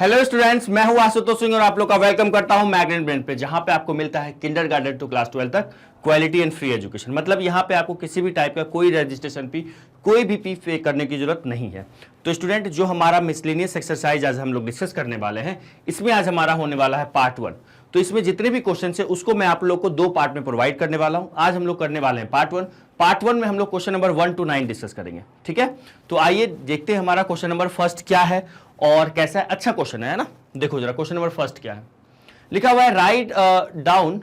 Hello students, मैं हूं आशुतोष सिंह और आप लोग का वेलकम करता हूं मैग्नेट ब्रेन पे, जहां पे आपको मिलता है किंडरगार्टन टू क्लास 12 तक क्वालिटी एंड फ्री एजुकेशन। मतलब यहां पे आपको किसी भी टाइप का कोई रजिस्ट्रेशन फी, कोई भी फी पे करने की जरूरत नहीं है। तो स्टूडेंट, जो हमारा मिसलेनियस एक्सरसाइज आज हम लोग डिस्कस करने वाले हैं, इसमें आज हमारा होने वाला है पार्ट 1। तो इसमें जितने भी क्वेश्चन है उसको मैं आप लोग को दो पार्ट में प्रोवाइड करने वाला हूं। आज हम लोग करने वाले हैं पार्ट 1। पार्ट 1 में हम लोग क्वेश्चन नंबर 1 to 9 डिस्कस करेंगे। ठीक है, तो आइए देखते हैं हमारा क्वेश्चन नंबर फर्स्ट क्या है और कैसा है। अच्छा क्वेश्चन है ना। देखो जरा क्वेश्चन नंबर फर्स्ट क्या है, लिखा हुआ है write down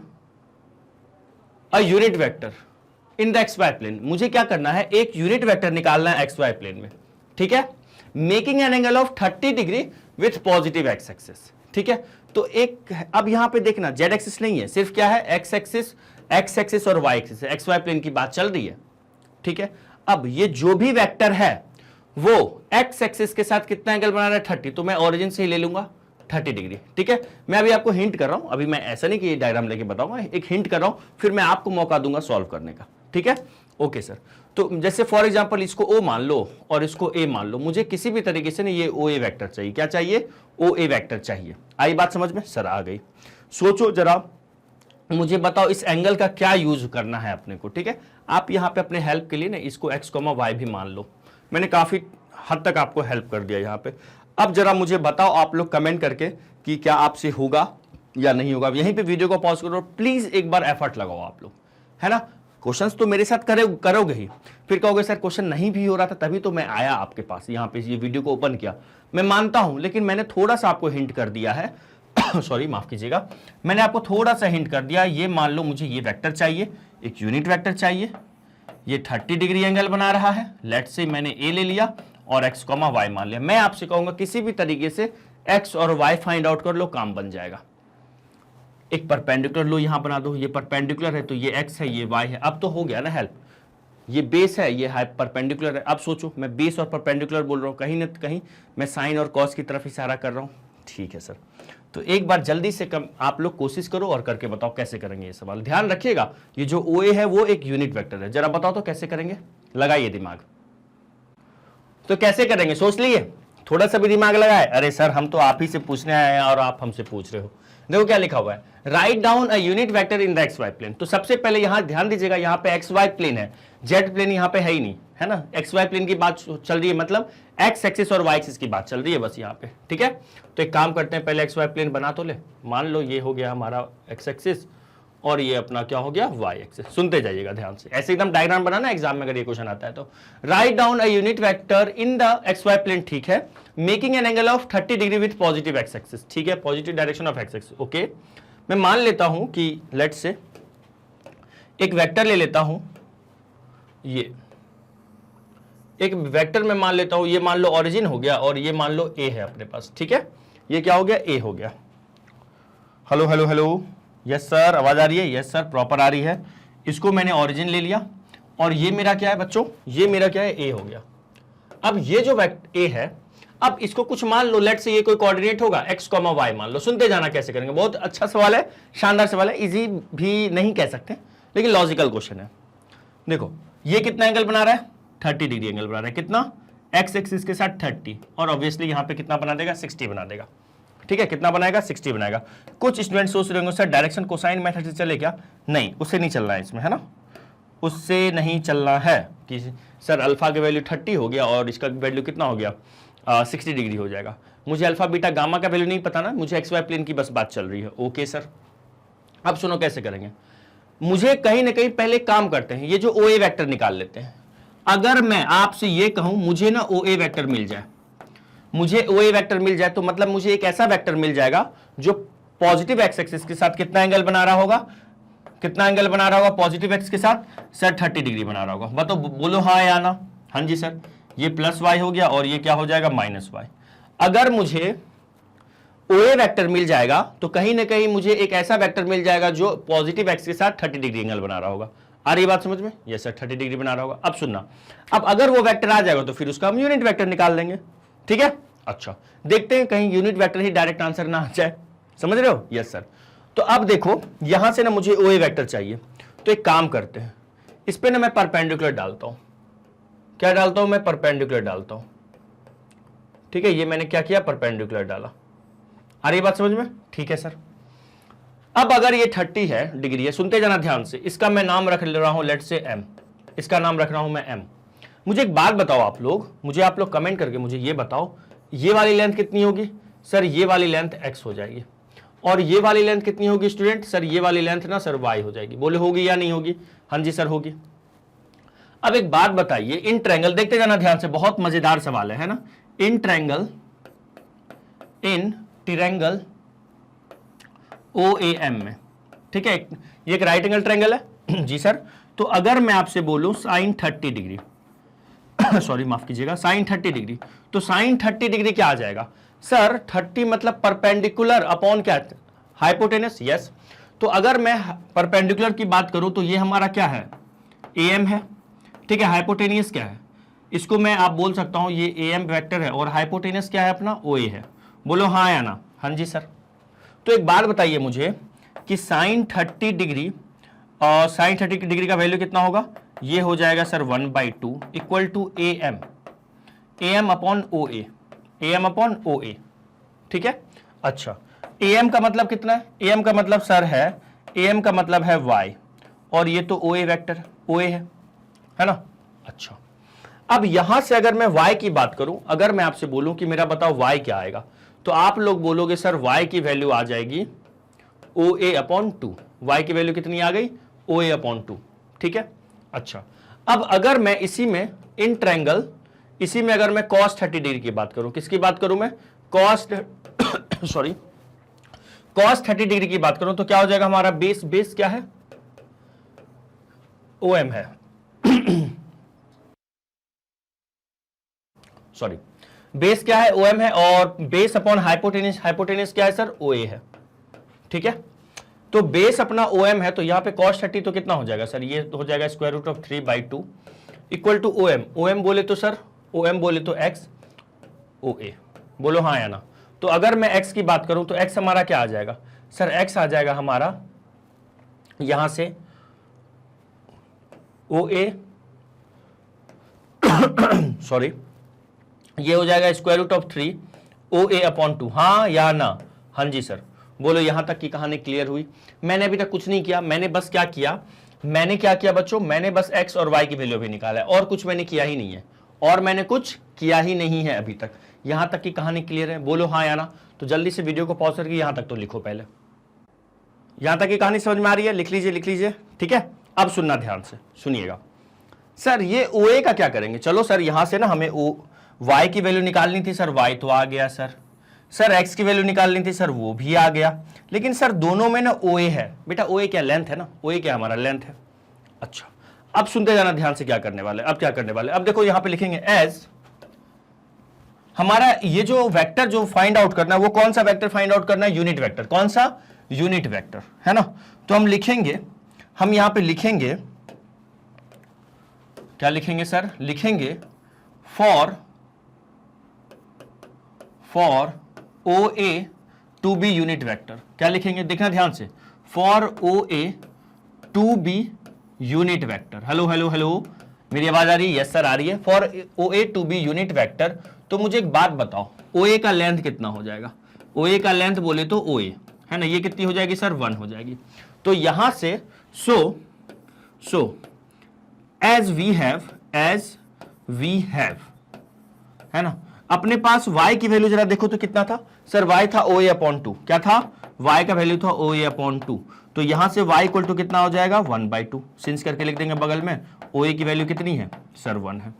a unit vector in the x y plane. मुझे क्या करना है, एक यूनिट वेक्टर निकालना है एक्स वाई प्लेन में। ठीक है, making an angle of 30 degree with positive x axis. ठीक है, तो एक अब यहां पे देखना जेड एक्सिस नहीं है, सिर्फ क्या है एक्स एक्सिस और वाई एक्सिस है। एक्स वाई प्लेन की बात चल रही है। ठीक है, अब ये जो भी वेक्टर है वो एक्स एक्सिस के साथ कितना एंगल बना रहा है 30, तो मैं ओरिजिन से ही ले लूंगा 30 डिग्री। ठीक है, मैं अभी आपको हिंट कर रहा हूं, अभी मैं ऐसा नहीं कि ये डायग्राम लेके बताऊंगा, एक हिंट कर रहा हूं, फिर मैं आपको मौका दूंगा सॉल्व करने का। ठीक है, ओके सर। तो जैसे फॉर एग्जांपल इसको ओ मान लो और इसको ए मान लो, मुझे किसी भी तरीके से ना ये ओ ए वेक्टर चाहिए। क्या चाहिए? ओ ए वेक्टर चाहिए। आई बात समझ में? सर आ गई। सोचो जरा, मुझे बताओ इस एंगल का क्या यूज करना है अपने को। ठीक है, आप यहां पे अपने हेल्प के लिए ना इसको एक्स कॉमा वाई भी मान लो। मैंने काफी हद तक आपको हेल्प कर दिया यहां पे। अब जरा मुझे बताओ आप लोग कमेंट करके कि क्या आपसे होगा या नहीं होगा। यहीं पे वीडियो को पॉज करो, प्लीज एक बार एफर्ट लगाओ आप लोग, है ना। क्वेश्चंस तो मेरे साथ करोगे ही, फिर कहोगे सर क्वेश्चन नहीं भी हो रहा था तभी तो मैं आया आपके पास, यहाँ पे ये वीडियो को ओपन किया। मैं मानता हूं, लेकिन मैंने थोड़ा सा आपको हिंट कर दिया है सॉरी माफ कीजिएगा, मैंने आपको थोड़ा सा हिंट कर दिया। ये मान लो मुझे ये वेक्टर चाहिए, एक यूनिट वेक्टर चाहिए, ये 30 डिग्री एंगल बना रहा है। लेट्स से मैंने ए ले लिया और एक्स कॉमा वाई मान लिया। मैं आपसे कहूंगा किसी भी तरीके से एक्स और वाई फाइंड आउट कर लो, काम बन जाएगा। एक परपेंडिकुलर लो यहां बना दो, ये परपेंडिकुलर है तो ये एक्स है ये वाई है। अब तो हो गया ना हेल्प। ये बेस है, ये परपेंडिकुलर है। अब सोचो, मैं बेस और परपेंडिकुलर बोल रहा हूं, कहीं ना कहीं मैं साइन और कॉस की तरफ इशारा कर रहा हूं। ठीक है सर, तो एक बार जल्दी से आप लोग कोशिश करो और करके बताओ कैसे करेंगे ये सवाल। ध्यान रखिएगा, ये जो ओ ए है वो एक यूनिट वेक्टर है। जरा बताओ तो कैसे करेंगे, लगाइए दिमाग। तो कैसे करेंगे सोच लिए, थोड़ा सा भी दिमाग लगाए। अरे सर हम तो आप ही से पूछने आए हैं और आप हमसे पूछ रहे हो। देखो क्या लिखा हुआ है, write down a unit vector in the x y plane. तो सबसे पहले यहां ध्यान दीजिएगा, यहां पे एक्स वाई प्लेन है, जेड प्लेन यहां पे है ही नहीं, है ना। एक्स वाई प्लेन की बात चल रही है, मतलब एक्स एक्सिस और वाई एक्सिस की बात चल रही है बस यहां पे। ठीक है, तो एक काम करते हैं, पहले एक्स वाई प्लेन बना तो ले। मान लो ये हो गया हमारा एक्स एक्सिस और ये अपना क्या हो गया वाई एक्सिस। सुनते जाइएगा ध्यान से, ऐसे एकदम डायग्राम बनाना एग्जाम में अगर ये क्वेश्चन आता है तो। Write down a unit vector in the x y plane. ठीक है, making an angle of 30 degree with positive x axis. ठीक है, positive direction of x axis. Okay, मैं मान लेता हूं कि लेट्स से एक वेक्टर ले लेता हूं, ये एक वेक्टर में मान लेता हूं, ये मान लो ओरिजिन हो गया और ये मान लो ए है अपने पास। ठीक है, ये क्या हो गया, ए हो गया। Hello hello hello, yes sir, आवाज आ रही है? यस सर, प्रॉपर आ रही है। इसको मैंने ओरिजिन ले लिया और ये मेरा क्या है बच्चों, ये मेरा क्या है, ए हो गया। अब ये जो वेक्टर ए है, अब इसको कुछ मान लो, लेट से ये कोई कोऑर्डिनेट होगा एक्स कॉमा वाई मान लो। सुनते जाना कैसे करेंगे, बहुत अच्छा सवाल है, शानदार सवाल है, इजी भी नहीं कह सकते लेकिन लॉजिकल क्वेश्चन है। देखो ये कितना एंगल बना रहा है, 30 डिग्री एंगल बना रहा है। कितना? एक्स एक्सिस के साथ 30, और ऑब्वियसली यहां पे कितना बना देगा, 60 बना देगा। ठीक है, कितना बनाएगा, 60 बनाएगा। कुछ स्टूडेंट सोच रहे होंगे सर डायरेक्शन कोसाइन मेथड से चले क्या? नहीं, उससे नहीं चलना है इसमें, है ना, उससे नहीं चलना है कि सर अल्फा का वैल्यू 30 हो गया और इसका वैल्यू कितना हो गया, 60 डिग्री हो जाएगा। मुझे अल्फा बीटा गामा का वैल्यू नहीं पता ना, मुझे एक्स वाई प्लेन की बस बात चल रही है। ओके सर, अब सुनो कैसे करेंगे। मुझे कहीं ना कहीं पहले काम करते हैं, ये जो ओ ए वेक्टर निकाल लेते हैं। अगर मैं आपसे ये कहूं मुझे ना ओ ए वेक्टर मिल जाए, मुझे ओ ए वेक्टर मिल जाए, तो मतलब मुझे एक ऐसा वेक्टर मिल जाएगा जो पॉजिटिव एक्स एक्सिस के साथ कितना एंगल बना रहा होगा, कितना एंगल बना रहा होगा पॉजिटिव एक्स के साथ, सर 30 डिग्री बना रहा होगा। बताओ, बोलो हाँ या ना। हाँ जी सर, ये प्लस वाई हो गया और ये क्या हो जाएगा, माइनस वाई। अगर मुझे ओ ए वेक्टर मिल जाएगा तो कहीं ना कहीं मुझे एक ऐसा वेक्टर मिल जाएगा जो पॉजिटिव एक्स के साथ 30 डिग्री एंगल बना रहा होगा। आ रही बात समझ में? यस सर, 30 डिग्री बना रहा होगा। अब सुनना, अब अगर वो वेक्टर आ जाएगा तो फिर उसका हम यूनिट वेक्टर निकाल लेंगे। ठीक है, अच्छा देखते हैं कहीं यूनिट वेक्टर ही डायरेक्ट आंसर ना आ जाए। समझ रहे हो? Yes sir. तो अब देखो यहां से ना मुझे ओ ए वेक्टर चाहिए, तो एक काम करते हैं, इस पे ना मैं परपेंडिकुलर डालता हूं। क्या डालता हूं मैं? परपेंडिकुलर डालता हूं। ठीक है, ये मैंने क्या किया, परपेंडिकुलर डाला। आ रही बात समझ में? ठीक है सर। अब अगर ये 30 है डिग्री है, सुनते जाना ध्यान से, इसका मैं नाम रख ले रहा हूं लेट से m, इसका नाम रख रहा हूं मैं m। मुझे एक बात बताओ आप लोग कमेंट करके मुझे ये बताओ, ये वाली लेंथ कितनी होगी? सर ये वाली लेंथ x हो जाएगी। और ये वाली लेंथ कितनी होगी स्टूडेंट? सर ये वाली लेंथ ना सर y हो जाएगी। बोले होगी या नहीं होगी? हाँ जी सर होगी। अब एक बात बताइए, इन ट्रायंगल, देखते जाना ध्यान से, बहुत मजेदार सवाल है ना। इन ट्रायंगल OAM में, ठीक है, ये एक राइट एंगल ट्रायंगल है जी सर। तो अगर मैं आपसे बोलूं साइन 30 डिग्री सॉरी माफ कीजिएगा, साइन 30 डिग्री, तो साइन 30 डिग्री क्या आ जाएगा? सर 30 मतलब परपेंडिकुलर अपॉन क्या? हाइपोटेनस। यस। तो अगर मैं परपेंडिकुलर की बात करूं तो ये हमारा क्या है? AM है, ठीक है। हाइपोटेनियस क्या है? इसको मैं आप बोल सकता हूं ये AM वेक्टर है, और हाइपोटेनस क्या है अपना? OA है। बोलो हाँ या ना? हाँ जी सर। तो एक बात बताइए मुझे कि साइन 30 डिग्री और साइन 30 डिग्री का वैल्यू कितना होगा? ये हो जाएगा sir 1/2 equal to AM upon OA, ठीक है। अच्छा, AM का मतलब कितना है? AM का मतलब सर है Y, और ये तो OA वेक्टर OA है ना। अच्छा, अब यहां से अगर मैं Y की बात करूं, अगर मैं आपसे बोलूं कि मेरा बताओ Y क्या आएगा, तो आप लोग बोलोगे सर Y की वैल्यू आ जाएगी OA अपॉन 2। Y की वैल्यू कितनी आ गई? OA अपॉन 2, ठीक है। अच्छा, अब अगर मैं इसी में इन ट्रायंगल, इसी में अगर मैं cos 30 डिग्री की बात करूं, किसकी बात करूं मैं? cos 30 डिग्री की बात करूं तो क्या हो जाएगा हमारा? बेस क्या है? OM है सॉरी, बेस क्या है? OM है, और बेस अपॉन हाइपोटेनस क्या है सर? OA है, ठीक है। तो बेस अपना OM है, तो यहां पे cos 30 तो कितना हो जाएगा सर? ये हो जाएगा square root of 3/2 equal to OM बोले तो सर, OM बोले तो x OA। बोलो हाँ या ना? तो अगर मैं x की बात करूं तो x हमारा क्या आ जाएगा सर? x आ जाएगा हमारा यहां से OA सॉरी, ये हो जाएगा square root of 3 OA upon 2। हाँ या ना? हाँ जी सर। बोलो यहां तक की कहानी क्लियर हुई? मैंने अभी तक कुछ नहीं किया, मैंने बस क्या किया बच्चों? मैंने बस x और y की वैल्यू भी निकाला है, और कुछ मैंने किया ही नहीं है, अभी तक। यहां तक की कहानी क्लियर है? बोलो हाँ या ना? तो जल्दी से वीडियो को पॉज करके यहां तक तो लिखो पहले। यहां तक की कहानी समझ में आ रही है? लिख लीजिए, ठीक है। अब सुनना ध्यान से, सुनिएगा सर, ये OA का क्या करेंगे? चलो सर, यहां से ना हमें y की वैल्यू निकालनी थी सर, y तो आ गया सर x की वैल्यू निकालनी थी सर, वो भी आ गया। लेकिन सर दोनों में ना OA है बेटा। OA क्या? लेंथ है ना। OA क्या? हमारा लेंथ है। अच्छा, अब सुनते जाना ध्यान से, क्या करने वाले? अब देखो यहां पे लिखेंगे एज हमारा ये जो वेक्टर जो फाइंड आउट करना है, वो कौन सा वेक्टर फाइंड आउट करना है? Unit vector. कौन सा? यूनिट वेक्टर, है ना। तो हम यहां पे लिखेंगे, क्या लिखेंगे सर? लिखेंगे for OA to be unit vector. क्या लिखेंगे? देखना ध्यान से, for OA to be unit vector. Hello, मेरी आवाज आ रही है? यस सर आ रही है। For OA to be unit vector. तो मुझे एक बात बताओ, OA का लेंथ कितना हो जाएगा? OA का लेंथ बोले तो OA है ना, ये कितनी हो जाएगी सर? 1 हो जाएगी। तो यहां से सो एज वी हैव है ना, अपने पास y की वैल्यू जरा देखो तो कितना था सर? y था OA अपॉन 2। क्या था? y का वैल्यू था OA अपॉन 2। तो यहां से y इक्वल टू कितना हो जाएगा? 1/2। सिंस करके लिख देंगे बगल में, OA की वैल्यू कितनी है सर? 1 है।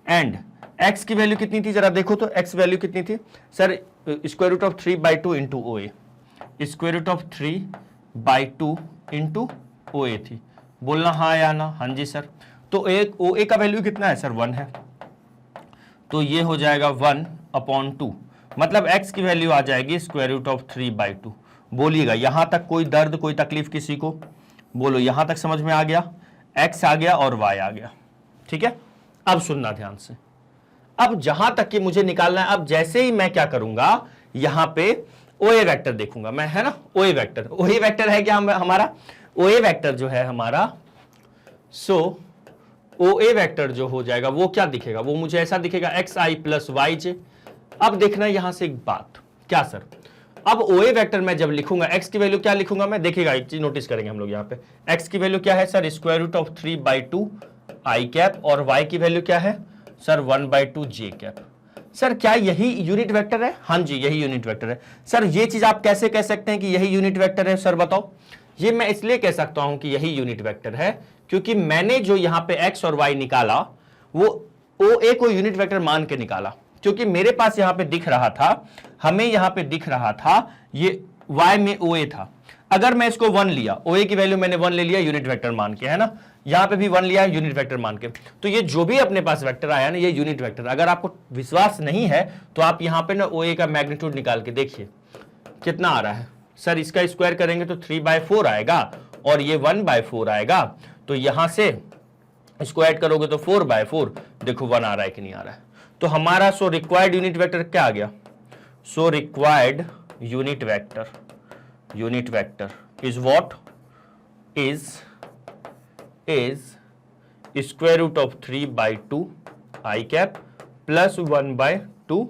एंड x की वैल्यू कितनी थी जरा देखो तो? x वैल्यू कितनी थी sir? Square root of 3/2 into OA, square root of 3/2 into OA थी। बोलना हाँ या ना? हाँ जी सर। तो एक OA का वैल्यू कितना है सर? 1 है। तो ये हो जाएगा 1/2, मतलब x की वैल्यू आ जाएगी स्क्वायर रूट ऑफ 3/2। बोलिएगा यहां तक कोई दर्द, कोई तकलीफ किसी को? बोलो यहां तक समझ में आ गया? x आ गया और y आ गया, ठीक है। अब सुनना ध्यान से, अब जहां तक कि मुझे निकालना है, अब जैसे ही मैं क्या करूंगा, यहां पे OA वेक्टर देखूंगा मैं, है ना। OA वेक्टर है क्या हमारा? OA वेक्टर जो है हमारा, OA वेक्टर जो हो जाएगा वो क्या दिखेगा? वो मुझे ऐसा दिखेगा xi प्लस yj। अब देखना यहां से एक बात, क्या सर? अब OA वेक्टर में जब लिखूंगा x की वैल्यू क्या लिखूंगा मैं, देखिएगा एक चीज नोटिस करेंगे हम लोग यहाँ पे, x की वैल्यू क्या है sir, square root of 3/2 i cap, और y की वैल्यू क्या है सर 1/2 जे कैप। सर क्या यही यूनिट वेक्टर है? हाँ जी यही यूनिट वेक्टर है। सर ये चीज आप कैसे कह सकते हैं कि यही यूनिट वेक्टर है सर बताओ? ये मैं इसलिए कह सकता हूं कि यही यूनिट वेक्टर है क्योंकि मैंने जो यहां पे x और y निकाला वो OA को यूनिट वेक्टर मान के निकाला, क्योंकि मेरे पास यहां पे दिख रहा था, हमें यहां पे दिख रहा था ये y में OA था। अगर मैं इसको 1 लिया, OA की वैल्यू मैंने 1 ले लिया यूनिट वेक्टर मान के, है ना, यहां पे भी 1 लिया यूनिट वेक्टर मान के, तो ये जो भी अपने पास वेक्टर आया ना ये यूनिट वेक्टर। अगर आपको विश्वास नहीं है तो आप यहां पे ना OA का मैग्नीट्यूड निकाल के देखिए कितना आ रहा है। सर इसका स्क्वायर करेंगे तो 3/4 आएगा और ये 1/4 आएगा, तो यहां से इसको ऐड करोगे तो 4/4, देखो 1 आ रहा है कि नहीं आ रहा है। तो हमारा सो रिक्वायर्ड यूनिट वेक्टर क्या आ गया, so required unit vector is what, is square root of 3/2 i cap plus 1/2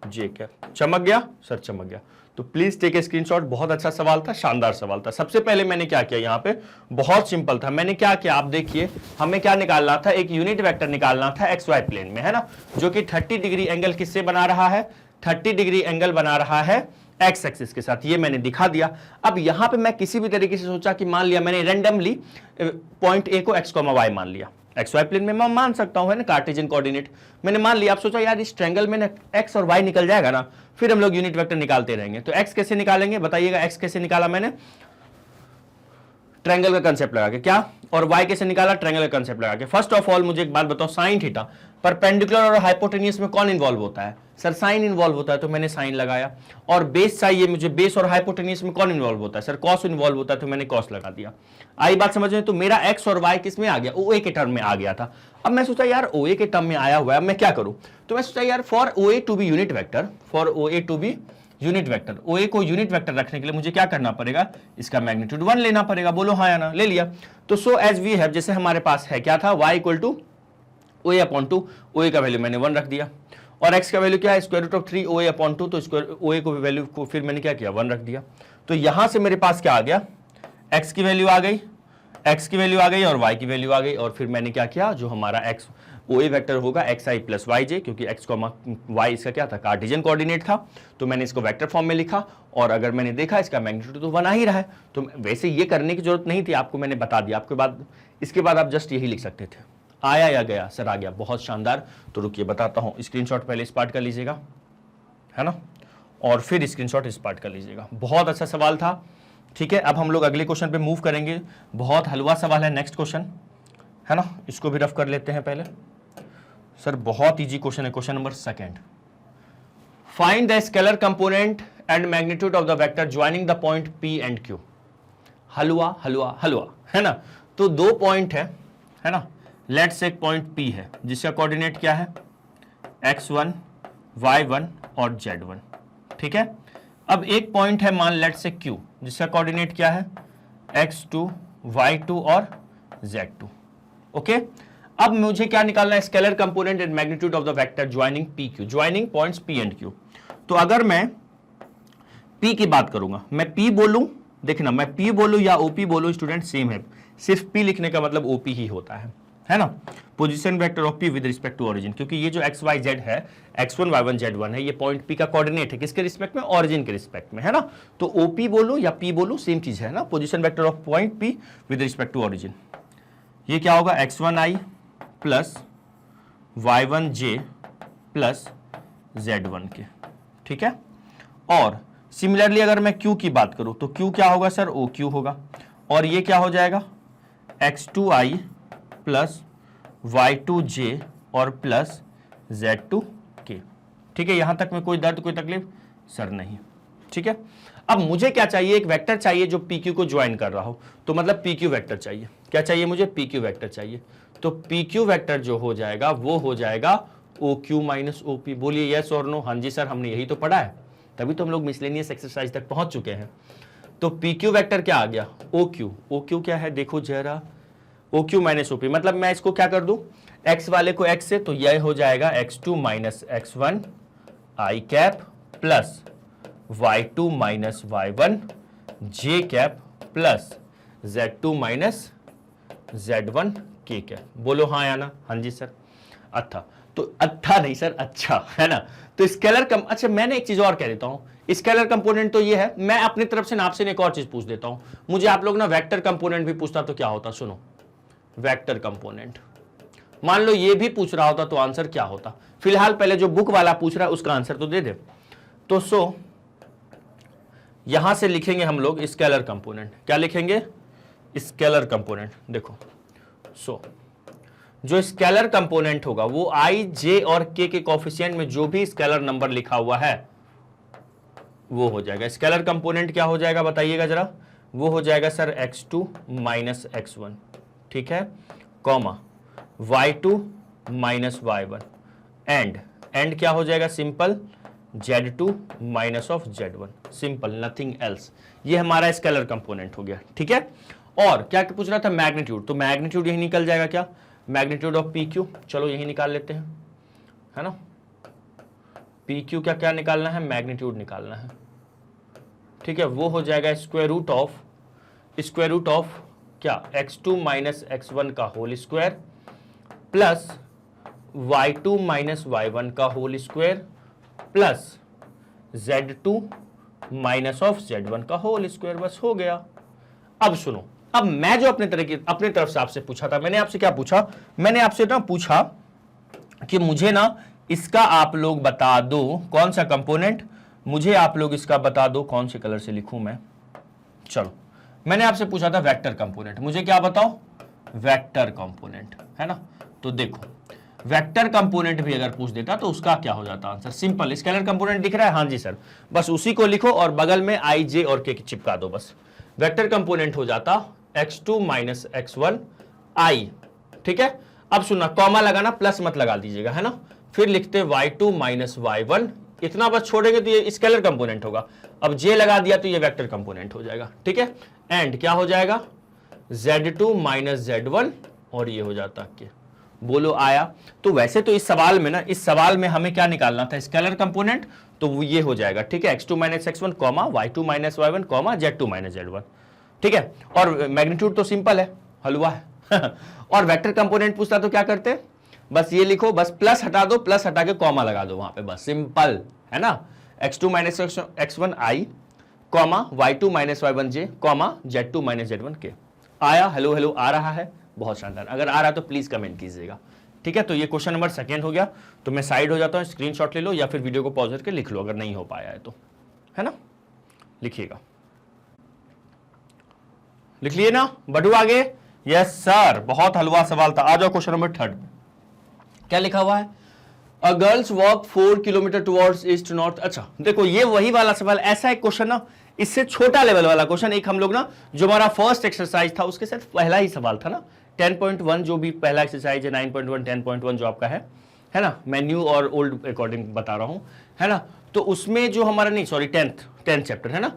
j cap. चमक गया सर? चमक गया। तो प्लीज टेक ए स्क्रीनशॉट। बहुत अच्छा सवाल था, शानदार सवाल था। सबसे पहले मैंने क्या किया, यहाँ पे बहुत सिंपल था, मैंने क्या किया आप देखिए, हमें क्या निकालना था, एक यूनिट वेक्टर निकालना था एक्स वाई प्लेन में, है ना, जो कि 30 डिग्री एंगल किससे बना रहा है, 30 डिग्री एंगल बना रहा है एक्स एक्सिस के साथ। ये मैंने दिखा दिया। अब यहां पे मैं किसी भी तरीके से सोचा कि मान लिया मैंने रैंडमली पॉइंट ए को एक्स वाई मान लिया, एक्स वाई प्लेन में मैं मान सकता हूं, है ना, कार्टेशियन कोऑर्डिनेट मैंने मान लिया। आप सोचा यार इस ट्रायंगल में ना एक्स और वाई निकल जाएगा ना, फिर हम लोग यूनिट वेक्टर निकालते रहेंगे। तो एक्स कैसे निकालेंगे बताइएगा, एक्स कैसे निकाला मैंने, ट्रायंगल का कंसेप्ट लगा के, क्या, और y कैसे निकाला, ट्रायंगल का कंसेप्ट लगा के। फर्स्ट ऑफ ऑल मुझे एक बात बताओ, साइन थीटा परपेंडिकुलर और हाइपोटेनियस में कौन इन्वॉल्व होता है सर, साइन इन्वॉल्व होता है, तो मैंने साइन लगाया। और बेस चाहिए मुझे, बेस और हाइपोटेनियस में कौन इन्वॉल्व होता है सर, कॉस इन्वॉल्व होता है, तो मैंने कॉस लगा दिया। आई बात समझ में? तो मेरा एक्स और वाई किस में आ गया, OA के टर्म में आ गया था। अब मैं सोचा यार OA के टर्म में आया हुआ है, अब मैं क्या करूं, तो मैं सोचा यार for OA to be unit vector, for OA to be unit vector, OA को यूनिट वेक्टर रखने के लिए मुझे क्या करना पड़ेगा, इसका मैग्नीट्यूड 1 लेना पड़ेगा। बोलो हाँ या ना, ले लिया। तो सो एज वी हैव, जैसे हमारे पास है क्या था, y equal to OA/2, OA का वैल्यू मैंने 1 रख दिया, और x का वैल्यू क्या है, स्क्वायर रूट ऑफ 3 OA/2, तो स्क्वायर OA को वैल्यू को फिर मैंने क्या किया 1 रख दिया। तो यहां से मेरे पास क्या आ गया, x की वैल्यू आ गई, x की वैल्यू आ गई और y की वैल्यू आ गई, और फिर मैंने क्या किया, जो हमारा x OA वेक्टर होगा xi प्लस yj, क्योंकि x को y इसका क्या था, कार्टेशियन कोऑर्डिनेट था, तो मैंने इसको वेक्टर फॉर्म में लिखा। और अगर मैंने देखा इसका मैग्नीट्यूड तो 1 आ ही रहा है, तो वैसे ये करने की जरूरत नहीं थी, आपको मैंने बता दिया। आपके बाद इसके बाद आप जस्ट यही लिख सकते थे, आया या गया सर, आ गया, बहुत शानदार। तो रुकिए बताता हूं, स्क्रीनशॉट पहले इस पार्ट का लीजिएगा, है ना, और फिर स्क्रीनशॉट इस पार्ट का लीजिएगा। बहुत अच्छा सवाल था, ठीक है। अब हम लोग अगले क्वेश्चन पे मूव करेंगे, बहुत हलवा सवाल है नेक्स्ट क्वेश्चन, है ना, इसको भी रफ कर लेते हैं पहले। सर बहुत इजी क्वेश्चन है, question number 2। Find the scalar component and magnitude of the vector joining the point P and Q। हलवा हलवा हलवा, है ना। तो 2 पॉइंट है ना, लेट्स एक पॉइंट P है जिसका कोऑर्डिनेट क्या है, x1 y1 और z1, ठीक है। अब एक पॉइंट है मान लेट्स से Q जिसका कोऑर्डिनेट क्या है, x2 y2 और z2, ओके। अब मुझे क्या निकालना है, scalar component and magnitude of the vector joining PQ, joining points P and Q। तो अगर मैं P की बात करूंगा, मैं P बोलूं, देखना मैं P बोलूं या OP बोलूं स्टूडेंट सेम है, सिर्फ P लिखने का मतलब OP ही होता है ना। Position vector of P with respect to origin, क्योंकि ये जो XYZ है, x1 y1 z1 है, ये पॉइंट P का कोऑर्डिनेट है, किसके रिस्पेक्ट में, ओरिजिन के रिस्पेक्ट में, है ना। तो OP बोलूं या P बोलूं सेम चीज है ना, position vector of point P with respect to origin. ये क्या होगा, x1i plus y1j plus z1 के, ठीक है। और सिमिलरली अगर मैं Q की बात करूं तो Q क्या होगा सर, OQ होगा, और ये क्या हो जाएगा, x2i प्लस y2j और प्लस z2k, ठीक है। यहां तक में कोई दर्द कोई तकलीफ सर नहीं, ठीक है। अब मुझे क्या चाहिए, एक वेक्टर चाहिए जो PQ को ज्वाइन कर रहा हो, तो मतलब PQ वेक्टर चाहिए। क्या चाहिए मुझे, PQ वेक्टर चाहिए। तो PQ वेक्टर जो हो जाएगा वो हो जाएगा OQ माइनस OP। बोलिए यस और नो। हाँ जी सर, हमने यही तो पढ़ा है, तभी तो हम लोग मिसलेनियस एक्सरसाइज तक पहुंच चुके हैं। तो PQ वेक्टर क्या आ गया, OQ। OQ क्या है देखो जरा, OQ माइनस OP, मतलब मैं इसको क्या कर दूं, x वाले को x से, तो यह हो जाएगा x2 minus x1 i cap plus y2 minus y1 J cap plus z2 minus z1 के कैप। बोलो हाँ या ना? हाँ जी सर। अच्छा, तो अच्छा नहीं सर, अच्छा है ना। तो स्केलर कम, अच्छा मैंने एक चीज और कह देता हूं, स्केलर कंपोनेंट तो ये है। मैं अपनी तरफ से आपसे एक और चीज पूछ देता हूं, मुझे आप लोग ना वेक्टर कंपोनेंट भी पूछता तो क्या होता? सुनो, वेक्टर कंपोनेंट मान लो ये भी पूछ रहा होता तो आंसर क्या होता? फिलहाल पहले जो बुक वाला पूछ रहा है उसका आंसर तो दे दे। तो सो यहां से लिखेंगे हम लोग स्केलर कंपोनेंट। क्या लिखेंगे? Scalar component. देखो सो जो स्केलर कंपोनेंट होगा वो आई, जे और के कोफिशिएंट में जो भी स्केलर नंबर लिखा हुआ है वो हो जाएगा स्केलर कंपोनेंट। क्या हो जाएगा बताइएगा जरा? वो हो जाएगा सर x2 माइनस x1, ठीक है, comma y2 minus y1 and क्या हो जाएगा? Simple z2 minus of z1, simple, nothing else. ये हमारा स्केलर कंपोनेंट हो गया, ठीक है। और क्या पूछ रहा था? मैग्नीट्यूड। तो मैग्नीट्यूड यही निकल जाएगा क्या? मैग्नीट्यूड ऑफ पी क्यू, चलो यही निकाल लेते हैं, है ना। पी क्यू क्या क्या निकालना है? मैग्नीट्यूड निकालना है, ठीक है। वो हो जाएगा स्क्वायर रूट ऑफ क्या? x2 माइनस x1 का whole square plus y2 minus y1 का whole square plus z2 minus of z1 का होल स्क्वायर। बस हो गया। अब सुनो, अब मैं जो अपनी तरफ से आपसे पूछा था, मैंने आपसे क्या पूछा? मैंने आपसे ना पूछा कि मुझे ना इसका आप लोग बता दो कौन सा कंपोनेंट, मुझे आप लोग इसका बता दो कौन से कलर से लिखूं मैं। चलो, मैंने आपसे पूछा था वेक्टर कंपोनेंट, मुझे क्या बताओ? वेक्टर कंपोनेंट, है ना। तो देखो, वेक्टर कंपोनेंट भी अगर पूछ देता तो उसका क्या हो जाता आंसर? सिंपल, स्केलर कंपोनेंट दिख रहा है? हाँ जी सर। बस उसी को लिखो और बगल में आई, जे और के चिपका दो बस। वेक्टर कंपोनेंट हो जाता x2 माइनस x1 आई, ठीक है। अब सुनना, कॉमा लगाना, प्लस मत लगा दीजिएगा, है ना। फिर लिखते y2 माइनस y1, इतना बस छोड़ेंगे तो ये स्केलर कंपोनेंट होगा। अब j लगा दिया तो ये वेक्टर कंपोनेंट हो जाएगा, ठीक है। एंड क्या हो जाएगा? z2 माइनस z1 और ये हो जाता के। बोलो आया? तो वैसे तो इस सवाल में हमें क्या निकालना था? Scalar component. तो वो ये हो जाएगा, ठीक है, x2 minus x1 comma y2 minus y1 comma z2 minus z1, ठीक है। और मैग्नीट्यूड तो सिंपल है, हलवा है। और वेक्टर कंपोनेंट पूछता तो क्या करते? बस ये लिखो, बस प्लस हटा दो, प्लस हटा के कॉमा लगा दो वहां पे, बस सिंपल, है ना। x2 माइनस x1 आई कॉमा y2 माइनस y1 जे कॉमा z2 माइनस z1 के। आया? हेलो हेलो, आ रहा है? बहुत शानदार। अगर आ रहा तो प्लीज कमेंट कीजिएगा, ठीक है। तो ये क्वेश्चन नंबर सेकंड हो गया। तो मैं साइड हो जाता हूँ, स्क्रीनशॉट ले लो या फिर वीडियो को पॉज करके लिख लो अगर नहीं हो पाया है तो, है ना। लिखिएगा, लिख लिए ना? बढ़ू आगे? यस सर, बहुत हलवा सवाल था। आ जाओ क्वेश्चन नंबर थर्ड। क्या लिखा हुआ है? A girls walk 4 kilometre towards east north. अच्छा देखो, ये वही वाला सवाल, ऐसा एक क्वेश्चन ना, इससे छोटा लेवल वाला क्वेश्चन एक हम लोग ना, जो हमारा फर्स्ट एक्सरसाइज था उसके साथ पहला ही सवाल था ना, 10.1 जो भी पहला एक्सरसाइज है, 9.1 10.1 जो आपका है ना। मैं न्यू और ओल्ड अकॉर्डिंग बता रहा हूं, है ना। तो उसमें जो हमारा, नहीं सॉरी, 10th चैप्टर है ना,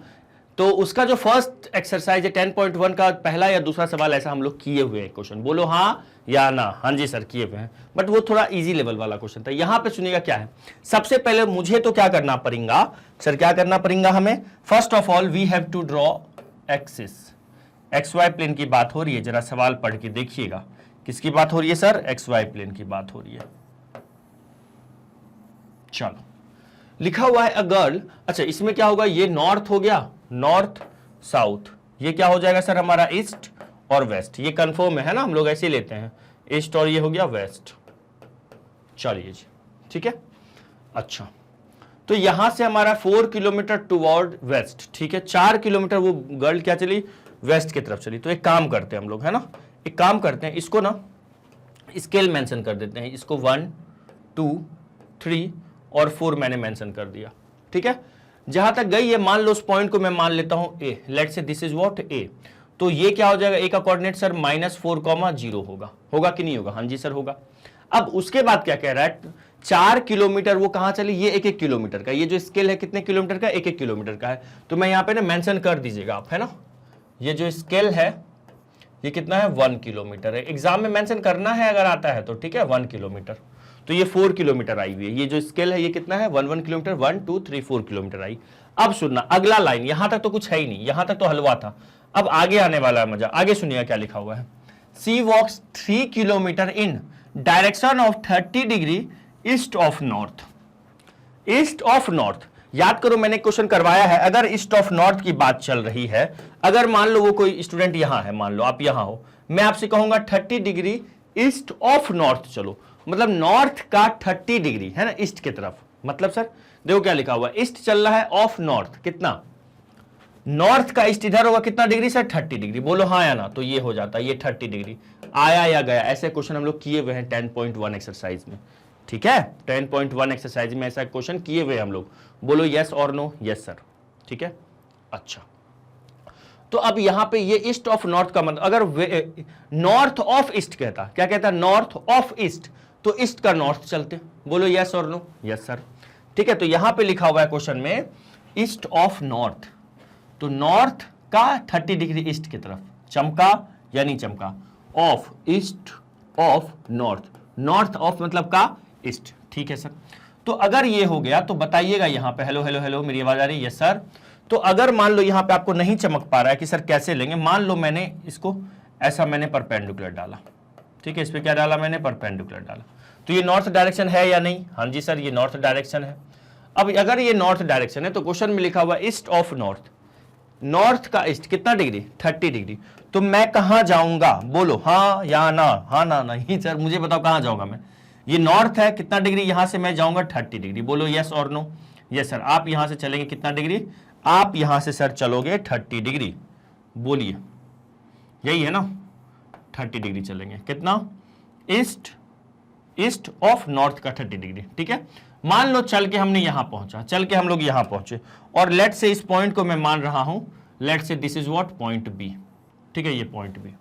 तो उसका जो फर्स्ट एक्सरसाइज है 10.1 का पहला या दूसरा सवाल, ऐसा हम लोग किए हुए हैं क्वेश्चन। बोलो हाँ या ना? हाँ जी सर, किए हुए हैं, बट वो थोड़ा इजी लेवल वाला क्वेश्चन था। यहां पे सुनिएगा क्या है। सबसे पहले मुझे तो क्या करना पड़ेगा सर? क्या करना पड़ेगा हमें? First of all we have to draw axis. XY plane की बात हो रही है, जरा सवाल पढ़ के देखिएगा। किसकी बात हो रही है सर? XY प्लेन की बात हो रही है। चलो, लिखा हुआ है अ गर्ल। अच्छा, इसमें क्या होगा? ये नॉर्थ हो गया, नॉर्थ साउथ। ये क्या हो जाएगा सर? हमारा ईस्ट और वेस्ट। ये कंफर्म है ना, हम लोग ऐसे लेते हैं, ईस्ट और ये हो गया वेस्ट। चलिए जी, ठीक है। अच्छा, तो यहां से हमारा 4 किलोमीटर टुवर्ड वेस्ट, ठीक है। 4 किलोमीटर वो गर्ल क्या चली? वेस्ट की तरफ चली। तो एक काम करते हैं हम लोग, है ना, एक काम करते हैं, इसको ना स्केल मेंशन कर देते हैं। इसको 1 2 3 और 4 मैंने मेंशन कर दिया, ठीक है। जहां तक गई ये, मान लो उस पॉइंट को मैं मान लेता हूं A, let's say this is what A। तो ये क्या हो जाएगा? A का कोऑर्डिनेट सर -4,0 होगा कि नहीं होगा? हाँ जी सर होगा। अब उसके बाद क्या कह रहा है? 4 किलोमीटर वो कहां चली? ये 1-1 किलोमीटर का, ये जो स्केल है कितने किलोमीटर का? 1-1 किलोमीटर का है। तो मैं यहां पे ना मेंशन कर दीजिएगा आप, है ना। ये जो स्केल है ये कितना है? 1 किलोमीटर है। एग्जाम में मेंशन करना है अगर आता है तो, ठीक है, 1 किलोमीटर। तो ये 4 किलोमीटर आई हुई है। ये जो स्केल है ये कितना है, 1 किलोमीटर, 1 2 3 4 किलोमीटर आई। अब सुनना अगला लाइन, यहां तक तो कुछ है ही नहीं, यहां तक तो हलवा था। अब आगे आने वाला है मजा, आगे सुनिएगा क्या लिखा हुआ है। सी वॉक्स 3 kilometre in direction of 30 degree east of north. East of north, याद करो मैंने क्वेश्चन करवाया है, अगर ईस्ट ऑफ नॉर्थ की बात चल रही है, अगर मान लो वो कोई स्टूडेंट यहां है, मान लो आप यहां हो, मैं आपसे कहूंगा 30 डिग्री ईस्ट ऑफ नॉर्थ चलो, मतलब नॉर्थ का 30 डिग्री है ना ईस्ट की तरफ। मतलब सर देखो क्या लिखा हुआ है, ईस्ट चल रहा है ऑफ नॉर्थ, कितना, नॉर्थ का ईस्ट इधर होगा कितना डिग्री सर, 30 डिग्री। बोलो हाँ या ना, तो ये हो जाता है ये 30 डिग्री। आया या गया, ऐसे क्वेश्चन हम लोग किए हुए हैं 10.1 एक्सरसाइज में, ठीक है, 10.1 एक्सरसाइज में ऐसा क्वेश्चन किए हुए हम लोग। बोलो यस और नो, यस सर, ठीक है। अच्छा, तो अब यहां पे ये ईस्ट ऑफ नॉर्थ का मतलब, अगर नॉर्थ ऑफ ईस्ट कहता, क्या कहता, नॉर्थ ऑफ ईस्ट, तो ईस्ट का नॉर्थ चलते। बोलो यस और नो, यस सर, ठीक है। तो यहां पे लिखा हुआ है क्वेश्चन में ईस्ट ऑफ नॉर्थ, तो नॉर्थ का 30 डिग्री ईस्ट की तरफ, चमका या नहीं चमका, of, east of north, north of मतलब का ईस्ट, ठीक है सर। तो अगर ये हो गया तो बताइएगा यहां पे, हेलो हेलो हेलो, मेरी आवाज आ रही है, यस सर। तो अगर मान लो यहां पे आपको नहीं चमक पा रहा है कि सर कैसे लेंगे, मान लो मैंने इसको ऐसा मैंने परपेंडिकुलर डाला, ठीक है, इस पे क्या डाला मैंने, परपेंडिकुलर डाला, तो ये नॉर्थ डायरेक्शन है या नहीं, हाँ जी सर ये नॉर्थ डायरेक्शन है। अब अगर ये नॉर्थ डायरेक्शन है तो क्वेश्चन में लिखा हुआ ईस्ट ऑफ नॉर्थ, नॉर्थ का ईस्ट कितना डिग्री, 30 डिग्री, तो मैं कहां जाऊंगा, बोलो हाँ या ना, हाँ ना, नहीं सर मुझे बताओ कहां जाऊंगा मैं, ये नॉर्थ है कितना डिग्री, यहां से मैं जाऊंगा 30 डिग्री। बोलो यस और नो, यस सर। आप यहां से चलेंगे कितना डिग्री, आप यहां से सर चलोगे 30 डिग्री, बोलिए यही है ना, 30 डिग्री चलेंगे, कितना, ईस्ट, ईस्ट ऑफ नॉर्थ का 30 डिग्री, ठीक है। मान लो चल के हमने यहां पहुंचा, चल के हम लोग यहां पहुंचे, और लेट से इस पॉइंट को मैं मान रहा हूं, let say this is what, point B, ठीक है, ये पॉइंट बी।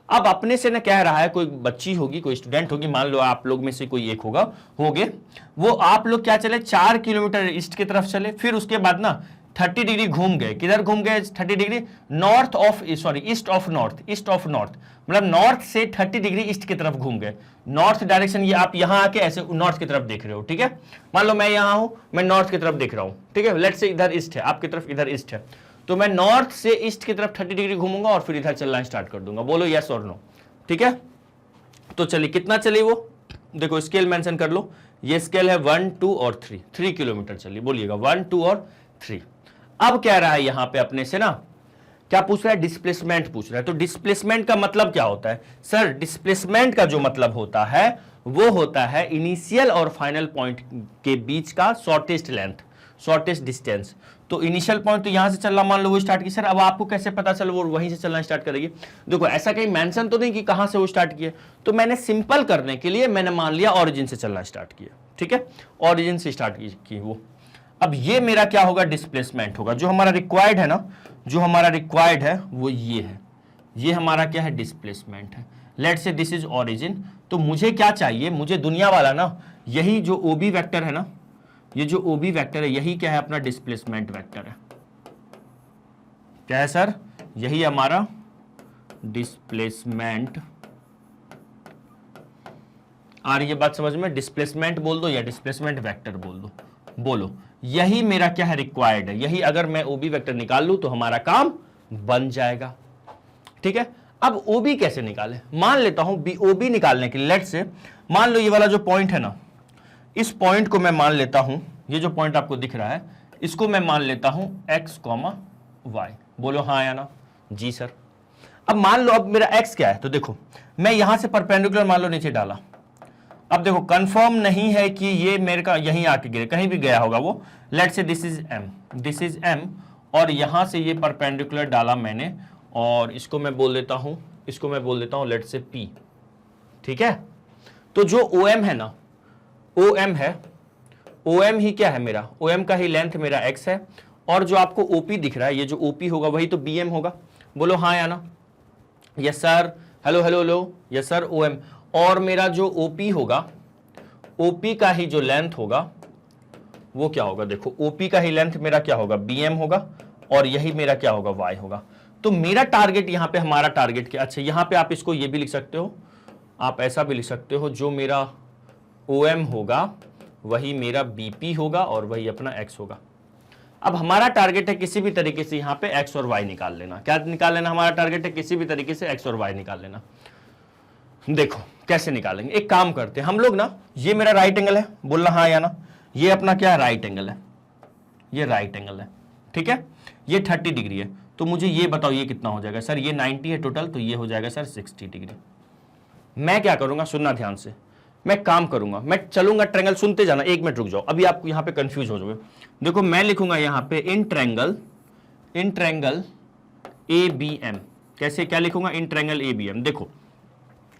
अब अपने से ना कह रहा है, कोई बच्ची होगी, कोई स्टूडेंट होगी, मान लो आप लोग में से कोई एक होगा, होगे वो, आप लोग क्या चले, 4 किलोमीटर ईस्ट की तरफ चले, फिर उसके बाद ना 30 डिग्री घूम गए, किधर घूम गए, 30 degree north of, sorry east of north, east of north मतलब नॉर्थ से 30 डिग्री ईस्ट की तरफ घूम गए, नॉर्थ डायरेक्शन, ये आप यहां आके ऐसे नॉर्थ की तरफ देख रहे हो, ठीक है। मान लो मैं यहां हूं, मैं नॉर्थ की तरफ देख रहा हूं, ठीक है, लेट से इधर ईस्ट है, आपकी तरफ इधर ईस्ट है, तो मैं नॉर्थ से ईस्ट की तरफ 30 डिग्री घूमूंगा और फिर इधर चलना स्टार्ट कर दूंगा। बोलो यस और नो, ठीक है। तो चलिए कितना चली वो, देखो स्केल मेंशन कर लो, ये स्केल है 1 2 और 3 किलोमीटर चली, बोलिएगा 1 2 और 3। अब कह रहा है यहां पे अपने से ना, क्या पूछ रहा है, डिस्प्लेसमेंट पूछ रहा है। तो डिस्प्लेसमेंट का मतलब क्या होता है सर, डिस्प्लेसमेंट का जो मतलब होता है वो होता है इनिशियल और फाइनल पॉइंट के बीच का शॉर्टेस्ट लेंथ, शॉर्टेस्ट डिस्टेंस। तो इनिशियल पॉइंट तो यहां से चलना, मान लो वो स्टार्ट की, सर अब आपको कैसे पता चल वो वहीं से चलना स्टार्ट करेगी। देखो ऐसा कहीं मेंशन तो नहीं कि कहां से वो स्टार्ट किए, तो मैंने सिंपल करने के लिए मैंने मान लिया ओरिजिन से चलना स्टार्ट किया, ठीक है, ओरिजिन से स्टार्ट की वो। अब ये मेरा क्या होगा, डिस्प्लेसमेंट होगा, जो हमारा रिक्वायर्ड है ना, जो हमारा रिक्वायर्ड है वो ये है, ये हमारा क्या है, डिस्प्लेसमेंट है। Late say this is origin, तो मुझे क्या चाहिए, मुझे दुनिया वाला ना, यही जो ओबी वेक्टर है ना, ये जो ओबी वेक्टर है यही क्या है, अपना डिस्प्लेसमेंट वेक्टर है। क्या है सर, यही हमारा डिस्प्लेसमेंट। आ रही है बात समझ में, डिस्प्लेसमेंट बोल दो या डिस्प्लेसमेंट वेक्टर बोल दो, बोलो यही मेरा क्या है, रिक्वायर्ड है। यही अगर मैं ओबी वेक्टर निकाल लूं तो हमारा काम बन जाएगा, ठीक है। अब ओबी कैसे निकाले, मान लेता हूं ओबी निकालने के लिए लेट से, मान लो ये वाला जो पॉइंट है ना, इस पॉइंट को मैं मान लेता हूं, ये जो पॉइंट आपको दिख रहा है इसको मैं मान लेता हूं x, y। बोलो हाँ या ना, जी सर। अब मान लो अब मेरा x क्या है, तो देखो मैं यहां से परपेंडिकुलर मान लो नीचे डाला, अब देखो कंफर्म नहीं है कि ये मेरे का यहीं आके गिरे, कहीं भी गया होगा वो। Late say this is m, this is m, और यहां से ये परपेंडिकुलर डाला मैंने, और इसको मैं बोल देता हूं, इसको मैं बोल देता हूं लेट से p, ठीक है। तो जो OM है ना, OM है, OM ही क्या है मेरा, OM का ही लेंथ मेरा x है, और जो आपको OP दिख रहा है, ये जो OP होगा वही तो BM होगा। बोलो हाँ या ना, yes sir, hello hello hello, yes sir OM। और मेरा जो OP होगा, OP का ही जो लेंथ होगा वो क्या होगा, देखो OP का ही लेंथ मेरा क्या होगा, BM होगा, और यही मेरा क्या होगा, Y होगा। तो मेरा टारगेट यहां पे, हमारा टारगेट क्या, अच्छा यहां पे आप इसको ये भी लिख सकते हो, आप ऐसा भी लिख सकते हो, जो मेरा OM होगा, वही मेरा BP होगा और वही अपना X होगा। अब हमारा टारगेट है किसी भी तरीके से यहाँ पे X और Y निकाल लेना। क्या निकाल लेना? हमारा टारगेट है किसी भी तरीके से X और Y निकाल लेना। देखो कैसे निकालेंगे, एक काम करते हैं हम लोग ना, ये मेरा राइट एंगल है, बोलना हाँ या ना, ये अपना क्या है? राइट एंगल है, ये राइट एंगल है, ठीक है, ये 30 डिग्री है। तो मुझे ये बताओ ये कितना हो जाएगा? सर ये 90 है टोटल, तो ये हो जाएगा सर 60 डिग्री। मैं क्या करूंगा, सुनना ध्यान से, मैं काम करूंगा, मैं चलूंगा ट्रायंगल, सुनते जाना, एक मिनट रुक जाओ, अभी आप यहां पे कंफ्यूज हो जाओगे। देखो मैं लिखूंगा यहां पे इन ट्रायंगल ABM। कैसे, क्या लिखूंगा? In triangle ABM। देखो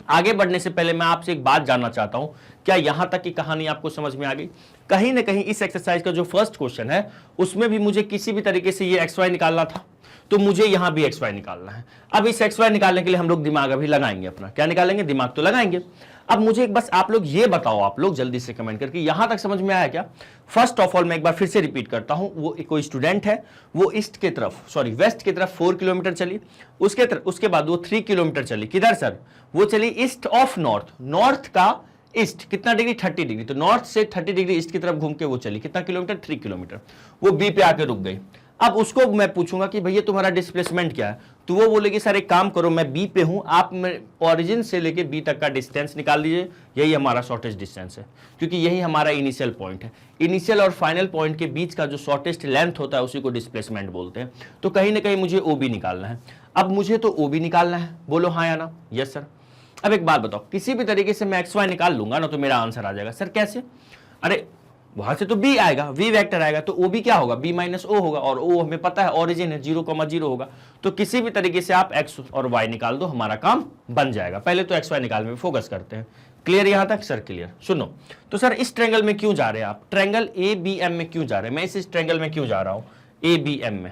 आगे बढ़ने से पहले मैं आपसे एक बात जानना चाहता हूं, क्या यहां तक की कहानी आपको समझ में आ गई? कहीं ना कहीं इस एक्सरसाइज का जो फर्स्ट क्वेश्चन है उसमें भी मुझे किसी भी तरीके से ये XY निकालना था, तो मुझे यहां भी XY निकालना है। अब इस XY निकालने के लिए हम लोग दिमाग अभी लगाएंगे अपना। क्या निकालेंगे? दिमाग तो लगाएंगे। अब मुझे एक बस आप लोग ये बताओ, आप लोग जल्दी से कमेंट करके, यहां तक समझ में आया क्या? फर्स्ट ऑफ ऑल मैं एक बार फिर से रिपीट करता हूं, वो कोई स्टूडेंट है, वो ईस्ट की तरफ, सॉरी वेस्ट की तरफ 4 किलोमीटर चली, उसके बाद वो 3 किलोमीटर चली। किधर सर? वो चली ईस्ट ऑफ नॉर्थ, नॉर्थ का ईस्ट कितना डिग्री? 30 डिग्री। तो नॉर्थ से 30 डिग्री ईस्ट की तरफ घूम के वो चली कितना किलोमीटर? 3 किलोमीटर। वो बी पे आके रुक गई। अब उसको मैं पूछूंगा कि भैया तुम्हारा डिस्प्लेसमेंट क्या है, तो वो बोलेगी सर एक काम करो, मैं बी पे हूं, आप ओरिजिन से लेके बी तक का डिस्टेंस निकाल लीजिए, यही हमारा शॉर्टेस्ट डिस्टेंस है, क्योंकि यही हमारा इनिशियल पॉइंट है। इनिशियल और फाइनल पॉइंट के बीच का जो शॉर्टेस्ट लेंथ होता है उसी को डिस्प्लेसमेंट बोलते हैं। तो कहीं ना कहीं मुझे OB निकालना है। अब मुझे तो OB निकालना है, बोलो हाँ या ना? Yes sir. अब एक बात बताओ, किसी भी तरीके से मैं XY निकाल लूंगा ना तो मेरा आंसर आ जाएगा। सर कैसे? अरे वहां से तो B आएगा, V वेक्टर आएगा, तो OB क्या होगा? B माइनस O होगा, और O हमें पता है ओरिजिन है, 0,0 होगा। तो किसी भी तरीके से आप X और Y निकाल दो, हमारा काम बन जाएगा। पहले तो XY निकालने में फोकस करते हैं। क्लियर यहां तक? Sir clear. सुनो तो सर इस ट्रायंगल में क्यों जा रहे हैं आप? ट्रायंगल ABM में क्यों जा रहे हैं? मैं इस ट्रायंगल में क्यों जा रहा हूं? ABM में।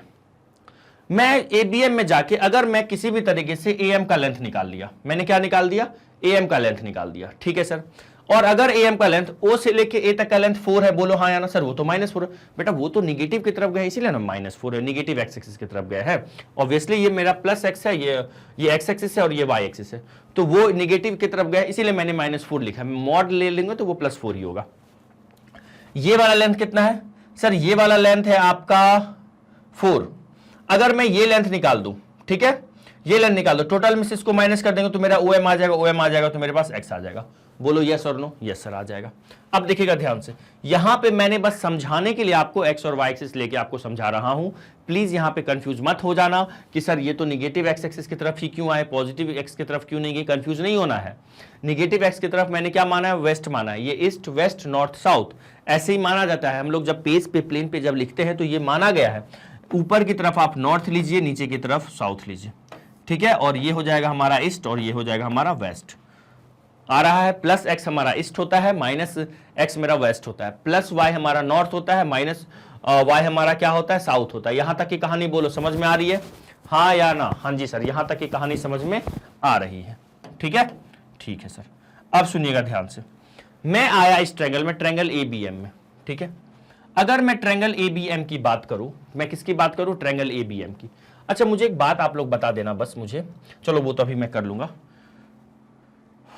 मैं ABM में जाके अगर मैं किसी भी तरीके से AM का लेंथ निकाल लिया, मैंने क्या निकाल दिया? AM का लेंथ निकाल दिया, ठीक है सर। और अगर AM का लेंथ O से लेके A तक का लेंथ 4 है, बोलो हाँ या ना? सर वो तो -4 है। बेटा वो तो निगेटिव की तरफ गया, इसीलिए ना -4 है, निगेटिव एक्स एक्सिस की तरफ गया है। ऑब्वियसली ये मेरा प्लस x है, ये x एक्सिस है और ये y एक्सिस है, तो वो निगेटिव की तरफ गया, इसीलिए मैंने -4 लिखा। मॉड ले लेंगे तो वो +4 ही होगा। ये वाला लेंथ कितना है? सर ये वाला लेंथ है आपका 4। अगर मैं ये लेंथ निकाल दूं, ठीक है, ये लेंथ निकाल दो, टोटल में से इसको माइनस कर देंगे तो मेरा OM आ जाएगा, OM आ जाएगा तो मेरे पास X आ जाएगा। बोलो यस और नो? यस सर आ जाएगा। अब देखिएगा ध्यान से, यहां पे मैंने बस समझाने के लिए आपको X और Y एक्सिस लेके आपको समझा रहा हूं। प्लीज यहां पे कंफ्यूज मत हो जाना कि सर ये तो निगेटिव X एक्सिस की तरफ ही क्यों आए, पॉजिटिव X की तरफ क्यों नहीं गए, कंफ्यूज नहीं होना है। निगेटिव X की तरफ मैंने क्या माना है? वेस्ट माना है। ये ईस्ट वेस्ट नॉर्थ साउथ ऐसे ही माना जाता है। हम लोग जब पेज पे प्लेन पे जब लिखते हैं तो ये माना गया है। ऊपर की तरफ आप नॉर्थ लीजिए, नीचे की तरफ साउथ लीजिए, ठीक है, और ये हो जाएगा हमारा ईस्ट और ये हो जाएगा हमारा वेस्ट। आ रहा है प्लस x हमारा ईस्ट होता है, माइनस x मेरा वेस्ट होता है, प्लस y हमारा नॉर्थ होता है, माइनस y हमारा क्या होता है? साउथ होता है। यहां तक की कहानी बोलो समझ में आ रही है? हाँ या ना? हाँ जी सर, यहां तक की कहानी समझ में आ रही है, ठीक है, ठीक है सर। अब सुनिएगा ध्यान से, मैं आया इस ट्रायंगल में, ट्रायंगल ABM में, ठीक है। अगर मैं ट्रायंगल ABM की बात करूं, मैं किसकी बात करूं? ट्रायंगल ABM की। अच्छा मुझे एक बात आप लोग बता देना बस मुझे, चलो वो तो अभी मैं कर लूंगा।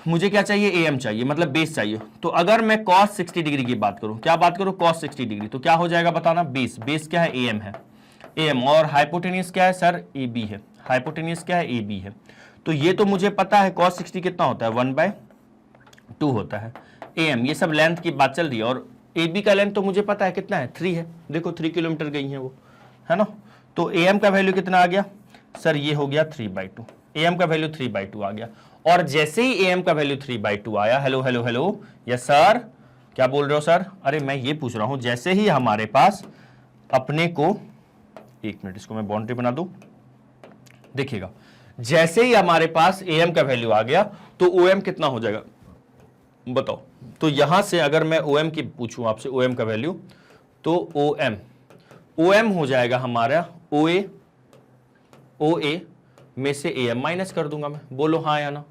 मुझे क्या चाहिए? AM चाहिए, मतलब बेस चाहिए। तो अगर मैं cos 60 डिग्री की बात करूं, क्या बात करूं? cos 60 डिग्री, तो क्या हो जाएगा बताना? बेस, बेस क्या है? AM है, AM। और हाइपोटेन्यूज क्या है सर? AB है। हाइपोटेन्यूज क्या है? AB है। तो ये तो मुझे पता है cos 60 कितना होता है? 1/2 होता है। AM ये सब लेंथ की बात चल रही है, और AB का लेंथ तो मुझे पता है कितना है? 3 है। देखो 3 किलोमीटर गई है वो, है ना। तो AM का वैल्यू कितना आ गया सर? ये हो गया 3/2। AM का वैल्यू 3/2 आ गया। और जैसे ही AM का वैल्यू 3/2 आया, hello hello hello, yes sir, क्या बोल रहे हो सर? अरे मैं ये पूछ रहा हूं, जैसे ही हमारे पास अपने को, एक मिनट इसको मैं बाउंड्री बना दूं, देखिएगा, जैसे ही हमारे पास AM का वैल्यू आ गया तो OM कितना हो जाएगा बताओ? तो यहां से अगर मैं OM की पूछूं आपसे, OM का वैल्यू, तो OM हो जाएगा हमारा OA में से AM माइनस कर दूंगा मैं। बोलो हाँ या ना?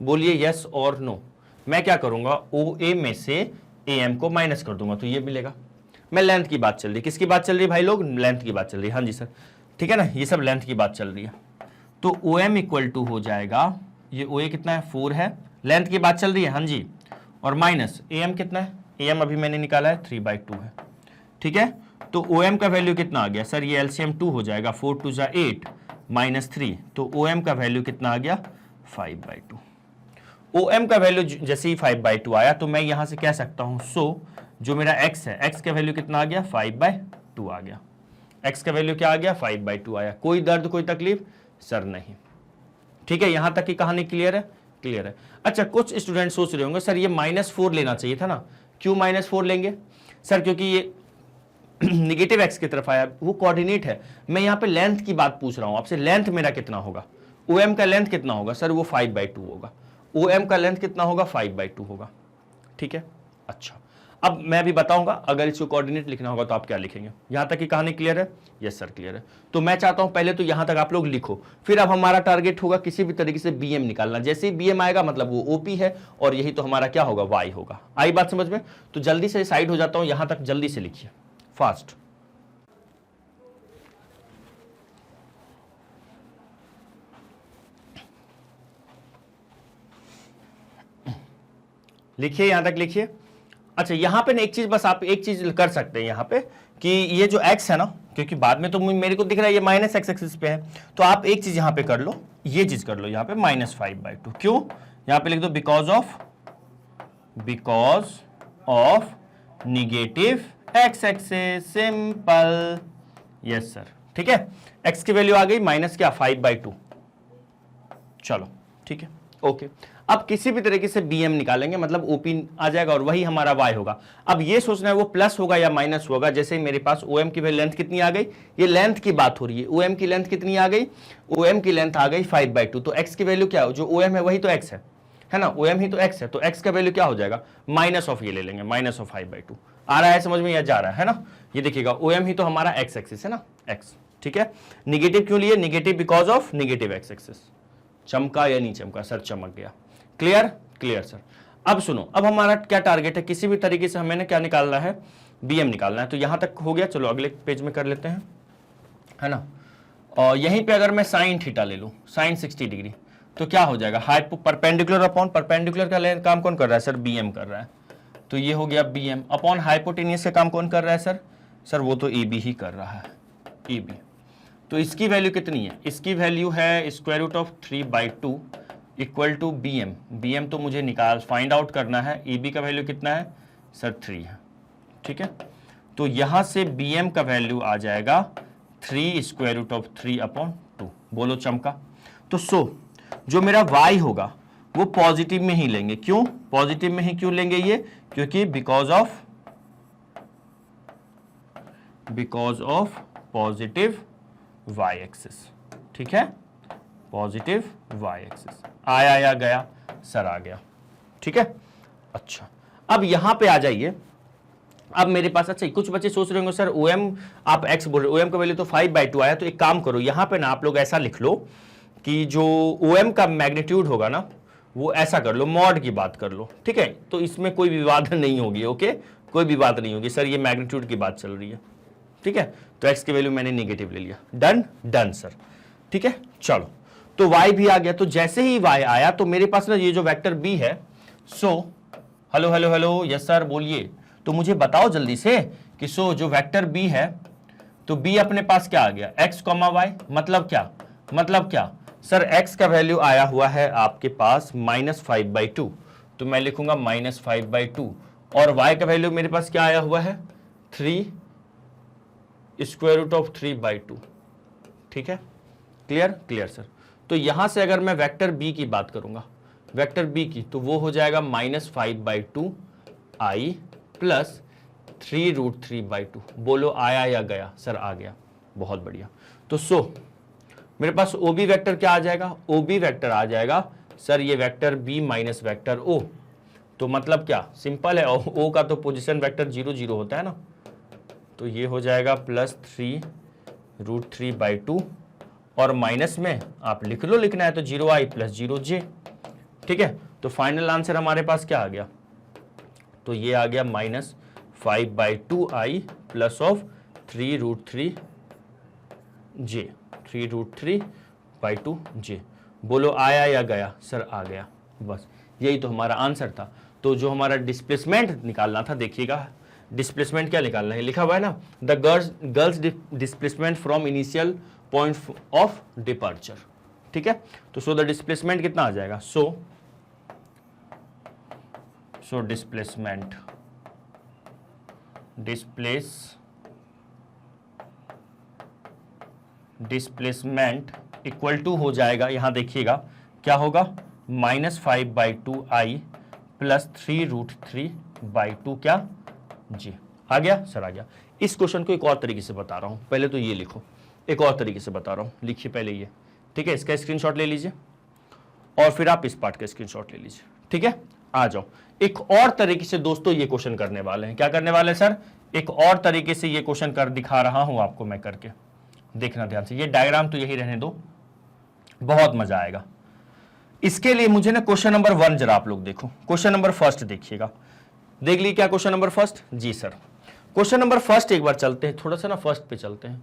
बोलिए यस और नो। मैं क्या करूंगा? OA में से AM को माइनस कर दूंगा तो ये मिलेगा। मैं लेंथ की बात चल रही है, किसकी बात चल रही है भाई लोग? लेंथ की बात चल रही है। हाँ जी सर, ठीक है ना, ये सब लेंथ की बात चल रही है। तो OM इक्वल टू हो जाएगा, ये OA कितना है? 4 है, लेंथ की बात चल रही है। हाँ जी, और माइनस am कितना है, am अभी मैंने निकाला है 3/2 है, ठीक है। तो OM का वैल्यू कितना आ गया सर, ये LCM 2 हो जाएगा, 4 2 जा 8 माइनस 3, तो OM का वैल्यू कितना आ गया 5/2। OM का वैल्यू जैसे ही 5/2 आया तो मैं यहां से कह सकता हूं सो जो मेरा x है, x का वैल्यू कितना आ गया 5/2 आ गया, x का वैल्यू क्या आ गया 5/2 आया। कोई दर्द कोई तकलीफ सर नहीं, ठीक है। यहां तक की कहानी क्लियर है, क्लियर है। अच्छा, कुछ स्टूडेंट सोच रहे होंगे सर ये -4 लेना चाहिए था ना, क्यों -4 लेंगे सर, क्योंकि ये निगेटिव एक्स की तरफ आया, वो कोऑर्डिनेट है। मैं यहाँ पे लेंथ की बात पूछ रहा हूं आपसे, लेंथ मेरा कितना होगा, OM का लेंथ कितना होगा सर, वो 5/2 होगा, OM का लेंथ कितना होगा 5/2 होगा, ठीक है। अच्छा, अब मैं भी बताऊंगा, अगर इसको कोऑर्डिनेट लिखना होगा तो आप क्या लिखेंगे। यहां तक की कहानी क्लियर है, यस सर क्लियर है। तो मैं चाहता हूं पहले तो यहां तक आप लोग लिखो, फिर अब हमारा टारगेट होगा किसी भी तरीके से BM निकालना। जैसे ही BM आएगा मतलब वो OP है, और यही तो हमारा क्या होगा Y होगा। आई बात समझ में? तो जल्दी से साइड हो जाता हूं, यहां तक जल्दी से लिखिए फास्ट। लिखिए, यहां तक लिखिए। अच्छा, यहां पे ना एक चीज, बस आप एक चीज कर सकते हैं यहां पे कि ये जो x है ना, क्योंकि बाद में तो मेरे को दिख रहा है ये माइनस x एक्सिस पे है, तो आप एक चीज यहां पे कर लो, ये चीज कर लो यहां पे -5/2। क्यों? यहां पे लिख दो because of negative x axis, simple, yes sir, ठीक है। x की वैल्यू आ गई माइनस क्या 5/2, चलो ठीक है, ओके। अब किसी भी तरीके से BM निकालेंगे, मतलब OP आ जाएगा और वही हमारा Y होगा। अब ये सोचना है वो प्लस होगा या माइनस होगा। जैसे ही मेरे पास OM की लेंथ कितनी आ गई, ये लेंथ की बात हो रही है, OM की लेंथ कितनी आ गई, OM की लेंथ आ गई 5/2। तो x की वैल्यू क्या हो, जो OM है वही तो x है ना, OM ही तो x है, तो x का वैल्यू क्या हो जाएगा माइनस ऑफ, ये ले लेंगे माइनस ऑफ 5/2। आ रहा है समझ में या जा रहा है ना? ये देखिएगा OM ही तो हमारा x एक्सिस है ना, x, ठीक है। निगेटिव क्यों लिए, negative because of negative x axis. चमका या नहीं चमका सर, चमक गया। Clear, clear sir. अब सुनो, अब हमारा क्या टारगेट है, किसी भी तरीके से हमें क्या निकालना है, BM निकालना है। तो यहां तक हो गया, चलो अगले पेज में कर लेते हैं, है ना। और यहीं पे अगर मैं साइन थीटा ले लूं, साइन 60 डिग्री, तो क्या हो जाएगा, हाइपो परपेंडिकुलर अपॉन परपेंडिकुलर का काम कौन कर रहा है सर, BM कर रहा है। तो ये हो गया BM अपॉन हाइपोटेनियस का काम कौन कर रहा है सर, सर वो तो AB ही कर रहा है, AB। तो इसकी वैल्यू कितनी है, इसकी वैल्यू है square root of 3/2 equal to BM। BM तो मुझे फाइंड आउट करना है, AB का वैल्यू कितना है सर 3 है, ठीक है। तो यहां से BM का वैल्यू आ जाएगा 3 स्क्वायर रूट ऑफ 3/2। बोलो चमका। तो जो मेरा Y होगा वो पॉजिटिव में ही लेंगे। क्यों पॉजिटिव में ही क्यों लेंगे ये, क्योंकि because of positive Y axis, ठीक है, पॉजिटिव Y एक्सिस। आया या गया सर, आ गया, ठीक है। अच्छा, अब यहां पे आ जाइए। अब मेरे पास, अच्छा कुछ बच्चे सोच रहे होंगे सर OM आप x बोल रहे हो, OM का वैल्यू तो 5/2 आया, तो एक काम करो यहां पे ना आप लोग ऐसा लिख लो कि जो OM का मैग्नीट्यूड होगा ना, वो ऐसा कर लो, मॉड की बात कर लो, ठीक है। तो इसमें कोई विवाद नहीं होगी, ओके, कोई भी बात नहीं होगी सर, ये मैग्नीट्यूड की बात चल रही है, ठीक है। तो x की वैल्यू मैंने नेगेटिव ले लिया, डन डन सर, ठीक है। चलो, तो y भी आ गया। तो जैसे ही y आया तो मेरे पास ना ये जो वेक्टर b है, hello hello hello, yes sir बोलिए। तो मुझे बताओ जल्दी से कि जो वेक्टर b है, तो b अपने पास क्या आ गया, x, y, मतलब क्या सर, x का वैल्यू आया हुआ है आपके पास -5/2, तो मैं लिखूंगा -5/2, और y का वैल्यू मेरे पास क्या आया हुआ है 3 स्क्वायर रूट ऑफ 3/2, ठीक है। Clear, clear sir. तो यहां से अगर मैं वेक्टर b की बात करूंगा, वेक्टर b की, तो वो हो जाएगा -5/2 i प्लस 3√3/2। बोलो आया या गया सर, आ गया, बहुत बढ़िया। तो मेरे पास OB वेक्टर क्या आ जाएगा, OB वेक्टर आ जाएगा सर ये vector b minus vector o। तो मतलब क्या, सिंपल है, O का तो पोजीशन वेक्टर 0 0 होता है ना, तो ये हो जाएगा +3√3/2, और माइनस में आप लिख लो, लिखना है तो 0i प्लस 0j, ठीक है। तो फाइनल आंसर हमारे पास क्या आ गया, तो ये आ गया -5/2i प्लस ऑफ 3√3/2j। बोलो आया या गया सर, आ गया, बस यही तो हमारा आंसर था। तो जो हमारा डिस्प्लेसमेंट निकालना था, देखिएगा डिस्प्लेसमेंट क्या निकालना है, लिखा हुआ है ना, the girls displacement from initial point of departure, ठीक है। तो सो द डिस्प्लेसमेंट कितना आ जाएगा, सो डिस्प्लेसमेंट इक्वल टू हो जाएगा, यहां देखिएगा क्या होगा, -5/2i प्लस 3√3/2 क्या जी, आ गया सर, आ गया। इस क्वेश्चन को एक और तरीके से बता रहा हूं, पहले तो ये लिखो, एक और तरीके से बता रहा हूं, लिखिए पहले ये, ठीक है। इसका स्क्रीनशॉट ले लीजिए और फिर आप इस पार्ट का स्क्रीनशॉट ले लीजिए, ठीक है। आ जाओ, एक और तरीके से दोस्तों ये क्वेश्चन करने वाले हैं, क्या करने वाले हैं सर, एक और तरीके से ये क्वेश्चन कर दिखा रहा हूं आपको मैं करके, देखना ध्यान से, ये डायग्राम तो यही रहने दो, बहुत मजा आएगा। इसके लिए मुझे ना क्वेश्चन नंबर 1 जरा आप लोग देखो, क्वेश्चन नंबर फर्स्ट देखिएगा, देख ली क्या क्वेश्चन नंबर फर्स्ट जी सर। क्वेश्चन नंबर फर्स्ट एक बार चलते हैं, थोड़ा सा ना फर्स्ट पे चलते हैं।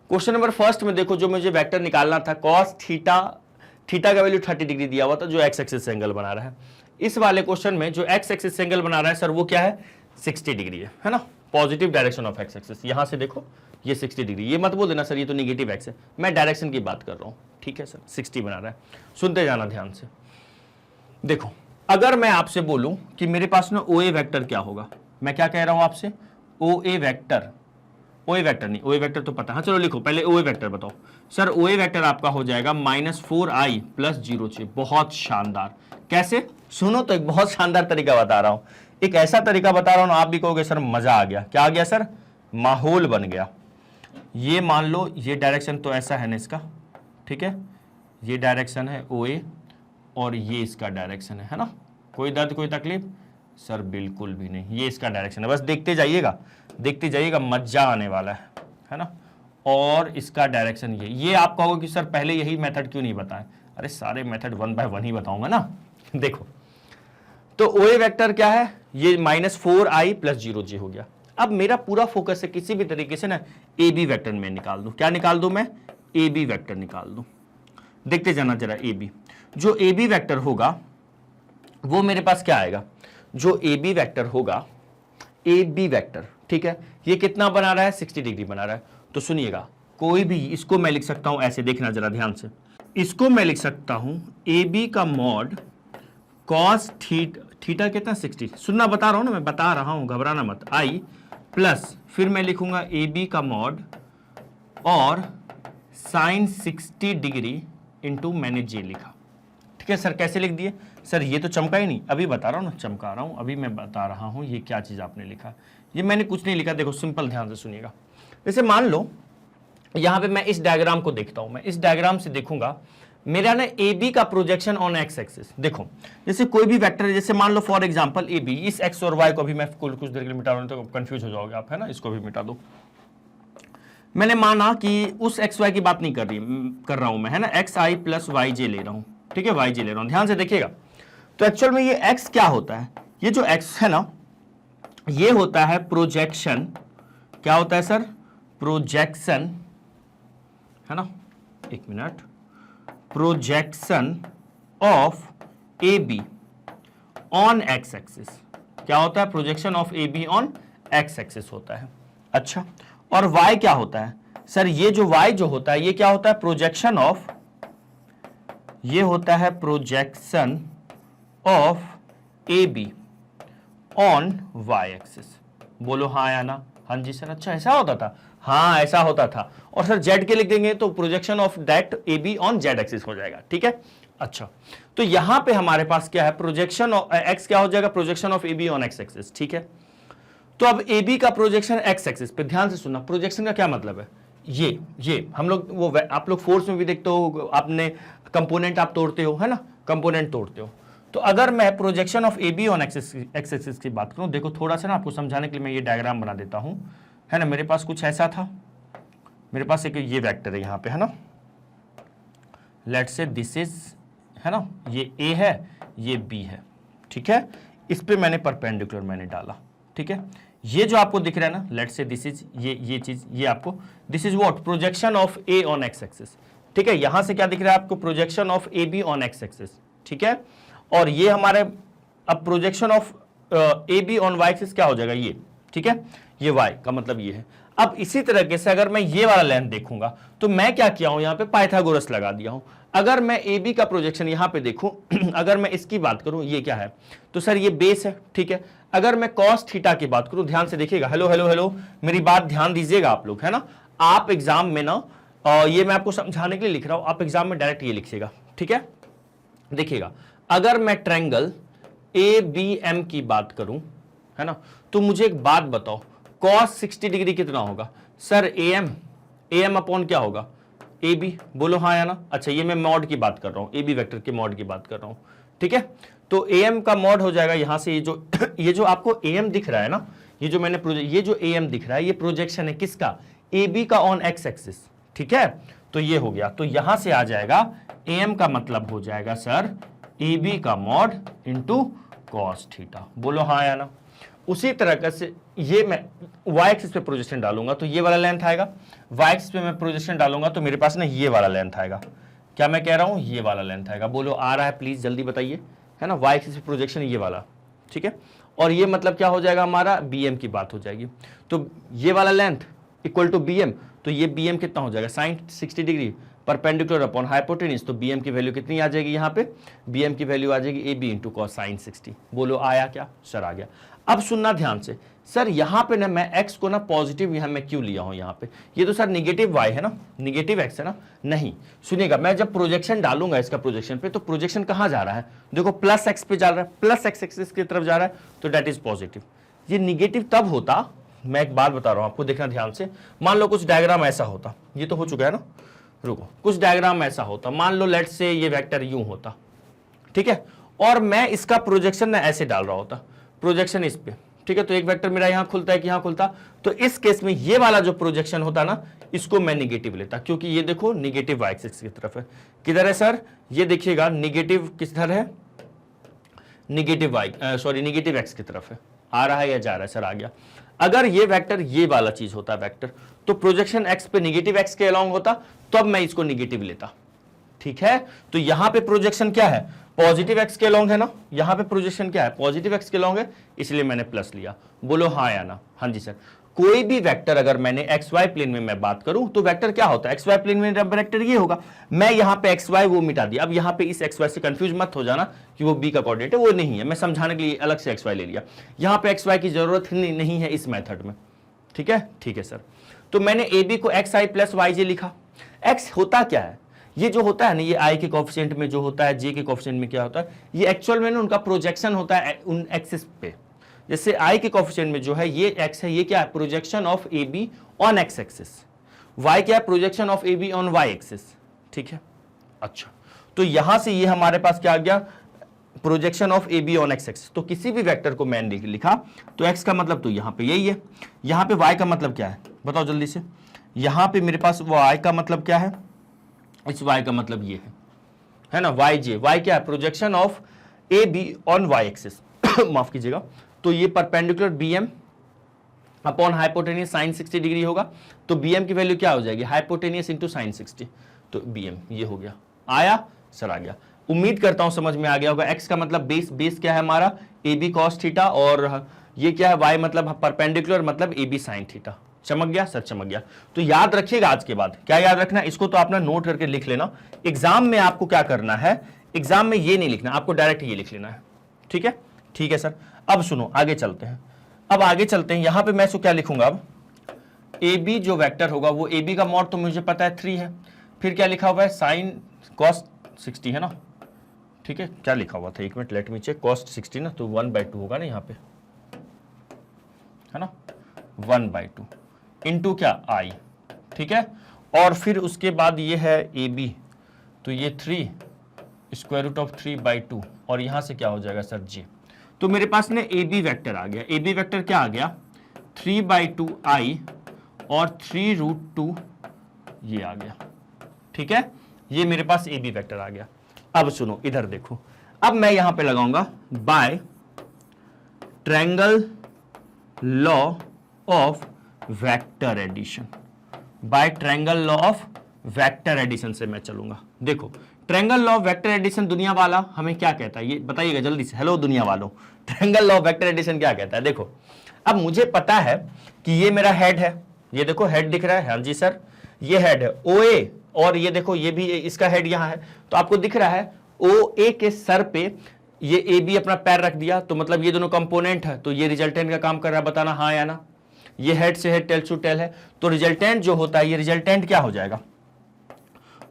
क्वेश्चन नंबर फर्स्ट में देखो, जो मुझे वेक्टर निकालना था cos थीटा का वैल्यू 30 डिग्री दिया हुआ था, जो एक्स एक्सिस एंगल बना रहा है। इस वाले क्वेश्चन में जो एक्स एक्सिस एंगल बना रहा है सर, वो क्या है, 60 डिग्री है ना, positive direction of x axis. यहां से देखो ये 60 डिग्री, ये मत बोल देना सर ये तो निगेटिव एक्स है, मैं डायरेक्शन की बात कर रहा हूं, ठीक है सर, 60 बना रहा है। सुनते जाना ध्यान से, देखो अगर मैं आपसे बोलूं कि मेरे पास ना OA वेक्टर क्या होगा, मैं क्या कह रहा हूं आपसे, OA वेक्टर नहीं, OA वेक्टर तो पता है, चलो लिखो पहले OA वेक्टर बताओ सर। OA वेक्टर आपका हो जाएगा -4i + 0 बहुत शानदार, कैसे, सुनो तो एक बहुत शानदार तरीका बता रहा हूं, एक ऐसा तरीका बता रहा हूं, आप भी कहोगे सर मजा आ गया, क्या आ गया सर, माहौल बन गया। ये मान लो ये डायरेक्शन तो ऐसा है ना इसका, ठीक है, ये डायरेक्शन है OA और ये इसका डायरेक्शन है ना, कोई दर्द कोई तकलीफ सर, बिल्कुल भी नहीं, ये इसका डायरेक्शन है, बस देखते जाइएगा मजा आने वाला है ना। और इसका डायरेक्शन ये आप कहोगे कि सर पहले यही मेथड क्यों नहीं बताएं, अरे सारे मेथड 1 बाय 1 ही बताऊंगा ना। देखो तो OA वेक्टर क्या है, ये -4i + 0j हो गया। अब मेरा पूरा फोकस है किसी भी तरीके से ना AB वेक्टर में निकाल दूं, क्या निकाल दूं मैं, AB वेक्टर निकाल दूं। देखते जाना जरा, AB जो AB वेक्टर होगा वो मेरे पास क्या आएगा, जो AB वेक्टर होगा, AB वेक्टर, ठीक है, ये कितना बना रहा है, 60 डिग्री बना रहा है। तो सुनिएगा, कोई भी इसको मैं लिख सकता हूं ऐसे, देखना जरा ध्यान से, इसको मैं लिख सकता हूं AB का मॉड cos थीटा कितना 60, सुनना बता रहा हूं ना, मैं बता रहा हूं, घबराना मत, I प्लस फिर मैं लिखूंगा AB का मॉड और sin 60 डिग्री इंटू मैंने J लिखा, ठीक है सर। कैसे लिख दिए सर, ये तो चमका ही नहीं, अभी बता रहा हूं ना, चमका रहा हूं, अभी मैं बता रहा हूं ये क्या चीज आपने लिखा, ये मैंने कुछ नहीं लिखा, देखो सिंपल ध्यान से सुनिएगा। जैसे मान लो यहां पे मैं इस डायग्राम को देखता हूं, मैं इस डायग्राम से देखूंगा मेरा ना AB का प्रोजेक्शन ऑन एक्स एक्सिस, देखो जैसे कोई भी वेक्टर है, जैसे मान लो फॉर एग्जांपल AB, इस x और y को भी मैं कुछ देर के लिए मिटा रहा हूं तो कंफ्यूज हो जाओगे आप, है ना, इसको भी मिटा दो। मैंने माना कि उस XY की बात नहीं कर रहा हूं मैं, है ना, xi + yj ले रहा हूं, ठीक है, yj ले रहा हूं, ध्यान से देखिएगा। तो एक्चुअल में ये x क्या होता है, ये जो x है ना, ये होता है प्रोजेक्शन, क्या होता है सर, प्रोजेक्शन, है ना, एक minute, projection of AB on x axis, क्या होता है, projection of AB on x axis होता है। अच्छा, और y क्या होता है सर, ये जो y जो होता है ये क्या होता है, प्रोजेक्शन ऑफ, ये होता है projection of AB on y axis. बोलो हाँ या ना, हाँ जी सर, अच्छा ऐसा होता था, हाँ ऐसा होता था। और सर z के लिख देंगे तो projection of that AB on z axis हो जाएगा, ठीक है। अच्छा, तो यहां पे हमारे पास क्या है, प्रोजेक्शन x क्या हो जाएगा, projection of AB on x axis, ठीक है। तो अब AB का प्रोजेक्शन x एक्सिस पे, ध्यान से सुनना, प्रोजेक्शन का क्या मतलब है, ये हम लोग वो आप लोग फोर्स में भी देखते हो, आपने कंपोनेंट आप तोड़ते हो, है ना, कंपोनेंट तोड़ते हो। तो अगर मैं projection of AB on x axis की बात करूं, देखो थोड़ा सा ना आपको समझाने के लिए मैं ये डायग्राम बना देता हूं, है ना। मेरे पास कुछ ऐसा था, मेरे पास एक ये वेक्टर है यहां पे, है ना, लेट्स से दिस इज, है ना, ये A है, ये B है, ठीक है। इस पे मैंने परपेंडिकुलर मैंने डाला, ठीक है। ये जो आपको दिख रहा है ना, लेट्स से दिस इज, ये चीज, ये आपको, this is what, projection of A on x axis, ठीक है। यहां से क्या दिख रहा है आपको, projection of AB on x axis, ठीक है। और ये हमारे अब projection of A B on y axis क्या हो जाएगा, ये, ठीक है, ये वाई का मतलब ये है। अब इसी तरीके से अगर मैं ये वाला लेंथ देखूंगा तो मैं क्या किया हूं, यहां पे पाइथागोरस लगा दिया हूं। अगर मैं ए बी का प्रोजेक्शन यहां पे देखूं अगर मैं इसकी बात करूं, ये क्या है, तो सर ये बेस है, ठीक है। अगर मैं कॉस थीटा की बात करूं, ध्यान से देखिएगा, हेलो हेलो हेलो, मेरी बात ध्यान दीजिएगा आप लोग, है ना। आप एग्जाम में ना ये मैं आपको समझाने के लिए लिख रहा हूं, आप एग्जाम में डायरेक्ट ये लिखिएगा, ठीक है। देखिएगा, अगर मैं ट्रायंगल ए बी एम की बात करूं, है ना, तो मुझे एक बात बताओ, cos 60 डिग्री कितना होगा सर, ए एम अपॉन क्या होगा, ए बी, बोलो हाँ या ना। अच्छा, ये मैं मॉड की बात कर रहा हूं, ए बी वेक्टर के मॉड की बात कर रहा हूं, ठीक है। तो ए एम का मॉड हो जाएगा यहां से, ये जो आपको ए एम दिख रहा है ना, ये जो मैंने ये जो ए एम दिख रहा है, ये प्रोजेक्शन है किसका, ए बी का ऑन एक्स एक्सिस, ठीक है। तो ये हो गया, तो यहां से आ जाएगा ए एम का मतलब हो जाएगा सर ए बी का मॉड इंटू कॉस थीटा, बोलो हाँ या ना। उसी तरह से ये मैं वाई एक्सिस पे प्रोजेक्शन डालूंगा तो ये वाला लेंथ आएगा, वाई एक्सिस पे मैं प्रोजेक्शन डालूंगा तो मेरे पास ना ये वाला लेंथ आएगा। क्या मैं कह रहा हूं, ये वाला लेंथ आएगा, बोलो आ रहा है प्लीज जल्दी बताइए, है ना। वाई एक्सिस पे प्रोजेक्शन ये वाला, ठीक है। और ये मतलब क्या हो जाएगा हमारा, बी एम की बात हो जाएगी। तो ये वाला length equal to B M, तो ये बी एम कितना हो जाएगा, sine 60 degree perpendicular upon hypotenuse. तो बी एम की वैल्यू कितनी आ जाएगी, यहाँ पे बी एम की वैल्यू आ जाएगी A B into cos sine 60। बोलो आया क्या सर, आ गया। अब सुनना ध्यान से, सर यहाँ पे ना मैं x को ना पॉजिटिव यहाँ मैं क्यों लिया हूं, यहाँ पे ये तो सर निगेटिव y है ना, निगेटिव x है ना। नहीं सुनिएगा, मैं जब प्रोजेक्शन डालूंगा इसका प्रोजेक्शन पे, तो प्रोजेक्शन कहाँ जा रहा है, देखो प्लस x पे जा रहा है, प्लस x एक्सिस की तरफ जा रहा है, तो डेट इज पॉजिटिव। ये निगेटिव तब होता, मैं एक बात बता रहा हूं आपको, देखना ध्यान से। मान लो कुछ डायग्राम ऐसा होता, ये तो हो चुका है ना, रुको, कुछ डायग्राम ऐसा होता, मान लो लेट्स से ये वेक्टर यूं होता, ठीक है, और मैं इसका प्रोजेक्शन ना ऐसे डाल रहा होता, प्रोजेक्शन इस पे, ठीक है। तो एक वेक्टर मेरा यहां खुलता है कि यहां खुलता, तो इस केस में ये वाला जो प्रोजेक्शन होता ना, इसको मैं निगेटिव लेता, क्योंकि ये देखो निगेटिव वाई एक्सिस की तरफ है। किधर है सर, ये देखिएगा निगेटिव किधर है, negative y sorry negative x की तरफ है। आ रहा है या जा रहा है सर, आ गया। अगर ये वेक्टर ये वाला चीज होता है वेक्टर, तो प्रोजेक्शन एक्स पे निगेटिव एक्स के अलोंग होता, तब मैं इसको निगेटिव लेता, ठीक है। तो यहां पे प्रोजेक्शन क्या है, पॉजिटिव एक्स के अलोंग है ना, यहां पे प्रोजेक्शन क्या है, पॉजिटिव एक्स के अलोंग है, इसलिए मैंने प्लस लिया। बोलो हाँ या ना। हाँ जी सर। कोई भी वेक्टर अगर मैंने एक्स वाई प्लेन में मैं बात करूं, तो वेक्टर क्या होता है, एक्स वाई प्लेन में वेक्टर ये होगा। मैं यहां पे एक्स वाई वो मिटा दिया। अब यहां पे इस एक्स वाई से कंफ्यूज मत हो जाना कि वो बी का कोऑर्डिनेट है, वो नहीं है, मैं समझाने के लिए अलग से एक्स वाई ले लिया। यहां पे एक्स वाई की जरूरत नहीं है इस मेथड में, ठीक है, ठीक है सर। तो मैंने ए बी को एक्स आई प्लस वाई जे लिखा। एक्स होता क्या है, ये जो होता है ना, ये आई के कोएफिशिएंट में जो होता है, जे के कोएफिशिएंट में क्या होता है, ये एक्चुअल में ना उनका प्रोजेक्शन होता है उन एक्सिस पे। जैसे आई के कोएफिशिएंट में जो है ये एक्स है, ये क्या है, projection of A B on x axis. Y क्या है, projection of A B on y axis, ठीक है। अच्छा, तो यहां से ये हमारे पास क्या आ गया, projection of A B on x axis. तो किसी भी वेक्टर को मैंने लिखा, तो एक्स का मतलब तो यहां पे यही है, यहां पे वाई का मतलब क्या है, बताओ जल्दी से। यहां पे मेरे पास वाई का मतलब क्या है, इस y का मतलब ये है ना, वाई जे। वाई क्या है, projection of A B on y axis माफ कीजिएगा। तो ये perpendicular B M upon hypotenuse sine 60 degree होगा। तो बी एम की वैल्यू क्या हो जाएगी, हाइपोटेनियस इंटू साइन 60, तो बी एम ये हो गया। आया सर, आ गया। उम्मीद करता हूं समझ में आ गया होगा। एक्स का मतलब बेस, बेस क्या है हमारा, ए बी कॉस थीटा, और ये क्या है, वाई मतलब परपेंडिकुलर मतलब ए बी साइन थीटा। चमक गया सर, चमक गया। तो याद रखिएगा आज के बाद, क्या याद रखना, इसको तो आपने नोट करके लिख लेना। एग्जाम में आपको क्या करना है, एग्जाम में ये नहीं लिखना, आपको डायरेक्ट ये लिख लेना है, ठीक है, ठीक है सर। अब सुनो, आगे चलते हैं, अब आगे चलते हैं। यहां पे मैं इसको क्या लिखूंगा, अब ए बी जो वेक्टर होगा, वो ए बी का मॉड तो मुझे पता है 3 है, फिर क्या लिखा हुआ है, साइन कॉस 60 है ना, ठीक है। क्या लिखा हुआ था, एक minute let me check, cos 60 ना, तो 1/2 होगा ना यहाँ पे, है ना, 1/2 इंटू क्या आई, ठीक है। और फिर उसके बाद ये है ए बी, तो ये 3 स्क्वायर रूट ऑफ 3/2, और यहां से क्या हो जाएगा सर, जे। तो मेरे पास ने ए बी वैक्टर आ गया। ए बी वैक्टर क्या आ गया, 3/2 आई और 3√2 ये आ गया, ठीक है। ये मेरे पास ए बी वैक्टर आ गया। अब सुनो इधर देखो, अब मैं यहां पे लगाऊंगा by triangle law of vector addition. By triangle law of vector addition से मैं चलूंगा। देखो triangle law of vector addition दुनिया वाला हमें क्या कहता है, ये बताइएगा जल्दी से। हेलो दुनिया वालों, triangle law of vector addition क्या कहता है? देखो अब मुझे पता है कि ये मेरा हेड है, ये देखो हेड दिख रहा है, हाँ जी सर, ये हेड है OA, और ये देखो ये भी इसका हेड यहां है, तो आपको दिख रहा है OA के सर पे ये AB अपना पैर रख दिया, तो मतलब ये दोनों कंपोनेंट है, तो ये रिजल्टेंट का काम कर रहा है, बताना हाँ या ना। ये हेड से हेड टेल टू टेल है, तो रिजल्टेंट जो होता है, ये रिजल्टेंट क्या हो जाएगा,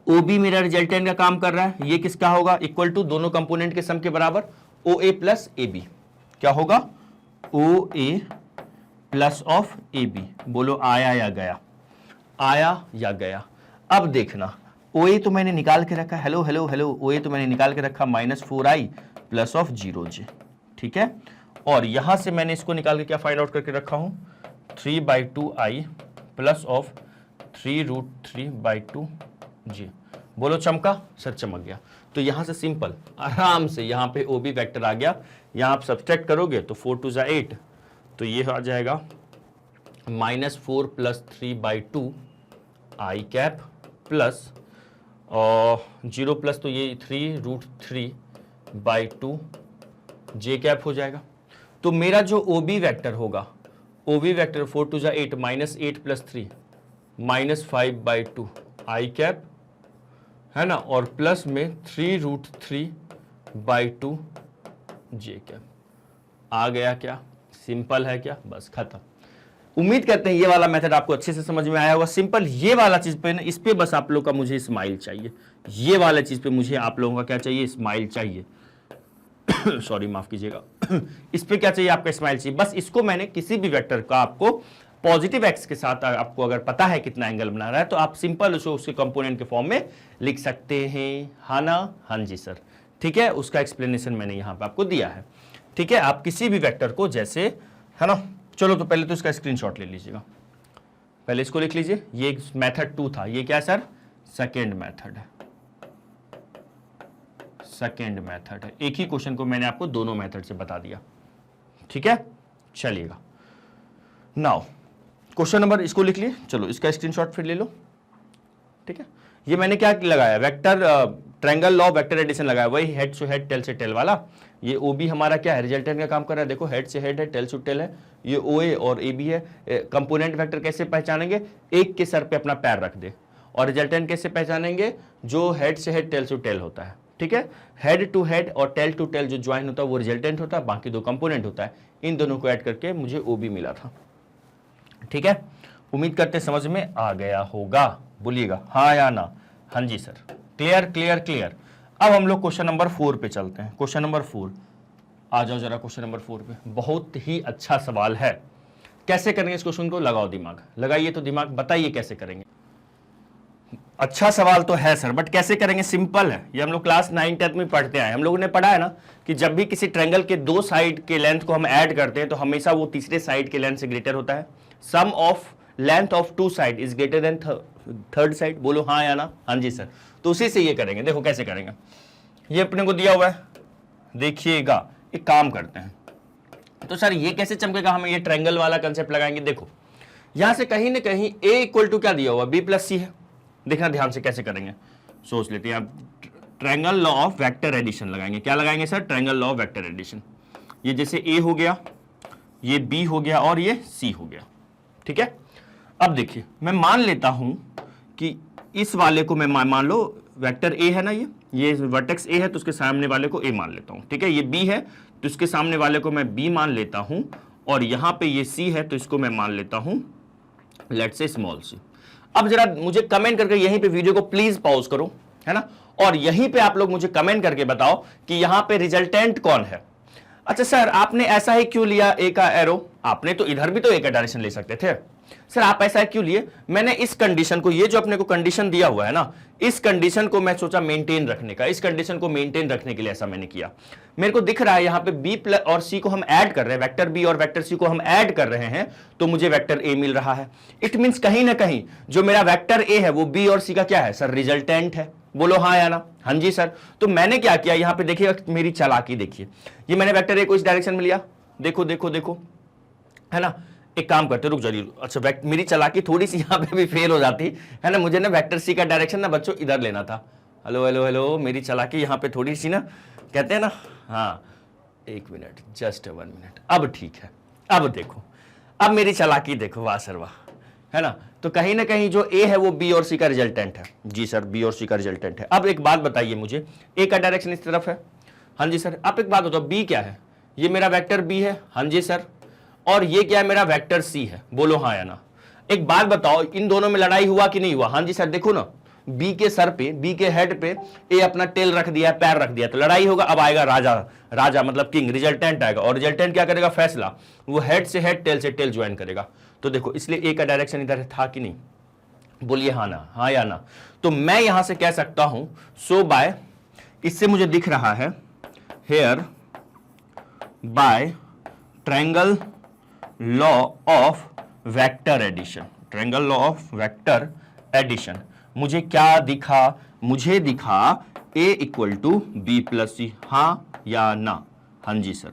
OB मेरा रिजल्टेंट का काम कर रहा है, ये किसका होगा, इक्वल टू दोनों कंपोनेंट के सम के बराबर OA प्लस AB, क्या होगा OA प्लस ऑफ AB। बोलो आया या गया, आया या गया। अब देखना OA तो मैंने निकाल के रखा, हेलो हेलो हेलो, OA तो मैंने निकाल के रखा -4i प्लस ऑफ 0j, ठीक है, और यहां से मैंने इसको निकाल के क्या फाइंड आउट करके रखा हूं, 3/2i प्लस ऑफ 3√3/2j। बोलो चमका, सर चमक गया। तो यहां से सिंपल आराम से यहां पे OB वेक्टर आ गया, यहां आप सब्सट्रैक्ट करोगे तो 4 2 8, तो ये आ जाएगा -4 plus 3/2 i cap plus 0 plus तो ये 3√3/2 j कैप हो जाएगा। तो मेरा जो OB वेक्टर होगा, OB vector 4 2 8 -8 plus 3 -5/2 i cap है ना, और प्लस में 3√3/2 j कैप आ गया। क्या सिंपल है क्या, बस खत्म। उम्मीद करते हैं ये वाला मेथड आपको अच्छे से समझ में आया होगा। सिंपल ये वाला चीज पे ना, इस पे बस आप लोग का मुझे स्माइल चाहिए, ये वाला चीज पे मुझे आप लोगों का क्या चाहिए, स्माइल चाहिए। सॉरी माफ कीजिएगा। इस पे क्या चाहिए, आपका स्माइल चाहिए। बस इसको मैंने किसी भी वेक्टर का आपको पॉजिटिव एक्स के साथ आपको अगर पता है कितना एंगल बना रहा है, तो आप सिंपल उसके कंपोनेंट के फॉर्म में लिख सकते हैं, हाँ ना, हाँ जी सर, ठीक है। उसका एक्सप्लेनेशन मैंने यहाँ पे आपको दिया है, ठीक है। आप किसी भी वेक्टर को जैसे, है ना, चलो तो पहले तो इसका स्क्रीनशॉट ले लीजिएगा, पहले इसको लिख लीजिए। ये मेथड 2 था, ये क्या सर, सेकेंड मेथड है, सेकेंड मेथड है। एक ही क्वेश्चन को मैंने आपको दोनों मेथड से बता दिया, ठीक है। चलिएगा नाउ क्वेश्चन नंबर, इसको लिख लिए, चलो इसका स्क्रीनशॉट फिर ले लो, ठीक है। ये मैंने क्या लगाया, vector triangle law vector addition लगाया, वही हेड से हेड टेल से टेल वाला। ये OB हमारा क्या है, रिजल्टेंट का काम कर रहा है, देखो हेड से हेड है, टेल से टेल है। ये OA और AB है। कंपोनेंट वेक्टर कैसे पहचानेंगे, एक के सर पे अपना पैर रख दे। और रिजल्टेंट कैसे पहचानेंगे, जो हेड से हेड टेल से टेल होता है, ठीक है। हेड टू हेड और टेल टू टेल जो ज्वाइन होता है वो रिजल्टेंट होता है, बाकी दो कंपोनेंट होता है। इन दोनों को ऐड करके मुझे OB मिला था, ठीक है। उम्मीद करते समझ में आ गया होगा, बोलिएगा हाँ या ना, हाँ जी सर, क्लियर क्लियर क्लियर। अब हम लोग क्वेश्चन नंबर 4 पे चलते हैं। क्वेश्चन नंबर 4 आ जाओ जरा, क्वेश्चन नंबर 4 पे बहुत ही अच्छा सवाल है। कैसे करेंगे इस क्वेश्चन को, लगाओ दिमाग, लगाइए तो दिमाग, बताइए कैसे करेंगे। अच्छा सवाल तो है सर, बट कैसे करेंगे, सिंपल है। ये हम लोग क्लास 9 10 में पढ़ते आए, हम लोगों ने पढ़ा है ना कि जब भी किसी ट्रायंगल के दो साइड के लेंथ को हम ऐड करते हैं तो हमेशा वो तीसरे साइड के लेंथ से ग्रेटर होता है। Sum of length of two side is greater than third side. बोलो हाँ या ना, हाँ जी सर। तो उसी से ये करेंगे, देखो कैसे करेंगे। ये अपने को दिया हुआ है, देखिएगा, एक काम करते हैं। तो सर ये कैसे चमकेगा, हमें ये ट्रायंगल वाला कंसेप्ट लगाएंगे। देखो यहां से कहीं ना कहीं A इक्वल टू क्या दिया हुआ, B प्लस C है। देखना ध्यान से कैसे करेंगे, सोच लेते हैं। आप triangle law of vector addition लगाएंगे। क्या लगाएंगे sir, triangle law of vector addition. ये जैसे A हो गया, ये B हो गया और ये C हो गया, ठीक है। अब देखिए मैं मान लेता हूं कि इस वाले को मैं मान लो वेक्टर A है ना, ये वर्टेक्स A है तो उसके सामने वाले को A मान लेता हूं, ठीक है। ये B है तो इसके सामने वाले को मैं B मान लेता हूं, और यहां पे ये C है तो इसको मैं मान लेता हूं लेट्स से स्मॉल c। अब जरा मुझे कमेंट करके यहीं पे वीडियो को प्लीज पॉज करो, है ना, और यहीं पे आप लोग मुझे कमेंट करके बताओ कि यहां पे रिजल्टेंट कौन है। अच्छा सर आपने ऐसा ही क्यों लिया A का एरो, आपने तो इधर भी तो A का डायरेक्शन ले सकते थे। सर आप ऐसा क्यों लिए, मैंने इस कंडीशन को, ये जो अपने को कंडीशन दिया हुआ है ना, इस कंडीशन को मैं सोचा मेंटेन रखने का, इस कंडीशन को मेंटेन रखने के लिए ऐसा मैंने किया। मेरे को दिख रहा है यहाँ पे B प्लस और C को हम ऐड कर रहे हैं, वेक्टर B और वेक्टर C को हम ऐड कर रहे हैं, तो मुझे वेक्टर A मिल रहा है। इट मींस कहीं ना कहीं जो मेरा वेक्टर A है वो B और C का क्या है सर, रिजल्टेंट है। बोलो हाँ या ना, हाँ जी सर। तो मैंने क्या किया, यहाँ पे देखिएगा मेरी चालाकी देखिए, ये मैंने वेक्टर A को इस डायरेक्शन में लिया, देखो देखो देखो, है ना। एक काम करते, रुक जाइए, अच्छा मेरी चालाकी थोड़ी सी यहाँ पे भी फेल हो जाती है ना, मुझे ना वेक्टर C का डायरेक्शन ना बच्चों इधर लेना था, हेलो हेलो हेलो, मेरी चालाकी यहाँ पे थोड़ी सी ना, कहते हैं ना, हाँ 1 मिनट, जस्ट 1 मिनट, अब ठीक है। अब देखो, अब मेरी चालाकी देखो, वाह सर वाह, है ना। तो कहीं ना कहीं जो ए है वो बी और सी का रिजल्टेंट है। जी सर, बी और सी का रिजल्टेंट है। अब एक बात बताइए मुझे, ए का डायरेक्शन इस तरफ है, हाँ जी सर। अब एक बात बताओ, बी क्या है? ये मेरा वेक्टर बी है, हाँ जी सर। और ये क्या है? मेरा वेक्टर सी है। बोलो हाँ या ना। एक बात बताओ, इन दोनों में लड़ाई हुआ कि नहीं हुआ? हाँ जी सर। देखो ना, बी के सर पे, बी के हेड पे ए अपना टेल रख दिया, पैर रख दिया, तो लड़ाई होगा। अब आएगा राजा, राजा मतलब किंग, रिजल्टेंट आएगा, और रिजल्टेंट क्या करेगा? फैसला। वो हेड से हेड, टेल से टेल ज्वाइन करेगा। तो देखो, इसलिए ए का डायरेक्शन इधर था कि नहीं? बोलिए हाँ ना, हाँ या ना। तो मैं यहां से कह सकता हूं, सो बाय, इससे मुझे दिख रहा है here by triangle law of vector addition, triangle law of vector addition, मुझे क्या दिखा? मुझे दिखा a equal to b plus c. हाँ या ना? हाँ जी सर,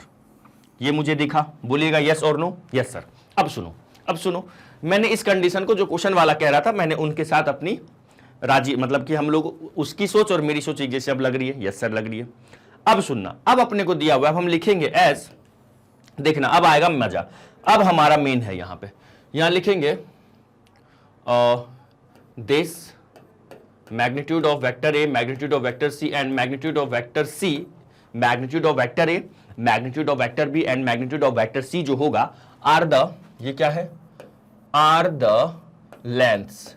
ये मुझे दिखा। बोलिएगा यस और नो। Yes sir. अब सुनो, अब सुनो, मैंने इस कंडीशन को, जो क्वेश्चन वाला कह रहा था, मैंने उनके साथ अपनी राजी, मतलब कि हम लोग, उसकी सोच और मेरी सोच एक जैसे अब लग रही है। यस सर, लग रही है। अब सुनना, अब अपने को दिया हुआ है, अब हम लिखेंगे एज, देखना अब आएगा मजा। अब हमारा मेन है यहां पे, यहां लिखेंगे this magnitude of vector A, magnitude of vector C and magnitude of vector C, magnitude of vector A, magnitude of vector B and magnitude of vector C जो होगा, आर द, ये क्या है? Are the lengths.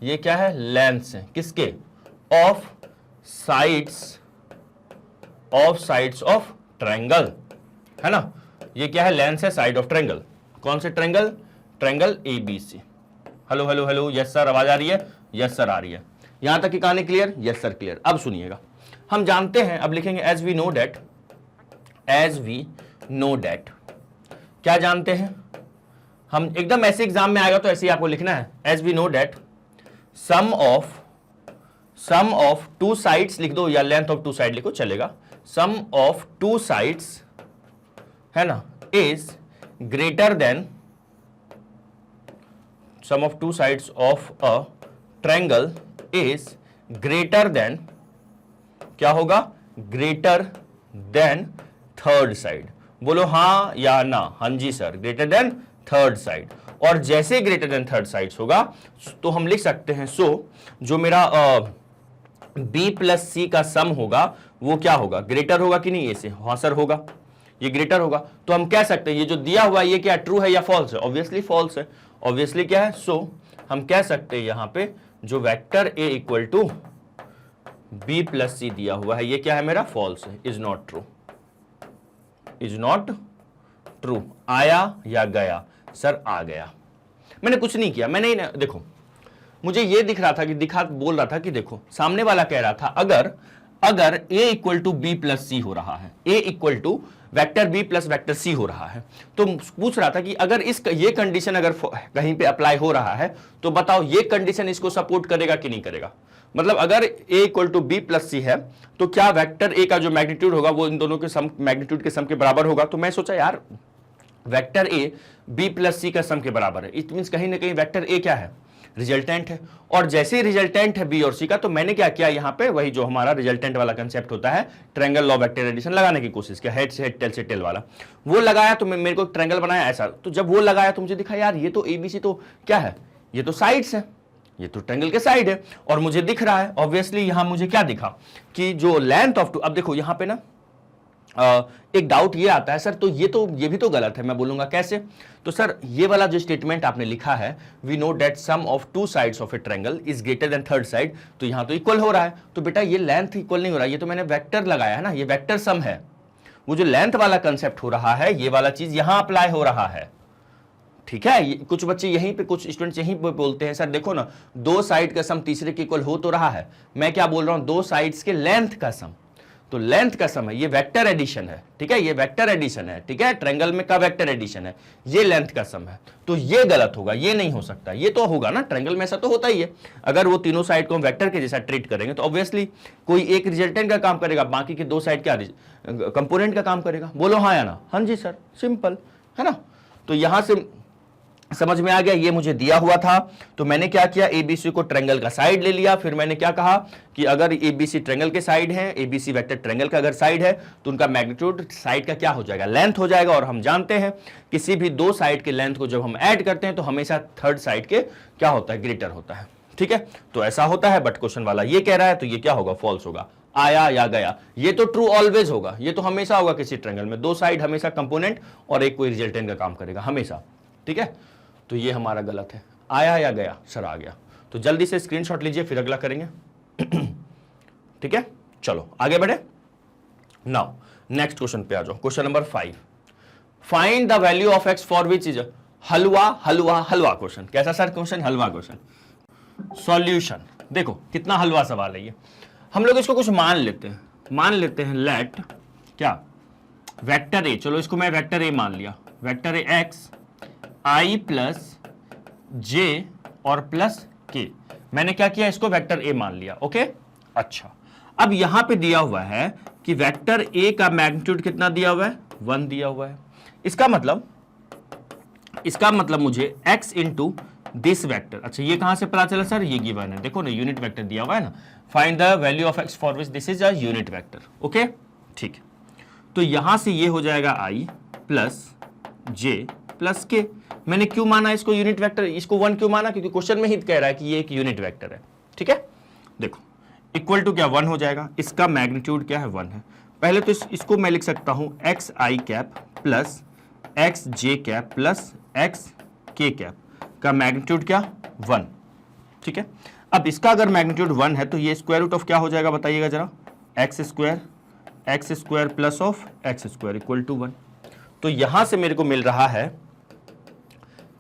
ये क्या है? Lengths है किसके? Of sides, of sides of triangle, है ना। ये क्या है? लेंस है साइड ऑफ ट्रायंगल। कौन से triangle? Triangle A B C. Hello hello hello, yes sir, आवाज आ रही है? यस सर, आ रही है। यहां तक की कहानी क्लियर? Yes sir, clear. अब सुनिएगा, हम जानते हैं, अब लिखेंगे as we know that, as we know that, क्या जानते हैं हम? एकदम ऐसे एग्जाम में आएगा तो ऐसे ही आपको लिखना है, as we know that sum of two sides लिख दो, या लेंथ ऑफ टू साइड लिखो, चलेगा। सम ऑफ टू साइड्स, है ना, is greater than sum of two sides of a triangle is greater than, क्या होगा? Greater than third side. बोलो हाँ या ना। हाँ जी sir, greater than third side. और जैसे ग्रेटर देन थर्ड साइड होगा तो हम लिख सकते हैं, सो जो मेरा बी प्लस सी का सम होगा वो क्या होगा? ग्रेटर होगा कि नहीं? ए से? हाँ सर होगा, ये ग्रेटर होगा। तो हम कह सकते हैं ये जो दिया हुआ है ये क्या ट्रू है या फॉल्स है? ऑब्वियसली फॉल्स है। ऑब्वियसली क्या है? सो हम कह सकते हैं यहां पे जो vector a equal to b plus c दिया हुआ है ये क्या है मेरा? फॉल्स है, is not true, is not true. आया या गया? सर आ गया। मैंने कुछ नहीं किया, मैंने देखो, मुझे ये दिख रहा था कि बोल रहा था कि देखो, सामने वाला कह रहा था अगर a equal to b plus c हो रहा है, a equal to vector b plus vector c हो रहा है, तो पूछ रहा था कि अगर ये कंडीशन अगर कहीं पे अप्लाई हो रहा है तो बताओ ये कंडीशन इसको सपोर्ट करेगा कि नहीं करेगा? मतलब अगर a equal to b plus c है तो क्या वेक्टर a का जो मैग्नीट्यूड होगा वो इन दोनों के सम, मैग्नीट्यूड के सम के बराबर होगा? तो मैं सोचा यार वेक्टर a बी प्लस सी का सम के बराबर है, इट मींस कहीं ना कहीं वेक्टर a क्या है? रिजल्टेंट है। और जैसे ही रिजल्टेंट है बी और सी का, तो मैंने क्या किया यहां पे, वही जो हमारा रिजल्टेंट वाला कंसेप्ट होता है, ट्रायंगल लॉ वेक्टर एडिशन लगाने की कोशिश किया, हेड से हेड, टेल से टेल वाला, वो लगाया तो मेरे को ट्रायंगल बनाया ऐसा। तो जब वो लगाया तो मुझे दिखा यार ये तो एबीसी तो क्या है? ये तो साइड्स है, ये तो ट्रायंगल के साइड है, और मुझे दिख रहा है ऑब्वियसली यहां मुझे क्या दिखा कि जो लेंथ ऑफ टू, अब देखो यहां पे ना एक डाउट ये आता है, सर तो ये भी तो गलत है। मैं बोलूंगा कैसे? तो सर ये वाला जो स्टेटमेंट आपने लिखा है, we know that sum of two sides of a triangle is greater than third side, तो यहां तो इक्वल हो रहा है। तो बेटा ये लेंथ इक्वल नहीं हो रहा है, ये तो मैंने वेक्टर लगाया है ना, ये वेक्टर सम है। वो जो लेंथ वाला कंसेप्ट हो रहा है, ये वाला चीज यहां अप्लाई हो रहा है, ठीक है। कुछ बच्चे यहीं पे, कुछ स्टूडेंट्स यहीं पे बोलते हैं, सर देखो ना, दो साइड का सम तीसरे के इक्वल हो तो रहा है। मैं क्या बोल रहा हूं? दो साइड्स के लेंथ का सम। तो लेंथ का सम है, ये वेक्टर एडिशन है, ठीक है, ये वेक्टर एडिशन है, ठीक है, ट्रायंगल में का वेक्टर एडिशन है, ये लेंथ का सम है। तो ये गलत होगा, ये नहीं हो सकता। ये तो होगा ना, ट्रायंगल में ऐसा तो होता ही है। अगर वो तीनों साइड को हम वेक्टर के जैसा ट्रीट करेंगे तो ऑब्वियसली कोई एक रिजल्टेंट का काम करेगा, बाकी के दो साइड क्या कंपोनेंट का काम करेगा। बोलो हाँ या ना? हाँ जी सर, सिंपल है ना। तो यहां से समझ में आ गया? ये मुझे दिया हुआ था, तो मैंने क्या किया, एबीसी को ट्रायंगल का साइड ले लिया। फिर मैंने क्या कहा कि अगर एबीसी ट्रायंगल के साइड है, एबीसी वेक्टर ट्रायंगल का अगर साइड है, तो उनका मैग्नीट्यूड साइड का क्या हो जाएगा, लेंथ हो जाएगा। और हम जानते हैं किसी भी दो साइड के लेंथ को जब हम ऐड करते हैं तो हमेशा थर्ड साइड के क्या होता है, ग्रेटर होता है। ठीक है, तो ऐसा होता है, बट क्वेश्चन वाला ये कह रहा है, तो ये क्या होगा, फॉल्स होगा। आया या गया, ये तो ट्रू ऑलवेज होगा, ये तो हमेशा होगा। किसी ट्रायंगल में दो साइड हमेशा कंपोनेंट और एक कोई रिजल्टेंट का काम करेगा हमेशा। ठीक है, तो ये हमारा गलत है। आया या गया, सर आ गया। तो जल्दी से स्क्रीनशॉट लीजिए, फिर अगला करेंगे। ठीक है, चलो आगे बढ़े। नाउ नेक्स्ट क्वेश्चन पे आ जाओ। Question number 5, find the value of x for which is halwa halwa halwa question. कैसा सर क्वेश्चन, हलवा क्वेश्चन। सॉल्यूशन देखो कितना हलवा सवाल है ये। हम लोग इसको कुछ मान लेते हैं, लेट क्या, वेक्टर ए, चलो इसको मैं वेक्टर ए मान लिया। Vector a x i plus j और प्लस के, मैंने क्या किया, इसको वेक्टर ए मान लिया। ओके, अच्छा, अब यहां पे दिया हुआ है कि वेक्टर ए का मैग्नीट्यूड कितना दिया हुआ है, 1 दिया हुआ है। इसका मतलब मुझे x इंटू दिस वेक्टर, अच्छा ये कहां से पता चला सर, ये गिवन है, देखो ना यूनिट वेक्टर दिया हुआ है ना। Find the value of x for which this is a unit vector. Okay, ठीक है, तो यहां से ये हो जाएगा i प्लस जे प्लस के। मैंने क्यों माना इसको यूनिट वेक्टर, इसको 1 क्यों माना, क्योंकि क्वेश्चन में ही कह रहा है कि ये एक यूनिट वेक्टर है। ठीक है, देखो इक्वल टू क्या, 1 हो जाएगा। इसका मैग्नीट्यूड क्या है, 1 है। पहले तो इसको मैं लिख सकता हूं एक्स आई कैप प्लस एक्स जे कैप प्लस एक्स के कैप का मैग्नीट्यूड क्या, 1। ठीक है, अब इसका अगर मैग्नीट्यूड 1 है तो ये स्क्वायर रूट ऑफ क्या हो जाएगा, बताइएगा जरा, x square plus of x square equal to 1। तो यहां से मेरे को मिल रहा है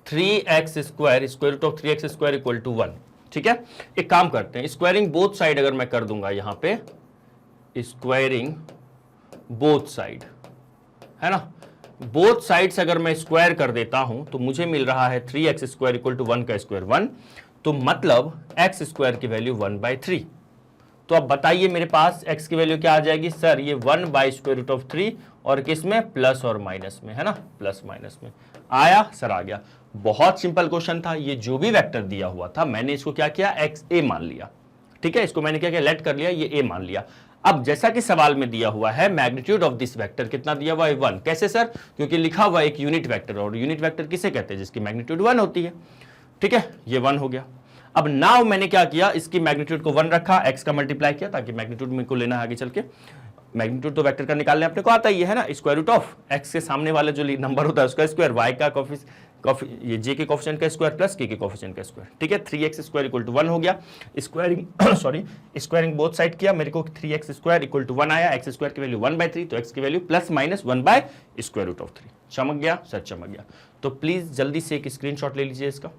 3x square root of 3x square equal to 1। ठीक है, एक काम करते हैं, स्क्वायरिंग बोथ साइड अगर मैं कर दूंगा, यहां पे स्क्वायरिंग बोथ साइड है ना, बोथ साइड्स अगर मैं स्क्वायर कर देता हूं तो मुझे मिल रहा है 3x स्क्वायर इक्वल टू 1 का स्क्वायर 1, तो मतलब x स्क्वायर की वैल्यू 1/3। तो अब बताइए मेरे पास x की वैल्यू क्या आ जाएगी, सर ये 1/√3 और किस में, प्लस और माइनस में, है ना, प्लस माइनस में। आया सर, आ गया। बहुत सिंपल क्वेश्चन था, ये जो भी वेक्टर दिया हुआ था मैंने इसको क्या किया, एक्स ए मान लिया। ठीक है, इसको मैंने क्या किया, लेट कर लिया, ये ए मान लिया। अब जैसा कि सवाल में दिया हुआ है मैग्नीट्यूड ऑफ दिस वेक्टर कितना दिया हुआ है, 1। कैसे सर, क्योंकि लिखा हुआ एक यूनिट वेक्टर, और यूनिट वेक्टर किसे कहते हैं, जिसकी मैग्नीट्यूड 1 होती है। ठीक है, ये 1 हो गया। अब नाउ मैंने क्या किया, इसकी मैग्नीट्यूड को 1 रखा, एक्स का मल्टीप्लाई किया, ताकि मैग्नीट्यूड में को लेना है आगे चल के। मैग्नीट्यूड तो वेक्टर का निकालने अपने को आता ही है ना, स्क्वायर रूट ऑफ एक्स के सामने वाले जो नंबर होता है उसका स्क्वायर, वाई का ये जे के कोफिशिएंट का स्क्वायर प्लस के कोफिशिएंट का स्क्वायर। ठीक है, 3x स्क्वायर इक्वल टू 1 हो गया। स्क्वायरिंग बोथ साइड किया, मेरे को 3x स्क्वायर इक्वल टू 1 आया। एक्स स्क्वायर की वैल्यू 1/3, तो x की वैल्यू प्लस माइनस 1/√3। चमक गया सर, चमक गया। तो प्लीज जल्दी से एक स्क्रीनशॉट ले लीजिए इसका,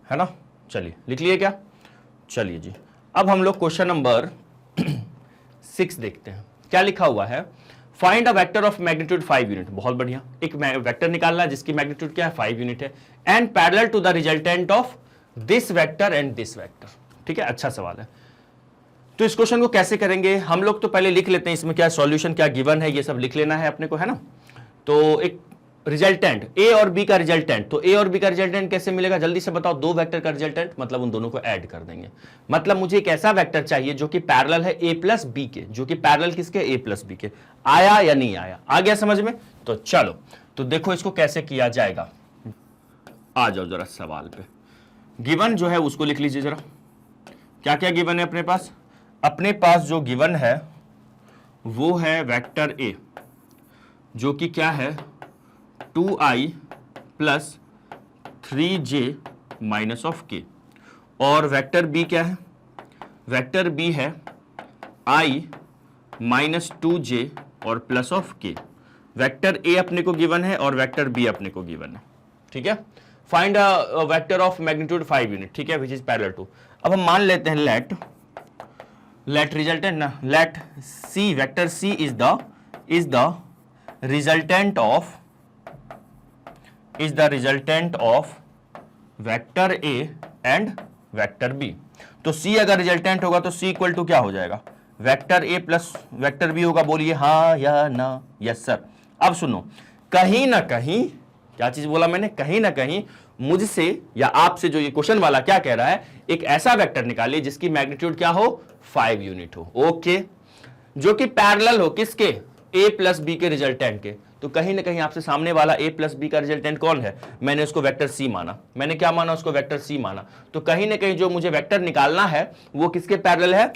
है ना। चलिए लिख लिए क्या, चलिए जी। अब हम लोग क्वेश्चन नंबर 6 देखते हैं। क्या लिखा हुआ है, find a vector of magnitude 5 unit. बहुत बढ़िया, एक वेक्टर निकालना है जिसकी मैग्नीट्यूड क्या है, 5 यूनिट है, and parallel to the resultant of this vector and this vector. ठीक है, अच्छा सवाल है। तो इस क्वेश्चन को कैसे करेंगे हम लोग, तो पहले लिख लेते हैं इसमें क्या सॉल्यूशन क्या गिवन है, ये सब लिख लेना है अपने को, है ना। तो एक रिजल्टेंट ए और बी का रिजल्टेंट, तो ए और बी का रिजल्टेंट कैसे मिलेगा, जल्दी से बताओ। दो वेक्टर का रिजल्टेंट मतलब उन दोनों को ऐड कर देंगे। मतलब मुझे एक ऐसा वेक्टर चाहिए जो कि पैरेलल है ए प्लस बी के, जो कि पैरेलल किसके, ए प्लस बी के। आया या नहीं आया, आ गया समझ में। तो चलो, तो देखो इसको कैसे किया जाएगा। आ जाओ जरा सवाल पे, गिवन जो है उसको लिख लीजिए जरा। क्या क्या गिवन है अपने पास, अपने पास जो गिवन है वो है वेक्टर ए, जो कि क्या है 2i plus 3j minus of k, और वेक्टर बी क्या है, वेक्टर बी है i माइनस 2j और plus of k। Vector A अपने को गिवन है और वेक्टर बी अपने को गिवन है। ठीक है, find a vector of magnitude 5 unit. ठीक है, विच इज पैरेलल टू। अब हम मान लेते हैं लेट रिजल्टेंट ना, let C, vector C is the resultant of vector A and vector B. तो C अगर रिजल्टेंट होगा तो C इक्वल टू क्या हो जाएगा, vector A plus vector B होगा। बोलिए हाँ या ना, यस सर। अब सुनो, कहीं ना कहीं क्या चीज बोला मैंने, कहीं ना कहीं मुझसे या आपसे जो ये क्वेश्चन वाला क्या कह रहा है, एक ऐसा वेक्टर निकालिए जिसकी मैग्नीट्यूड क्या हो, 5 यूनिट हो, ओके, जो कि पैरेलल हो किसके, a प्लस बी के रिजल्टेंट के। तो कहीं ना कहीं आपसे सामने वाला a प्लस बी का रिजल्टेंट कौन है, मैंने उसको वेक्टर c माना, मैंने क्या माना, उसको वेक्टर c माना। तो कहीं ना कहीं जो मुझे वेक्टर निकालना है वो किसके पैरेलल है,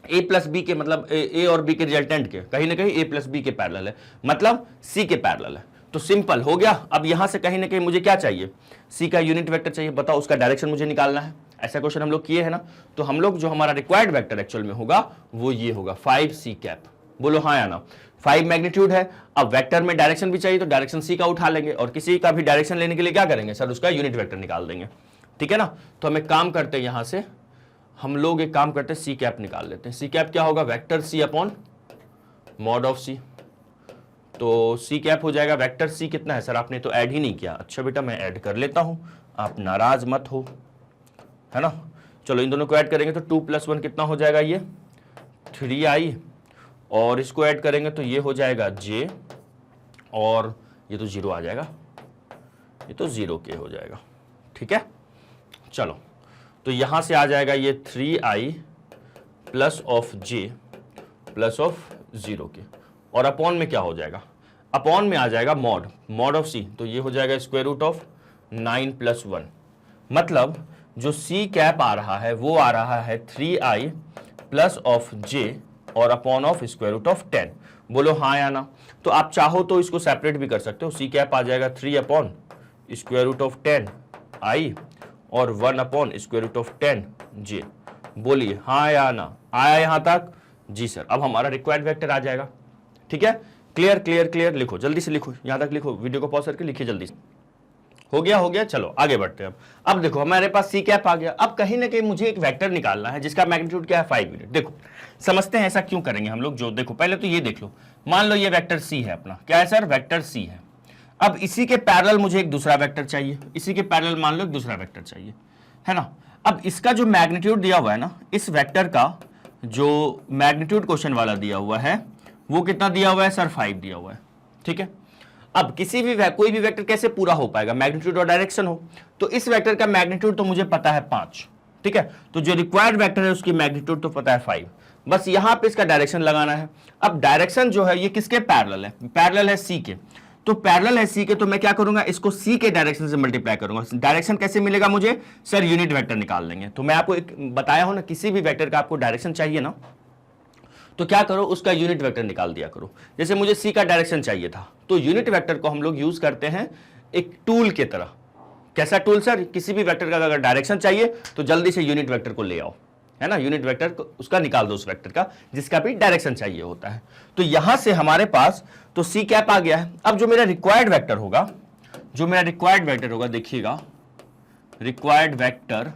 a प्लस बी के, मतलब a और b के रिजल्टेंट के, कहीं ना कहीं a प्लस बी के पैरेलल है, मतलब c के पैरेलल है। तो सिंपल हो गया। अब यहां से कहीं ना कहीं मुझे क्या चाहिए, c का यूनिट वेक्टर चाहिए, बताओ उसका डायरेक्शन मुझे निकालना है। ऐसा क्वेश्चन हम लोग किए हैं ना, तो हम लोग जो हमारा रिक्वायर्ड वेक्टर एक्चुअल में होगा वो ये होगा 5c कैप, बोलो हाँ या ना। 5 मैग्नीट्यूड है, अब वेक्टर में डायरेक्शन भी चाहिए तो डायरेक्शन c का उठा लेंगे, और किसी का भी डायरेक्शन लेने के लिए क्या करेंगे सर, उसका यूनिट वेक्टर निकाल देंगे, ठीक है ना। तो हम एक काम करते हैं, यहां से हम लोग एक काम करते हैं, सी कैप निकाल लेते हैं। सी कैप क्या होगा, vector c upon mod of c. तो सी कैप हो जाएगा वेक्टर सी, कितना है सर, आपने तो ऐड ही नहीं किया, अच्छा बेटा मैं ऐड कर लेता हूं, आप नाराज मत हो, है ना। चलो इन दोनों को ऐड करेंगे तो 2 + 1 कितना हो जाएगा, ये 3i, और इसको ऐड करेंगे तो ये हो जाएगा j, और ये तो 0 आ जाएगा, ये तो 0 के हो जाएगा, ठीक है। चलो तो यहां से आ जाएगा ये 3i plus of j plus of 0 के, और अपॉन में क्या हो जाएगा, अपॉन में आ जाएगा मॉड ऑफ c, तो ये हो जाएगा स्क्वायर रूट ऑफ 9 + 1, मतलब जो c कैप आ रहा है वो आ रहा है 3i प्लस ऑफ j और upon of square root of 10, बोलो हाँ या ना। तो आप चाहो तो इसको सेपरेट भी कर सकते हो, c कैप आ जाएगा 3 upon square root of 10 i और 1 upon square root of 10 j, बोलिए हाँ या ना। आया यहां तक, जी सर। अब हमारा रिक्वायर्ड वेक्टर आ जाएगा, ठीक है। क्लियर क्लियर क्लियर, लिखो जल्दी से, लिखो यहां तक लिखो, वीडियो को पॉज करके लिखिए जल्दी से। हो गया, चलो आगे बढ़ते हैं। अब देखो हमारे पास सी कैप आ गया। अब कहीं ना कहीं मुझे एक वेक्टर निकालना है जिसका मैग्नीट्यूड क्या है, 5 यूनिट। देखो समझते हैं ऐसा क्यों करेंगे हम लोग, जो देखो पहले तो ये देख लो, मान लो ये वेक्टर सी है अपना, क्या है सर, वेक्टर सी है। अब इसी के पैरेलल मुझे एक दूसरा वेक्टर चाहिए, इसी के पैरेलल मान लो एक दूसरा वेक्टर चाहिए, है ना। अब इसका जो मैग्नीट्यूड दिया हुआ है ना, इस वेक्टर का जो मैग्नीट्यूड क्वेश्चन वाला दिया हुआ है वो कितना दिया हुआ है सर, 5 दिया हुआ है, ठीक है। अब किसी भी कोई भी वेक्टर कैसे पूरा हो पाएगा, मैग्नीट्यूड और डायरेक्शन हो, तो इस वेक्टर का मैग्नीट्यूड तो मुझे पता है 5, ठीक है। तो जो रिक्वायर्ड वेक्टर है उसकी मैग्नीट्यूड तो पता है 5, बस यहां पे इसका डायरेक्शन लगाना है। अब डायरेक्शन जो है ये किसके पैरेलल है, पैरेलल है सी के, तो पैरेलल है सी के, तो मैं क्या करूंगा, इसको सी के डायरेक्शन से मल्टीप्लाई करूंगा। डायरेक्शन कैसे मिलेगा मुझे सर, यूनिट वेक्टर निकाल लेंगे। तो मैं आपको एक बताया हूं ना, किसी भी वेक्टर का आपको डायरेक्शन चाहिए ना, तो क्या करो, उसका यूनिट वेक्टर निकाल दिया करो। जैसे मुझे सी का डायरेक्शन चाहिए था, तो यूनिट वेक्टर को हम लोग यूज करते हैं एक टूल की तरह। कैसा टूल सर, किसी भी वेक्टर का अगर डायरेक्शन चाहिए तो जल्दी से यूनिट वेक्टर को ले आओ, है ना, यूनिट वेक्टर को उसका निकाल दो, उस वेक्टर का जिसका भी डायरेक्शन चाहिए होता है। तो यहां से हमारे पास तो सी कैप आ गया है। अब जो मेरा रिक्वायर्ड वेक्टर होगा, देखिएगा, required vector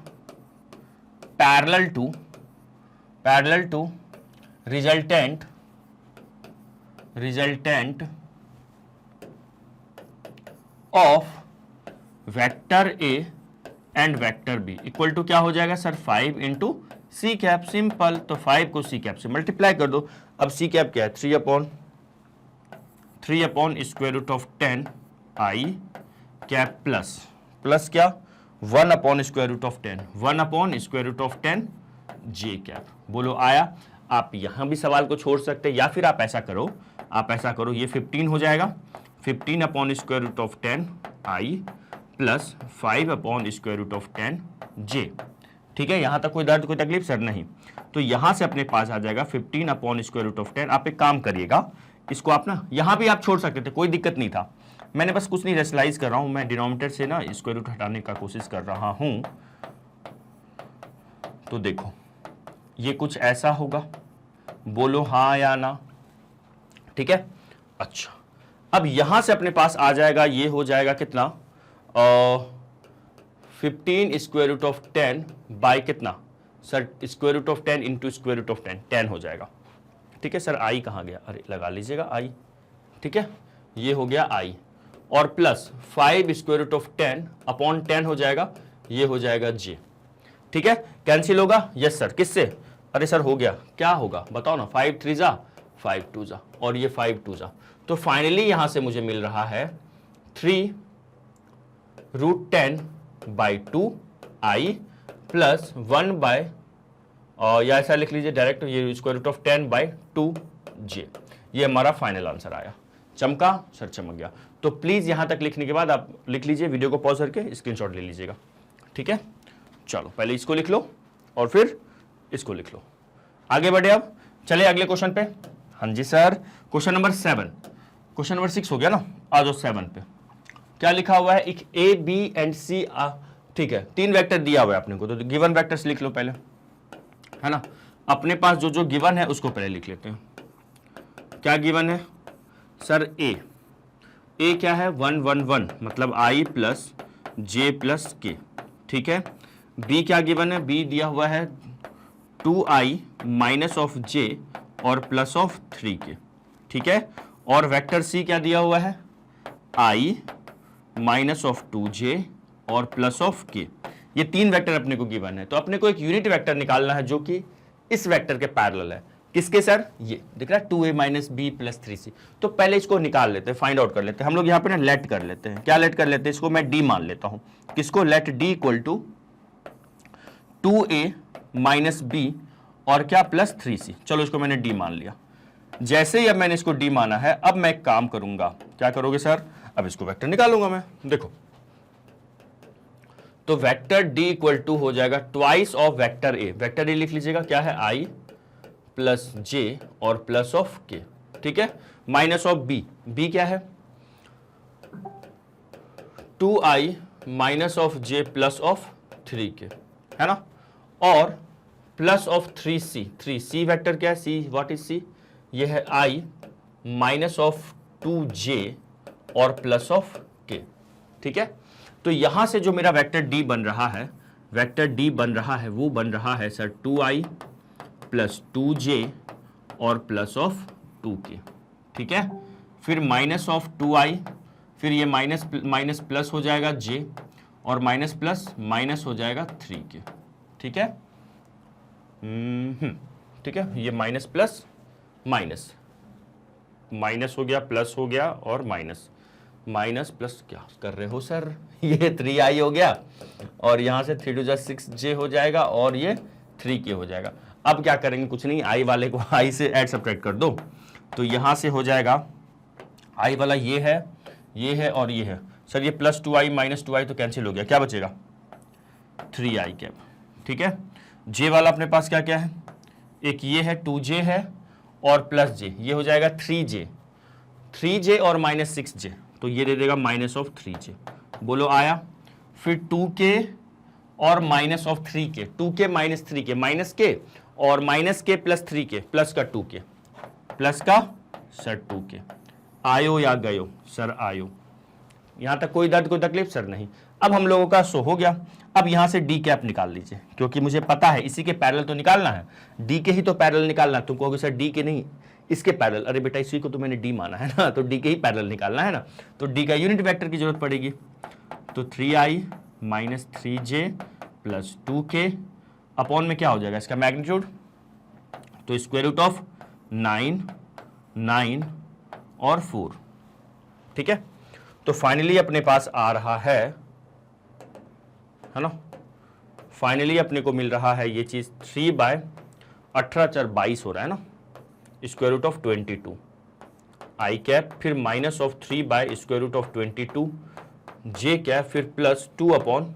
parallel to resultant of vector A and vector B equal to क्या हो जाएगा sir, 5 into C cap, simple. तो 5 को सी कैप से मल्टीप्लाई कर दो। अब सी कैप क्या है, 3 upon square root of 10 i cap plus क्या, 1 upon square root of 10 j cap, बोलो आया। आप यहां भी सवाल को छोड़ सकते हैं, या फिर आप ऐसा करो, ये 15 हो जाएगा, 15 upon square root of 10 i plus 5 upon square root of 10 j, ठीक है। यहां तक कोई दर्द कोई तकलीफ सर, नहीं। तो यहां से अपने पास आ जाएगा 15 अपॉन स्क्वायर रूट ऑफ 10। आप एक काम करिएगा, इसको आप ना यहां भी आप छोड़ सकते थे, कोई दिक्कत नहीं था। मैंने बस कुछ नहीं रेशनलाइज कर रहा हूं, मैं डिनोमिनेटर से ना स्क्वायर रूट हटाने का कोशिश कर रहा हूं। तो देखो ये कुछ ऐसा होगा, बोलो हाँ या ना, ठीक है। अच्छा अब यहां से अपने पास आ जाएगा, ये हो जाएगा कितना, 15 स्क्वायर रूट ऑफ 10 बाई कितना sir, square root of 10 into square root of 10 हो जाएगा, ठीक है सर। आई कहाँ गया, अरे लगा लीजिएगा आई, ठीक है, ये हो गया आई, और plus 5 square root of 10 upon 10 हो जाएगा, ये हो जाएगा जे, ठीक है। कैंसिल होगा, यस सर, किससे, अरे सर हो गया, क्या होगा बताओ ना, 5 3 जा 5 2 जा, और ये 5 2 जा। तो फाइनली यहां से मुझे मिल रहा है 3 √10/2i प्लस 1 या ऐसा लिख लीजिए डायरेक्ट, ये √10/2j। ये हमारा फाइनल आंसर आया। चमका सर? चमक गया। तो प्लीज यहां तक लिखने के बाद आप लिख लीजिए, वीडियो को पॉज करके स्क्रीनशॉट ले लीजिएगा, ठीक है। चलो पहले इसको लिख लो और फिर इसको लिख लो। आगे बढ़े, अब चले अगले क्वेश्चन पे। हाँ जी sir, question number 7, question number 6 हो गया ना, आ जाओ 7 पे। क्या लिखा हुआ है? एक ए बी एंड सी, ठीक है, 3 वेक्टर दिया हुआ है अपने को, तो गिवन वेक्टर्स लिख लो पहले, है ना। अपने पास जो जो गिवन है उसको पहले लिख लेते हैं। क्या गिवन है सर? ए क्या है? 1 1 1, मतलब i प्लस जे प्लस के, ठीक है। बी क्या गिवन है? बी दिया हुआ है 2i माइनस ऑफ जे और प्लस ऑफ 3k, ठीक है। और वेक्टर सी क्या दिया हुआ है? i माइनस ऑफ 2j और प्लस ऑफ k। ये 3 वेक्टर अपने को गिवन है, तो अपने को एक यूनिट वेक्टर निकालना है जो कि इस वेक्टर के पैरेलल है। किसके सर? ये दिख रहा है 2a minus B plus 3c। तो पहले इसको निकाल लेते हैं, फाइंड आउट कर लेते हैं। हम लोग यहाँ पे ना लेट कर लेते हैं। क्या लेट कर लेते हैं? इसको मैं d मान लेता हूं। किसको? Let d equal to 2a minus B और क्या प्लस 3c। चलो इसको मैंने d मान लिया। जैसे ही अब मैंने इसको d माना है, अब मैं एक काम करूंगा। क्या करोगे सर? अब इसको वेक्टर निकालूंगा मैं। देखो, तो वेक्टर d इक्वल टू हो जाएगा twice of vector a। Vector a लिख लीजिएगा, क्या है? i प्लस j और प्लस ऑफ k, ठीक है। माइनस ऑफ b, b क्या है? 2i minus of j plus of 3k, है ना। और plus of 3c, 3c vector क्या है? c, what is c? ये है i माइनस ऑफ 2j और प्लस ऑफ k, ठीक है। तो यहां से जो मेरा वेक्टर d बन रहा है, वेक्टर d बन रहा है, वो बन रहा है सर 2i प्लस 2j और प्लस ऑफ 2k, ठीक है। फिर माइनस ऑफ 2i, फिर ये माइनस माइनस प्लस हो जाएगा j और माइनस प्लस माइनस हो जाएगा 3k, ठीक है। ठीक है, ये माइनस प्लस माइनस, माइनस हो गया, प्लस हो गया और माइनस, माइनस प्लस, क्या कर रहे हो सर? ये 3i हो गया और यहां से 3 2 6j हो जाएगा और ये 3k हो जाएगा। अब क्या करेंगे? कुछ नहीं, i वाले को i से ऐड सब्ट्रैक्ट कर दो, तो यहां से हो जाएगा i वाला ये है और ये है। सर ये प्लस 2i माइनस 2i तो कैंसिल हो गया, क्या बचेगा? 3i कैप, ठीक है। j वाला अपने पास क्या क्या है? एक ये है 2j है और प्लस j, ये हो जाएगा 3j और माइनस 6j, तो ये दे देगा माइनस ऑफ 3j। बोलो आया। फिर 2k और minus of 3k, 2k minus 3k, minus k और minus k plus 3k, plus का 2k, प्लस का सर 2k। आयो या गयो? सर आयो। यहां तक कोई दर्द कोई तकलीफ? सर नहीं। अब हम लोगों का सो हो गया। अब यहां से डी कैप निकाल लीजिए, क्योंकि मुझे पता है इसी के पैरेलल तो निकालना है, डी के ही तो पैरेलल निकालना है। तुम कहोगे सर डी के नहीं, इसके पैरेलल। अरे बेटा इसी को तो मैंने डी माना है ना, तो डी के ही पैरेलल निकालना है ना, तो डी का यूनिट वेक्टर की जरूरत पड़ेगी। तो 3i minus 3j plus 2k upon में क्या हो जाएगा इसका मैग्नीट्यूड? तो स्क्वायर रूट ऑफ 9 9 और 4, ठीक है। तो फाइनली अपने पास आ रहा है ना, फाइनली अपने को मिल रहा है ये चीज 3/18 हो रहा है ना, square root of 22 i cap, फिर माइनस ऑफ 3/√22 जे कैप, फिर plus 2 upon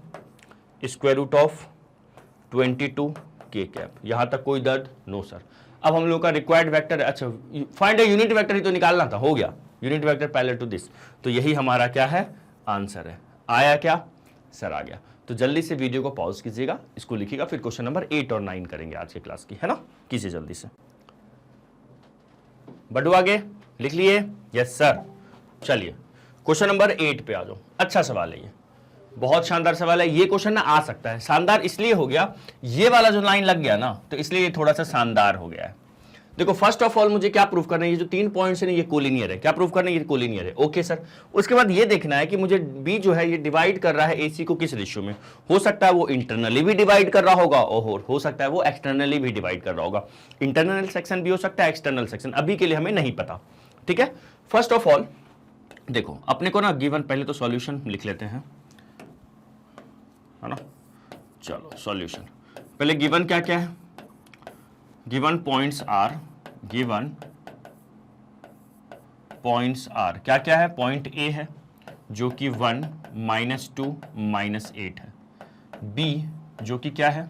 square root of 22 k cap. यहां तक कोई दर्द? No sir. अब हम लोग का रिक्वायर्ड वेक्टर, अच्छा फाइंड ए यूनिट वेक्टर ही तो निकालना था, हो गया unit vector parallel to this, तो यही हमारा क्या है? आंसर है। आया क्या सर? आ गया। तो जल्दी से वीडियो को पॉज कीजिएगा, इसको लिखिएगा, फिर क्वेश्चन नंबर 8 और 9 करेंगे आज के क्लास की, है ना। कीजिए जल्दी से, बढ़ो आगे, लिख लिए? Yes sir. चलिए क्वेश्चन नंबर 8 पे आ जाओ। अच्छा सवाल है ये, बहुत शानदार सवाल है। ये क्वेश्चन ना आ सकता है, शानदार इसलिए हो गया, ये वाला जो लाइन लग गया ना, तो इसलिए ये थोड़ा सा शानदार हो गया है। देखो फर्स्ट ऑफ ऑल मुझे क्या प्रूफ करना है? ये जो 3 पॉइंट्स है ना, ये कोलिनियर है। क्या प्रूफ करना है? ये कोलिनियर है। Okay sir. उसके बाद ये देखना है कि मुझे बी जो है ये डिवाइड कर रहा है एसी को किस रेशियो में। हो सकता है वो इंटरनली भी डिवाइड कर रहा होगा और हो सकता है वो एक्सटर्नली भी डिवाइड कर रहा होगा। इंटरनल सेक्शन भी हो सकता है, एक्सटर्नल सेक्शन, अभी के लिए हमें नहीं पता, ठीक है। फर्स्ट ऑफ ऑल देखो अपने को ना गिवन, पहले तो सॉल्यूशन लिख लेते हैं। है ना। चलो सॉल्यूशन, पहले गिवन क्या क्या है, given points are, given points are क्या क्या है, पॉइंट ए है जो कि 1, -2, -8 है, बी जो कि क्या है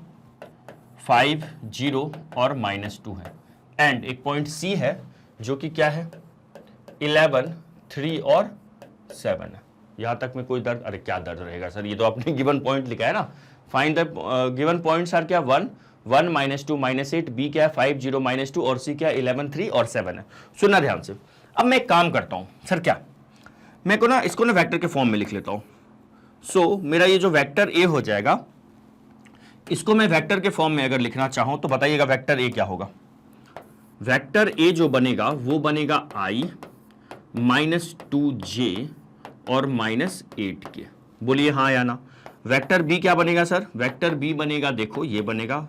5, 0 और -2 है, एंड एक पॉइंट सी है जो कि क्या है 11, 3 और 7 है। यहां तक में कोई दर्द, अरे क्या दर्द रहेगा सर, ये तो आपने गिवन पॉइंट लिखा है ना। Find the given points are क्या 1, 1, -2, -8, बी क्या है 5, 0, -2 और सी क्या है 11, 3 और 7 है। सुनना ध्यान से। अब मैं एक काम करता हूं सर, क्या मैं को ना इसको ना वेक्टर के फॉर्म में लिख लेता हूं। सो मेरा ये जो वेक्टर ए हो जाएगा, इसको मैं वेक्टर के फॉर्म में अगर लिखना चाहूं तो बताइएगा वेक्टर ए क्या होगा। वेक्टर ए जो बनेगा वो बनेगा i -2j और -8 के, बोलिए हाँ या ना। वेक्टर बी क्या बनेगा सर, वेक्टर बी बनेगा, देखो ये बनेगा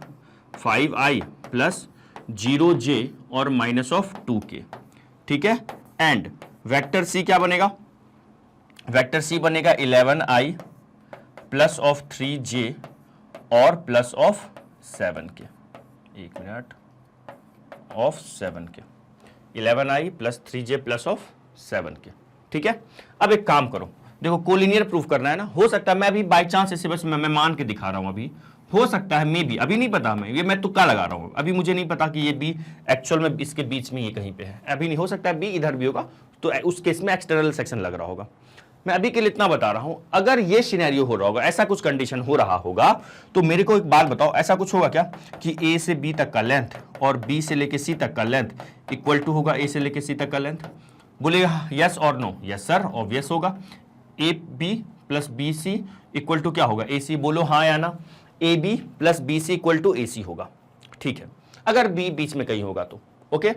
5i प्लस 0j और -2 के, ठीक है। एंड वेक्टर सी क्या बनेगा, वेक्टर सी बनेगा 11i प्लस ऑफ 3j और प्लस ऑफ 7 के, एक मिनट, ऑफ 7 के, 11i plus 3j plus of 7 के, ठीक है। अब एक काम करो, देखो कोलिनियर प्रूफ करना है ना, हो सकता है मैं अभी बाय चांस इसे बस मैं मान के दिखा रहा हूं, अभी हो सकता है मे बी, अभी नहीं पता, मैं तुक्का लगा रहा हूं, अभी मुझे नहीं पता कि ये बी एक्चुअल में इसके बीच में ये कहीं पे है, अभी नहीं, हो सकता है बी इधर भी होगा, तो उस केस में एक्सटर्नल सेक्शन लग रहा होगा। मैं अभी के लिए इतना बता रहा हूं, अगर ये सिनेरियो हो रहा होगा, ऐसा कुछ कंडीशन हो रहा होगा, तो मेरे को एक बात बताओ, ऐसा कुछ होगा क्या कि ए से बी तक का लेंथ और बी से लेके सी तक का लेंथ इक्वल टू होगा ए से लेके सी तक का लेंथ, बोले यस और नो, यस सर ऑब्वियस होगा। A b plus b c equal to क्या होगा ए सी, बोलो हाँ या ना। A b plus b c equal to a c होगा, ठीक है, अगर बी बीच में कहीं होगा तो ओके।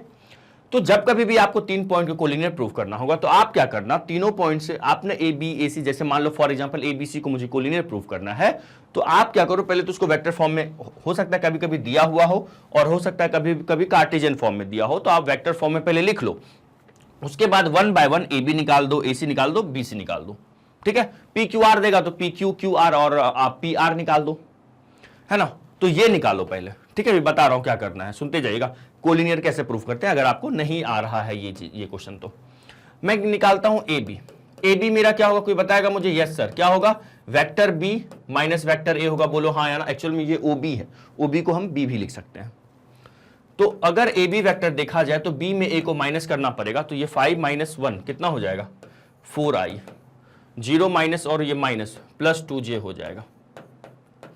तो जब कभी भी आपको 3 पॉइंट को कोलिनियर प्रूफ करना होगा तो आप क्या करना, तीनों पॉइंट से आपने ए बी ए सी, जैसे मान लो for example a B c को मुझे कोलिनियर प्रूफ करना है, तो आप क्या करो, पहले तो उसको वेक्टर फॉर्म में, हो सकता है कभी कभी दिया हुआ हो और हो सकता है कभी कभी कार्टेशियन फॉर्म में दिया हो, तो आप वेक्टर फॉर्म में पहले लिख लो, उसके बाद 1 बाय 1 ए बी निकाल दो, ए सी निकाल दो, बी सी निकाल दो, ठीक है। पी क्यू आर देगा तो पी क्यू क्यू आर और आप पी आर निकाल दो, है ना। तो ये निकालो पहले, ठीक है, बता रहा हूं क्या करना है, सुनते जाइएगा। कोलिनियर कैसे प्रूफ करते हैं, अगर आपको नहीं आ रहा है ये क्वेश्चन, तो मैं निकालता हूं ए बी। ए बी मेरा क्या होगा, कोई बताएगा मुझे, यस सर, क्या होगा, vector B minus vector A होगा, बोलो हाँ या ना। एक्चुअल में ये ओ बी है, ओ बी को हम बी भी लिख सकते हैं। तो अगर ए बी वेक्टर देखा जाए तो बी में ए को माइनस करना पड़ेगा, तो ये 5 - 1 कितना हो जाएगा 4i, 0 माइनस और ये माइनस प्लस 2j हो जाएगा,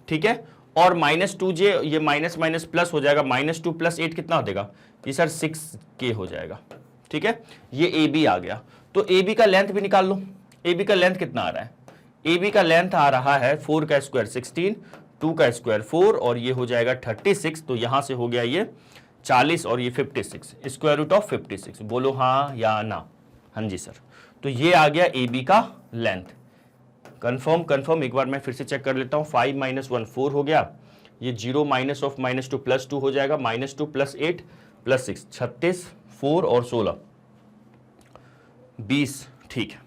ठीक है। और -2j, ये माइनस माइनस प्लस हो जाएगा, -2 + 8 कितना देगा, ये सर 6k हो जाएगा, ठीक है। ये ए बी आ गया, तो ए बी का लेंथ भी निकाल लो। ए बी का लेंथ कितना आ रहा है, ए बी का लेंथ आ रहा है 4 का स्क्वायर 16, 2 का स्क्वायर 4 और ये हो जाएगा 36, तो यहां से हो गया ये 40 और ये 56, स्क्वायर रूट ऑफ 56, बोलो हाँ या ना। हाँ जी सर, तो ये आ गया ए बी का लेंथ। कंफर्म एक बार मैं फिर से चेक कर लेता हूं, 5 - 1 4 हो गया, ये 0 माइनस ऑफ -2 + 2 हो जाएगा, -2 + 8 + 6 36, 4 और 16 20, ठीक है।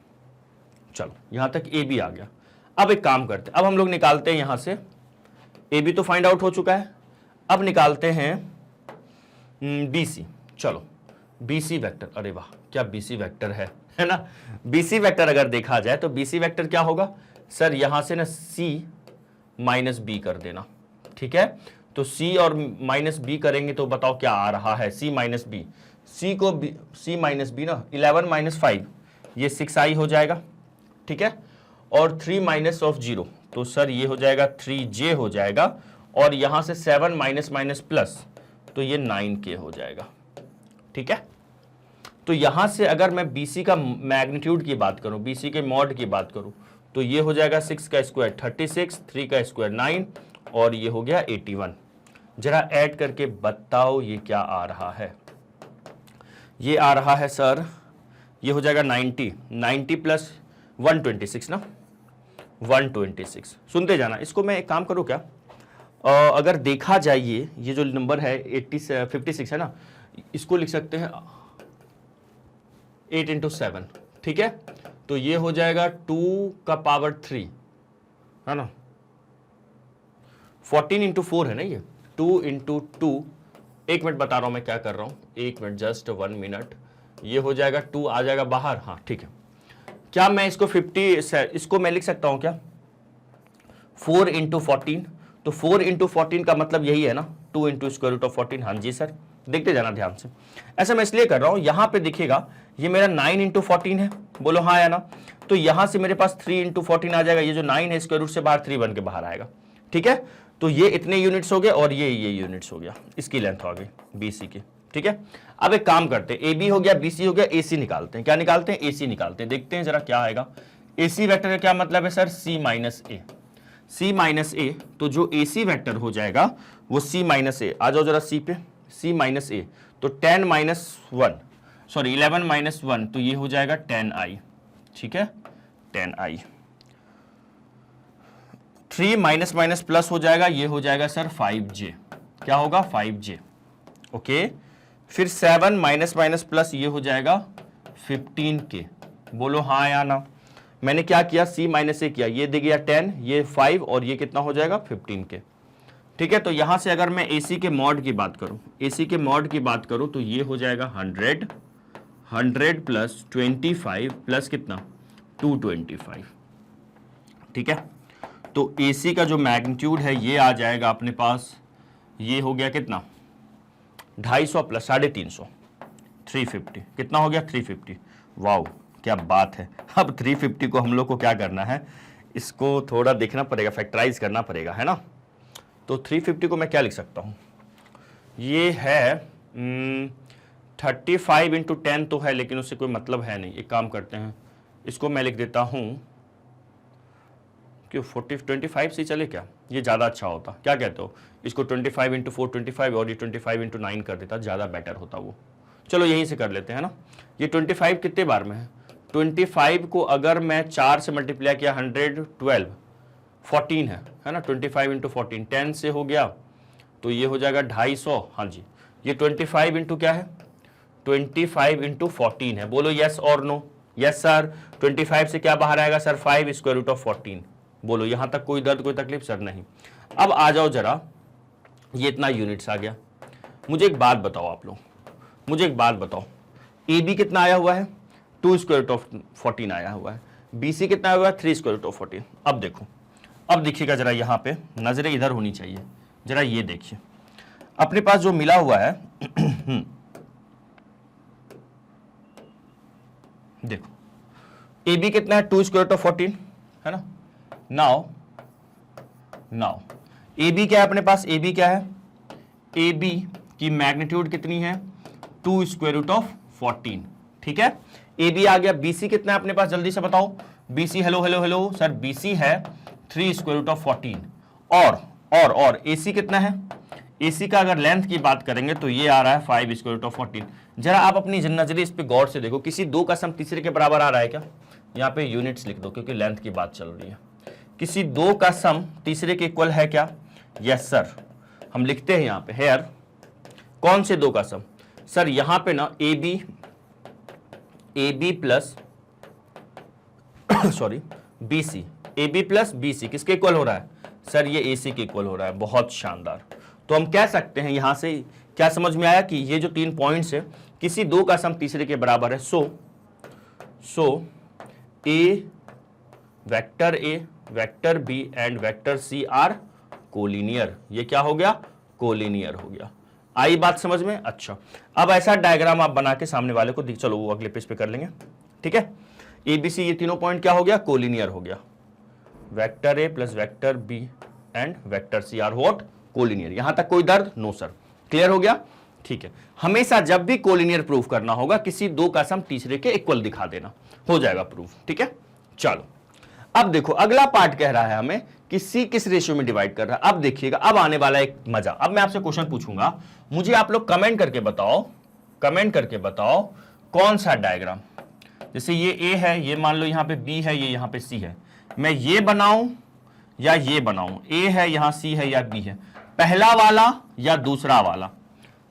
चलो यहां तक ए बी आ गया। अब एक काम करते हैं, अब हम लोग निकालते हैं यहां से, ए बी तो फाइंड आउट हो चुका है, अब निकालते हैं बी सी। चलो बी सी वैक्टर, अरे वाह क्या बी सी वैक्टर है ना। बी सी वैक्टर अगर देखा जाए तो बी सी वैक्टर क्या होगा सर, यहां से ना सी माइनस बी कर देना, ठीक है। तो सी और -b करेंगे तो बताओ क्या आ रहा है, c - b, c को c - b ना 11 - 5 ये 6i हो जाएगा, ठीक है। और 3 माइनस ऑफ 0 तो सर ये हो जाएगा 3j हो जाएगा, और यहां से 7 माइनस प्लस तो ये 9k हो जाएगा, ठीक है। तो यहां से अगर मैं BC का मैग्नीट्यूड की बात करूं, BC के मॉड की बात करूं, तो ये हो जाएगा 6 का स्क्वायर 36, 3 का स्क्वायर 9 और ये हो गया 81। जरा ऐड करके बताओ ये क्या आ रहा है, ये आ रहा है सर, ये हो जाएगा 90 प्लस 126 ना, 126। सुनते जाना, इसको मैं एक काम करूं क्या, अगर देखा जाए ये जो नंबर है 56 है ना, इसको लिख सकते हैं 8 × 7, ठीक है। तो ये हो जाएगा 2 का पावर 3 है ना, 14 इंटू 4 है ना ये, 2 इंटू 2, 1 मिनट बता रहा हूं मैं क्या कर रहा हूं, 1 मिनट, जस्ट 1 मिनट, ये हो जाएगा 2 आ जाएगा बाहर, हाँ ठीक है। क्या मैं इसको 50, इसको मैं लिख सकता हूं क्या 4 इंटू 14, तो 4 इंटू 14 का मतलब यही है ना 2 इंटू स्क्वायर रूट ऑफ 14, हाँ जी सर, देखते जाना ध्यान से। ऐसा मैं इसलिए कर रहा हूं, यहां पे दिखेगा ये मेरा 9 इंटू 14 है, बोलो हाँ या ना, तो यहां से मेरे पास 3 इंटू 14 आ जाएगा, ये जो 9 है स्क्वायर रूट से बाहर 3 बन के बाहर आएगा, ठीक है। तो ये इतने यूनिट्स हो गए और ये यूनिट्स हो गया, इसकी लेंथ हो गई BC की, ठीक है। अब एक काम करते हैं, AB हो गया, BC हो गया, AC निकालते हैं। क्या निकालते हैं? AC निकालते हैं। देखते हैं जरा क्या आएगा। AC वेक्टर का क्या मतलब है सर? C माइनस ए, C माइनस ए, तो जो AC वेक्टर हो जाएगा वो C माइनस ए, आ जाओ जरा C पे, C माइनस ए, तो 10 माइनस 1, सॉरी 11 माइनस 1, तो ये हो जाएगा 10i, ठीक है, 10i। 3 माइनस माइनस प्लस हो जाएगा, ये हो जाएगा सर 5j, क्या होगा 5j, ओके। फिर 7 माइनस माइनस प्लस ये हो जाएगा 15k, बोलो हाँ या ना। मैंने क्या किया, C माइनस ए किया, ये दे गया 10, ये 5 और ये कितना हो जाएगा 15k, ठीक है। तो यहां से अगर मैं AC के मॉड की बात करूं, AC के मॉड की बात करूं तो ये हो जाएगा 100 प्लस 25 प्लस कितना 225, ठीक है। तो AC का जो मैग्नीट्यूड है ये आ जाएगा अपने पास, ये हो गया कितना 250 प्लस 350, 350, कितना हो गया 350, वाओ क्या बात है। अब 350 को हम लोग को क्या करना है, इसको थोड़ा देखना पड़ेगा, फैक्टराइज करना पड़ेगा, है ना। तो 350 को मैं क्या लिख सकता हूँ, ये है 35 इंटू 10 तो है, लेकिन उससे कोई मतलब है नहीं। एक काम करते हैं, इसको मैं लिख देता हूँ, क्यों 25 से चले क्या, ये ज़्यादा अच्छा होता, क्या कहते हो, इसको 25 इंटू 4 25 और ये 25 इंटू 9 कर देता, ज़्यादा बेटर होता वो। चलो यहीं से कर लेते हैं ना। ये 25 कितने बार में है, 25 को अगर मैं 4 से मल्टीप्लाई किया 112, 14 है ना, 25 इंटू 14 10 से हो गया, तो ये हो जाएगा 250, हाँ जी। ये 25 इंटू क्या है, 25 इंटू 14 है, बोलो यस और नो। Yes sir. 25 से क्या बाहर आएगा सर, 5 स्क्वायर रूट ऑफ 14, बोलो यहां तक कोई दर्द कोई तकलीफ सर? नहीं। अब आ जाओ जरा, ये इतना यूनिट्स आ गया। मुझे एक बात बताओ आप लोग, मुझे एक बात बताओ, AB कितना आया हुआ है, 2 स्क्वायर रूट ऑफ 14 आया हुआ है, BC कितना आया हुआ है, 3 स्क्वायर रूट ऑफ 14। अब देखो, अब देखिएगा जरा, यहां पे नजरें इधर होनी चाहिए, जरा ये देखिए अपने पास जो मिला हुआ है देखो AB कितना है, 2 स्क्वायर रूट ऑफ 14, है ना। नाउ AB क्या है अपने पास, AB क्या है, AB की मैग्नीट्यूड कितनी है, 2 स्क्वायर रूट ऑफ 14, ठीक है। AB आ गया। BC कितना है अपने पास, जल्दी से बताओ। BC, hello hello hello sir, BC है 3 स्क्वायर रूट ऑफ 14, और AC कितना है, AC का अगर लेंथ की बात करेंगे तो ये आ रहा है 5 स्क्वायर रूट ऑफ 14। जरा आप अपनी नजरिए इस पे गौर से देखो, किसी दो का सम तीसरे के बराबर आ रहा है क्या, यहाँ पे यूनिट्स लिख दो क्योंकि लेंथ की बात चल रही है। किसी दो का सम तीसरे के इक्वल है क्या, यस सर, हम लिखते हैं यहाँ पे हेयर, कौन से दो का सम सर, यहाँ पे ना AB plus sorry BC, AB plus BC किसके इक्वल हो रहा है सर, ये AC के इक्वल हो रहा है, बहुत शानदार। तो हम कह सकते हैं यहां से क्या समझ में आया कि ये जो 3 पॉइंट्स है किसी दो का सम तीसरे के बराबर है। So A, vector B and vector C are collinear. ये क्या हो गया, कोलिनियर हो गया। आई बात समझ में? अच्छा, अब ऐसा डायग्राम आप बना के सामने वाले को दिख, चलो वो अगले पेज पे कर लेंगे, ठीक है। ABC ये तीनों पॉइंट क्या हो गया, कोलिनियर हो गया। Vector A plus vector B and vector C are what, collinear. यहां तक कोई दर्द? नो सर, क्लियर हो गया, ठीक है। हमेशा जब भी कोलिनियर प्रूफ करना होगा किसी दो का सम तीसरे के इक्वल दिखा देना, हो जाएगा प्रूफ, ठीक है। चलो अब देखो अगला पार्ट कह रहा है हमें कि C किस रेशियो में डिवाइड कर रहा है। अब देखिएगा, अब आने वाला एक मजा। अब मैं आपसे क्वेश्चन पूछूंगा, मुझे आप लोग कमेंट करके बताओ कौन सा डायग्राम, जैसे ये A है, ये मान लो यहां पे B है, ये यहां पे C है, मैं ये बनाऊं या ये बनाऊं, A है यहां C है या B है, पहला वाला या दूसरा वाला।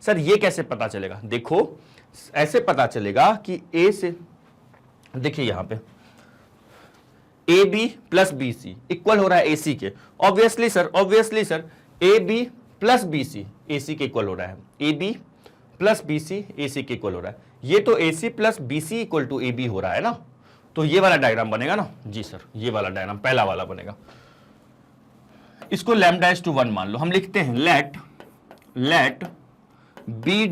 सर ये कैसे पता चलेगा, देखो ऐसे पता चलेगा कि A से, देखिए यहां पे AB प्लस BC इक्वल हो रहा है AC के। Obviously sir a b plus b c a c के इक्वल हो रहा है, a b plus b c a c के इक्वल हो रहा है, ये तो a c plus b c equal to a b हो रहा है ना, तो ये वाला डायग्राम बनेगा ना जी सर, ये वाला डायग्राम पहला वाला बनेगा। इसको लैम्डा इज टू 1 मान लो, हम लिखते हैं लेट बी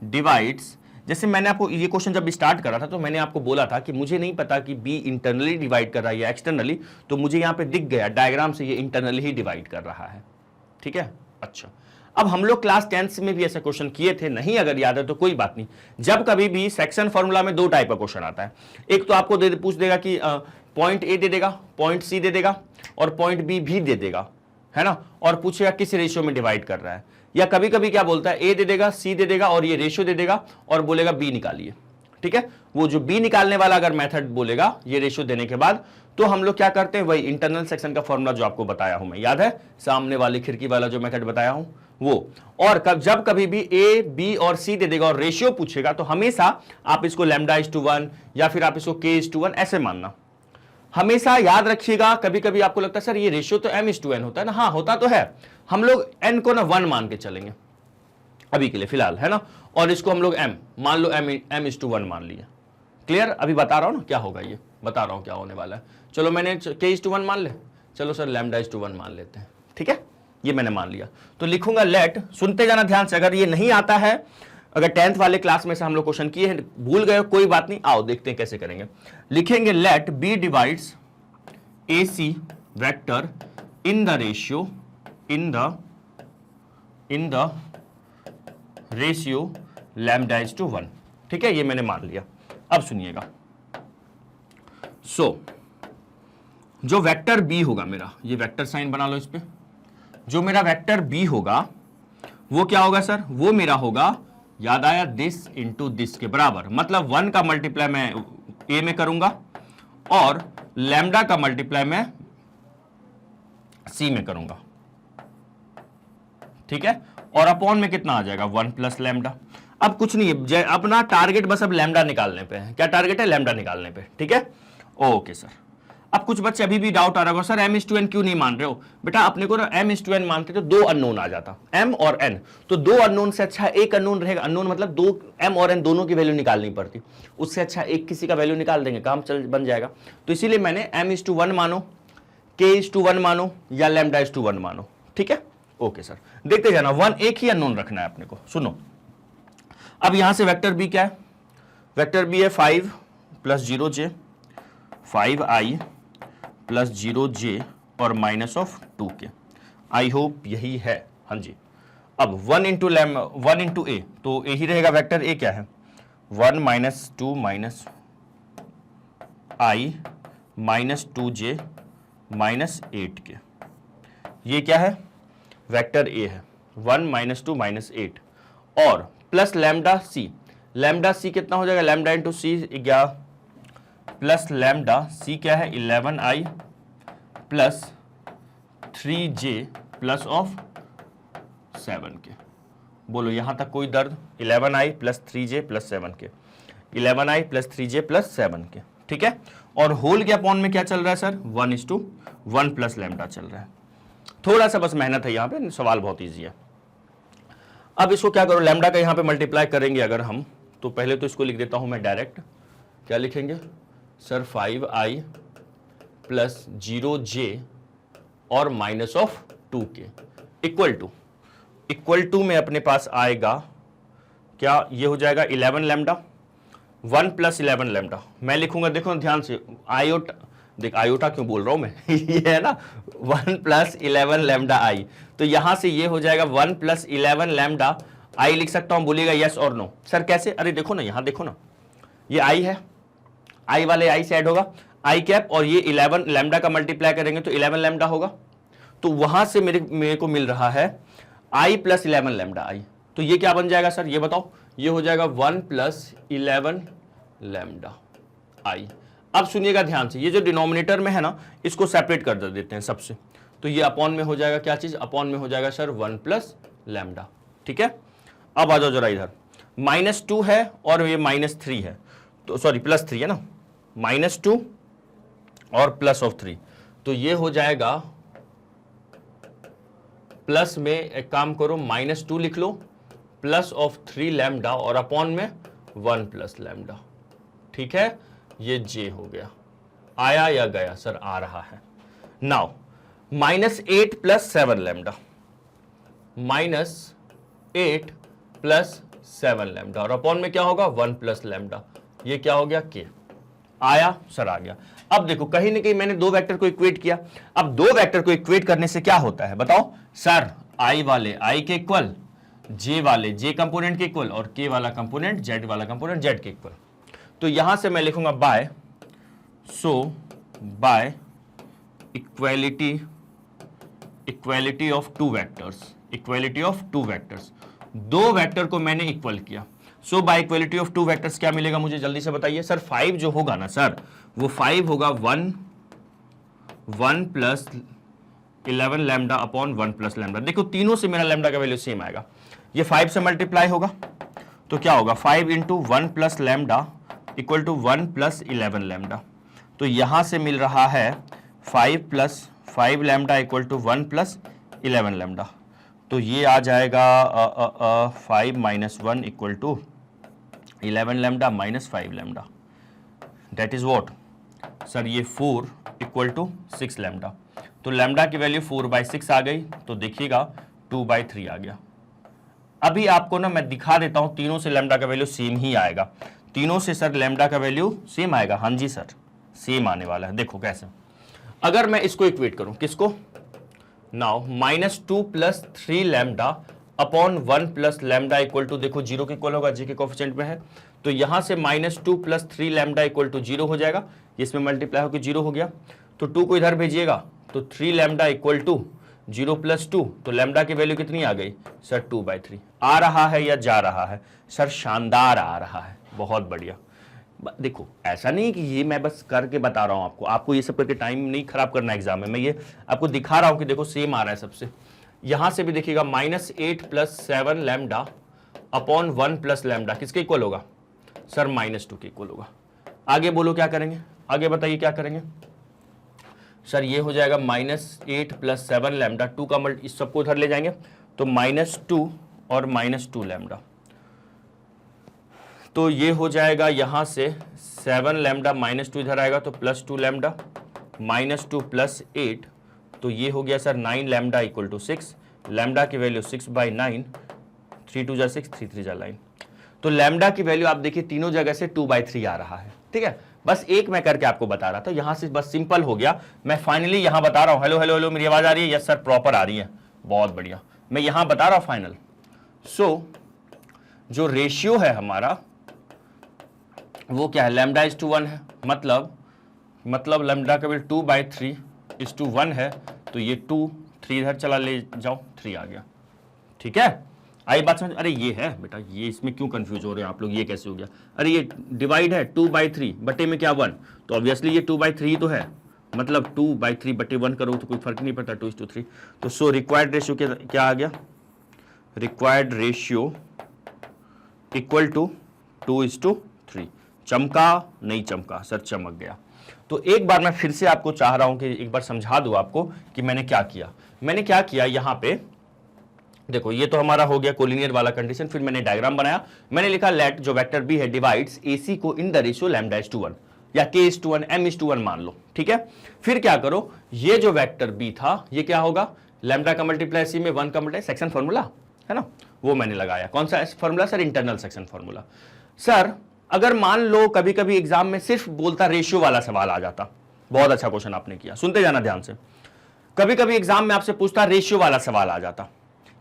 डिवाइड्स, जैसे मैंने आपको ये क्वेश्चन जब स्टार्ट करा था तो मैंने आपको बोला था कि मुझे नहीं पता कि बी इंटरनली डिवाइड कर रहा है या एक्सटर्नली, तो मुझे यहां पे दिख गया डायग्राम से ये इंटरनली ही डिवाइड कर रहा है, ठीक है। अच्छा, अब हम लोग क्लास 10th में भी ऐसा क्वेश्चन किए थे, नहीं अगर याद है तो कोई बात नहीं। जब कभी भी सेक्शन फॉर्मूला में 2 टाइप का क्वेश्चन आता है, एक तो आपको पूछ देगा कि पॉइंट ए दे देगा, पॉइंट सी दे देगा और पॉइंट बी भी दे देगा, है ना, और पूछेगा किस रेशियो में डिवाइड कर रहा है, या कभी कभी क्या बोलता है ए दे देगा, सी दे देगा और ये रेशियो दे देगा और बोलेगा बी निकालिए, ठीक है। वो जो बी निकालने वाला अगर मेथड बोलेगा ये रेशियो देने के बाद, तो हम लोग क्या करते हैं, वही इंटरनल सेक्शन का फॉर्मूला जो आपको बताया हूं मैं, याद है, सामने वाली खिड़की वाला जो मेथड बताया हूं वो। और जब कभी भी ए बी और सी दे देगा और रेशियो पूछेगा तो हमेशा आप इसको लैम्डा इज टू 1 या फिर आप इसको के इज टू 1 ऐसे मानना, हमेशा याद रखिएगा। कभी कभी आपको लगता है सर ये रेशियो तो m इज टू n होता है ना, हाँ होता तो है, हम लोग n को ना 1 मान के चलेंगे अभी के लिए फिलहाल, है ना, और इसको हम लोग m मान लो, m इज टू 1 मान लिया। क्लियर, अभी बता रहा हूं ना क्या होगा, ये बता रहा हूं क्या होने वाला है। चलो मैंने k इज टू 1 मान ले, चलो सर लैम्डा इज टू 1 मान लेते हैं, ठीक है, ये मैंने मान लिया। तो लिखूंगा लेट, सुनते जाना ध्यान से, अगर ये नहीं आता है, अगर 10th वाले क्लास में से हम लोग क्वेश्चन किए हैं, भूल गए कोई बात नहीं, आओ देखते हैं कैसे करेंगे। लिखेंगे let B divides A C vector in the ratio lambda is to 1, ठीक है, ये मैंने मान लिया। अब सुनिएगा, जो वेक्टर बी होगा मेरा, ये वेक्टर साइन बना लो इस पे, जो मेरा वेक्टर बी होगा वो क्या होगा सर, वो मेरा होगा, याद आया, दिस इंटू दिस के बराबर, मतलब 1 का मल्टीप्लाई मैं ए में करूंगा और लैम्डा का मल्टीप्लाई मैं सी में करूंगा, ठीक है, और अपॉन में कितना आ जाएगा 1 प्लस लैम्डा। अब कुछ नहीं है, अपना टारगेट बस अब लैम्डा निकालने पे है, क्या टारगेट है, लैम्डा निकालने पे, ठीक है, ओके सर। अब कुछ बच्चे अभी भी डाउट आ रहा होगा, sir m is to n क्यों नहीं मान रहे हो, बेटा अपने को ना m इज टू n मानते तो 2 अननोन आ जाता, m और n, तो 2 अननोन से अच्छा एक अननोन रहेगा, अननोन मतलब 2 m और n दोनों की वैल्यू निकालनी पड़ती, उससे अच्छा एक किसी का वैल्यू निकाल देंगे, काम चल बन जाएगा। तो इसीलिए मैंने m इज टू 1 मानो, k इज टू 1 मानो या लैम्डा इज टू 1 मानो, ठीक है, ओके सर। देखते जाना, 1 एक ही अननोन रखना है अपने को। सुनो, अब यहां से वेक्टर बी क्या है, वेक्टर बी है 5 plus 0j, 5i plus 0j और minus of 2k, I hope यही है, हाँ जी। अब 1 इंटू ए, तो ए ही रहेगा वेक्टर, ए क्या है 1 माइनस 2 माइनस आई माइनस 2j माइनस 8k, ये क्या है वेक्टर ए है 1 माइनस 2 माइनस 8 और प्लस लैम्डा सी, लैम्डा सी कितना हो जाएगा, लैम्डा इंटू सी 11 प्लस लैम्डा सी क्या है 11i plus 3j plus of 7k। बोलो यहां तक कोई दर्द, 11i plus 3j plus 7k, 11i plus 3j plus 7k, ठीक है। और होल के अपॉन में क्या चल रहा है सर, 1:1 प्लस लैम्डा चल रहा है। थोड़ा सा बस मेहनत है यहाँ पे, सवाल बहुत ईजी है। अब इसको क्या करो, लैम्डा का यहाँ पे मल्टीप्लाई करेंगे अगर हम, तो पहले तो इसको लिख देता हूं मैं डायरेक्ट, क्या लिखेंगे सर 5i प्लस 0j और minus of 2k equal to में अपने पास आएगा क्या, ये हो जाएगा 11 लैम्डा 1 प्लस 11 लैम्डा। मैं लिखूंगा, देखो ध्यान से, आयोटा, देख आयोटा क्यों बोल रहा हूं मैं ये है ना 1 प्लस 11 लैम्डा आई, तो यहां से ये हो जाएगा 1 प्लस 11 लैम्डा आई लिख सकता हूं, बोलिएगा यस और नो। सर कैसे, अरे देखो ना, यहां देखो ना, ये आई है, आई वाले आई से ऐड होगा आई कैप, और ये 11 लैम्डा का मल्टीप्लाई करेंगे तो 11 लैम्डा होगा, तो वहां से मेरे को मिल रहा है आई प्लस 11 लैम्डा आई, तो ये क्या बन जाएगा सर, ये बताओ, ये हो जाएगा 1 प्लस 11 लैम्डा आई। अब सुनिएगा ध्यान से, ये जो डिनोमिनेटर में है ना, इसको सेपरेट कर देते हैं सबसे, तो ये अपॉन में हो जाएगा, क्या चीज अपॉन में हो जाएगा सर 1 प्लस लैम्डा, ठीक है। अब आ जाओ जरा इधर, -2 है और ये -3 है, तो सॉरी +3 है ना, -2 और प्लस ऑफ 3, तो ये हो जाएगा प्लस में एक काम करो -2 लिख लो, प्लस ऑफ 3 लैम्डा और अपॉन में 1 प्लस लैम्डा। ठीक है, ये जे हो गया। आया या गया? सर आ रहा है। Now -8 plus 7 lambda, -8 plus 7 lambda और अपॉन में क्या होगा 1 प्लस लैम्डा। ये क्या हो गया? के। आया? सर आ गया। अब देखो कहीं ना कहीं मैंने दो वेक्टर को इक्वेट किया। अब दो वेक्टर को इक्वेट करने से क्या होता है बताओ? सर आई वाले आई के इक्वल, जे वाले जे कंपोनेंट के इक्वल और के वाला कंपोनेंट जेड वाला कंपोनेंट जेड के इक्वल। तो यहां से मैं लिखूंगा by, so by equality of two vectors, equality of two vectors, दो वेक्टर को मैंने इक्वल किया। So by equality of two vectors क्या मिलेगा मुझे जल्दी से बताइए। सर 5 जो होगा ना सर, वो 5 होगा 1 plus 11 lambda upon 1 plus lambda. देखो तीनों से मेरा लैम्डा का वैल्यू सेम आएगा। ये 5 से मल्टीप्लाई होगा तो क्या होगा 5 into 1 plus lambda equal to 1 plus 11 lambda. तो यहां से मिल रहा है 5 plus 5 lambda equal to 1 plus 11 lambda. तो ये आ जाएगा 5 minus 1 equal to 11 lambda minus 5 lambda. That is what sir? ये 4 इक्वल टू 6 लैम्डा। तो लैम्डा की वैल्यू 4/6 आ गई। तो देखिएगा 2/3 आ गया। अभी आपको ना मैं दिखा देता हूं, तीनों से लैम्डा का वैल्यू सेम ही आएगा। तीनों से सर लैम्डा का वैल्यू सेम आएगा। हाँ जी सर, सेम आने वाला है। देखो कैसे, अगर मैं इसको इक्वेट करूं, किसको? Now -2 plus 3 lambda upon 1 plus lambda equal to, देखो 0 के इक्वल होगा, जी के कोफिशिएंट में है। तो यहां से -2 प्लस 3 लैम्डा इक्वल टू 0 हो जाएगा। इसमें मल्टीप्लाई होकर 0 हो गया। तो 2 को इधर भेजिएगा तो 3 लैम्डा इक्वल टू 0 प्लस 2। तो लैम्डा की वैल्यू कितनी आ गई सर? 2/3। आ रहा है या जा रहा है? सर शानदार आ रहा है, बहुत बढ़िया। देखो ऐसा नहीं कि ये मैं बस करके बता रहा हूं आपको, आपको ये सब करके टाइम नहीं खराब करना एग्जाम में। मैं ये आपको दिखा रहा हूं कि देखो सेम आ रहा है सबसे। यहां से भी देखिएगा -8 plus 7 lambda upon 1 plus lambda किसके इक्वल होगा सर? -2 के इक्वल होगा। आगे बोलो क्या करेंगे, आगे बताइए क्या करेंगे सर? ये हो जाएगा -8 प्लस 7 लैम्डा, 2 का मल्टी इस सबको उधर ले जाएंगे तो -2 और -2 लैम्डा। तो ये हो जाएगा यहां से 7 लैम्डा -2 इधर आएगा तो +2 लैम्डा -2 प्लस 8। तो ये हो गया sir 9 lambda equal to 6। Lambda की वैल्यू 6/9, 3 2 जा 6, 3 3 जा 9। तो लैम्डा की वैल्यू आप देखिए तीनों जगह से 2/3 आ रहा है। ठीक है, बस एक मैं करके आपको बता रहा था, यहां से बस सिंपल हो गया। मैं फाइनली यहां बता रहा हूं। हेलो हेलो हेलो, मेरी आवाज आ रही है? यस सर, प्रॉपर आ रही है, बहुत बढ़िया। मैं यहां बता रहा हूं फाइनल। सो जो रेशियो है हमारा वो क्या है? लैम्डा इज टू 1 है। मतलब लैम्डा का वैल्यू 2/3 है। तो ये 2 3 इधर चला ले जाओ, 3 आ गया। ठीक है, आई बात समझ? अरे ये है बेटा, ये इसमें क्यों कंफ्यूज हो रहे हैं आप लोग? ये कैसे हो गया? अरे ये डिवाइड है 2/3 बटे में क्या 1, तो ऑब्वियसली ये 2/3 तो है। मतलब 2/3 बटे 1 करो तो कोई फर्क नहीं पड़ता, 2:3। तो सो रिक्वायर्ड रेशियो क्या आ गया? Required ratio equal to 2:3। चमका? नहीं चमका सर, चमक गया। तो एक बार मैं फिर से आपको चाह रहा हूं कि एक बार समझा दूं आपको कि मैंने क्या किया। मैंने क्या किया, यहां पे देखो ये तो हमारा हो गया कोलिनियर वाला कंडीशन। फिर मैंने डायग्राम बनाया, मैंने लिखा लेट जो वेक्टर बी है डिवाइड्स एसी को इन द रेशियो λ/1 या k/1 m/1 मान लो। ठीक है, फिर क्या करो, ये जो वेक्टर बी था ये क्या होगा? लैम्डा का मल्टीप्लाई सी में 1 का मल्टीप्लाई, सेक्शन फॉर्मूला है ना, वो मैंने लगाया। कौन सा formula sir? Internal section formula. Sir अगर मान लो कभी कभी एग्जाम में सिर्फ बोलता रेशियो वाला सवाल आ जाता, बहुत अच्छा क्वेश्चन आपने किया, सुनते जाना ध्यान से। कभी कभी एग्जाम में आपसे पूछता रेशियो वाला सवाल आ जाता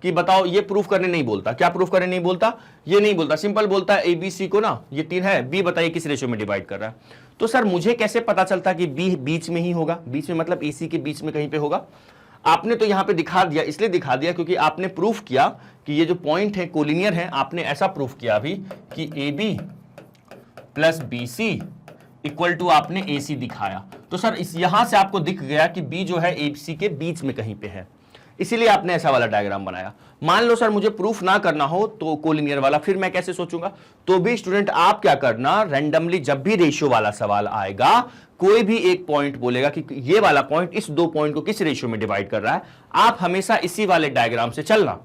कि बताओ, ये प्रूफ करने नहीं बोलता। क्या प्रूफ करने नहीं बोलता? ये नहीं बोलता, सिंपल बोलता है ABC को ना, ये 3 है, बी बताइए किस रेशियो में डिवाइड कर रहा है। तो सर मुझे कैसे पता चलता कि बी बीच में ही होगा? बीच में मतलब AC के बीच में कहीं पे होगा। आपने तो यहां पे दिखा दिया, इसलिए दिखा दिया क्योंकि आपने प्रूफ किया कि ये जो पॉइंट है कोलिनियर है। आपने ऐसा प्रूफ किया अभी कि AB plus BC equal to आपने AC दिखाया। तो सर इस यहां से आपको दिख गया कि B जो है ABC के बीच में कहीं पे है, इसीलिए आपने ऐसा वाला डायग्राम बनाया। मान लो सर मुझे प्रूफ ना करना हो तो कोलिनियर वाला, फिर मैं कैसे सोचूंगा? तो भी स्टूडेंट आप क्या करना, रैंडमली जब भी रेशियो वाला सवाल आएगा कोई भी एक पॉइंट बोलेगा कि ये वाला पॉइंट इस दो पॉइंट को किस रेशियो में डिवाइड कर रहा है, आप हमेशा इसी वाले डायग्राम से चलना।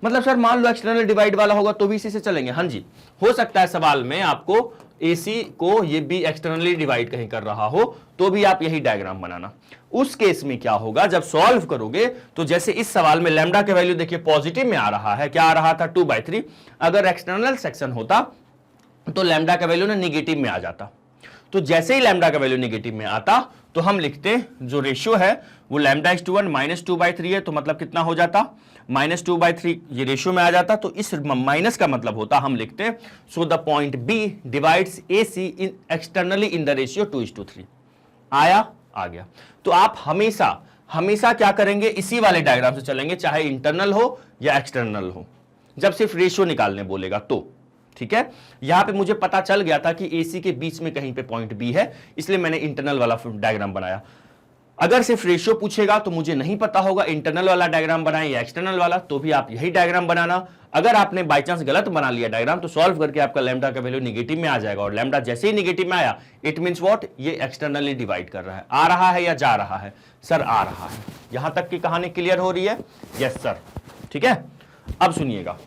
मतलब सर मान लो एक्सटर्नल डिवाइड वाला होगा तो भी इसी से चलेंगे। हाँ जी, हो सकता है सवाल में आपको AC को ये भी एक्सटर्नली डिवाइड कहीं कर रहा हो तो भी आप यही डायग्राम बनाना। उस केस में क्या होगा, जब सॉल्व करोगे तो जैसे इस सवाल में लैम्डा का वैल्यू देखिए पॉजिटिव में आ रहा है, क्या आ रहा था 2/3। अगर एक्सटर्नल सेक्शन होता तो लैम्डा का वैल्यू ना निगेटिव में आ जाता। तो जैसे ही लैम्डा का वैल्यू निगेटिव में आता तो हम लिखते जो रेशियो है वो λ/1 -2/3 है, तो मतलब कितना हो जाता -2/3, ये रेशियो में आ जाता। तो इस माइनस का मतलब होता हम लिखते so the point B divides AC in externally in the ratio 2:3। आया, आ गया। तो आप हमेशा हमेशा क्या करेंगे, इसी वाले डायग्राम से चलेंगे, चाहे इंटरनल हो या एक्सटर्नल हो, जब सिर्फ रेशियो निकालने बोलेगा तो। ठीक है, यहां पे मुझे पता चल गया था कि AC के बीच में कहीं पे पॉइंट B है, इसलिए मैंने इंटरनल वाला डायग्राम बनाया। अगर सिर्फ रेशियो पूछेगा तो मुझे नहीं पता होगा इंटरनल वाला डायग्राम बनाए या एक्सटर्नल वाला, तो भी आप यही डायग्राम बनाना। अगर आपने बाई चांस गलत बना लिया डायग्राम तो सॉल्व करके आपका लैम्डा का वैल्यू निगेटिव में आ जाएगा, और लैम्डा जैसे ही निगेटिव में आया इट मींस व्हाट, ये एक्सटर्नली डिवाइड कर रहा है। आ रहा है या जा रहा है सर? आ रहा है। यहां तक की कहानी क्लियर हो रही है? Yes sir. ठीक है, अब सुनिएगा।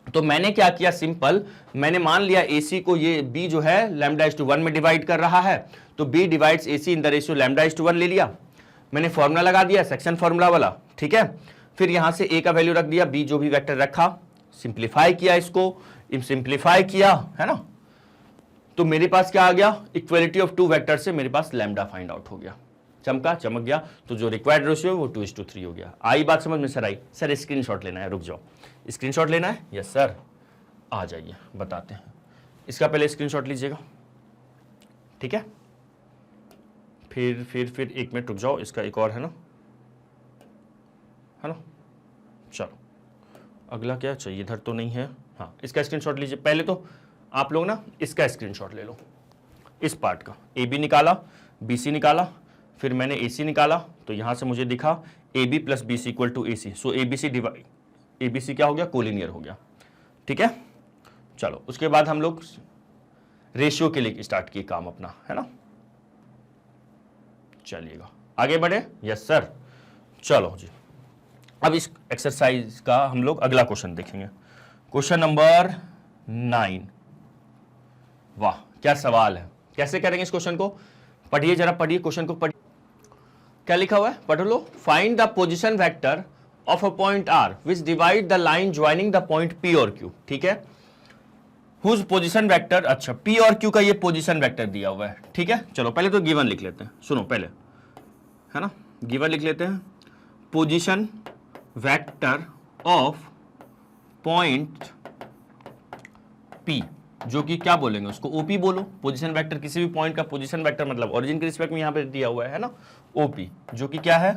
तो मैंने क्या किया, सिंपल, मैंने मान लिया AC को ये B जो है λ/1 में डिवाइड कर रहा है, तो B divides AC in the ratio λ/1 ले लिया। मैंने फॉर्मूला लगा दिया, सेक्शन फॉर्मूला वाला। ठीक है, फिर यहां से A का वैल्यू रख दिया, B जो भी वेक्टर रखा, सिंप्लीफाई किया, इसको सिंप्लीफाई किया, है ना। तो मेरे पास क्या आ गया, इक्वलिटी ऑफ टू वेक्टर से मेरे पास लैम्डा फाइंड आउट हो गया। चमक गया। तो जो रिक्वायर्ड रेशियो है वो 2:3 हो गया। आई बात समझ में सर? आई सर, स्क्रीनशॉट लेना है, रुक जाओ, स्क्रीनशॉट लेना है। यस सर, आ जाइए बताते हैं। इसका पहले स्क्रीनशॉट लीजिएगा, ठीक है। फिर 1 मिनट रुक जाओ, इसका एक और है ना। चलो, अगला क्या चाहिए, इधर तो नहीं है। हाँ, इसका स्क्रीनशॉट लीजिए। पहले तो आप लोग ना इसका स्क्रीनशॉट ले लो, इस पार्ट का। AB निकाला, BC निकाला, फिर मैंने AC निकाला, तो यहां से मुझे दिखा AB + BC = AC। सो ABC क्या हो गया, कोलिनियर हो गया। ठीक है, चलो उसके बाद हम लोग रेशियो के लिए स्टार्ट किए काम अपना, है ना। चलिएगा आगे बढ़े। यस सर, चलो जी। अब इस एक्सरसाइज का हम लोग अगला क्वेश्चन देखेंगे, क्वेश्चन नंबर 9। वाह क्या सवाल है, कैसे करेंगे इस क्वेश्चन को? पढ़िए जरा, पढ़िए क्वेश्चन को, पढ़िए क्या लिखा हुआ है, पढ़ लो। Find the position vector of a point R which divide the line joining the point P और Q। ठीक है, हुज पोजीशन वेक्टर, अच्छा P और Q का ये पोजीशन वेक्टर दिया हुआ है। ठीक है, चलो पहले तो गिवन लिख लेते हैं, सुनो पहले, है ना, गिवन लिख लेते हैं। Position vector of point P, जो कि क्या बोलेंगे उसको, OP बोलो। पोजीशन वेक्टर, किसी भी पॉइंट का पोजीशन वेक्टर मतलब ओरिजिन के रिस्पेक्ट में यहां पे दिया हुआ है ना, OP, जो कि क्या है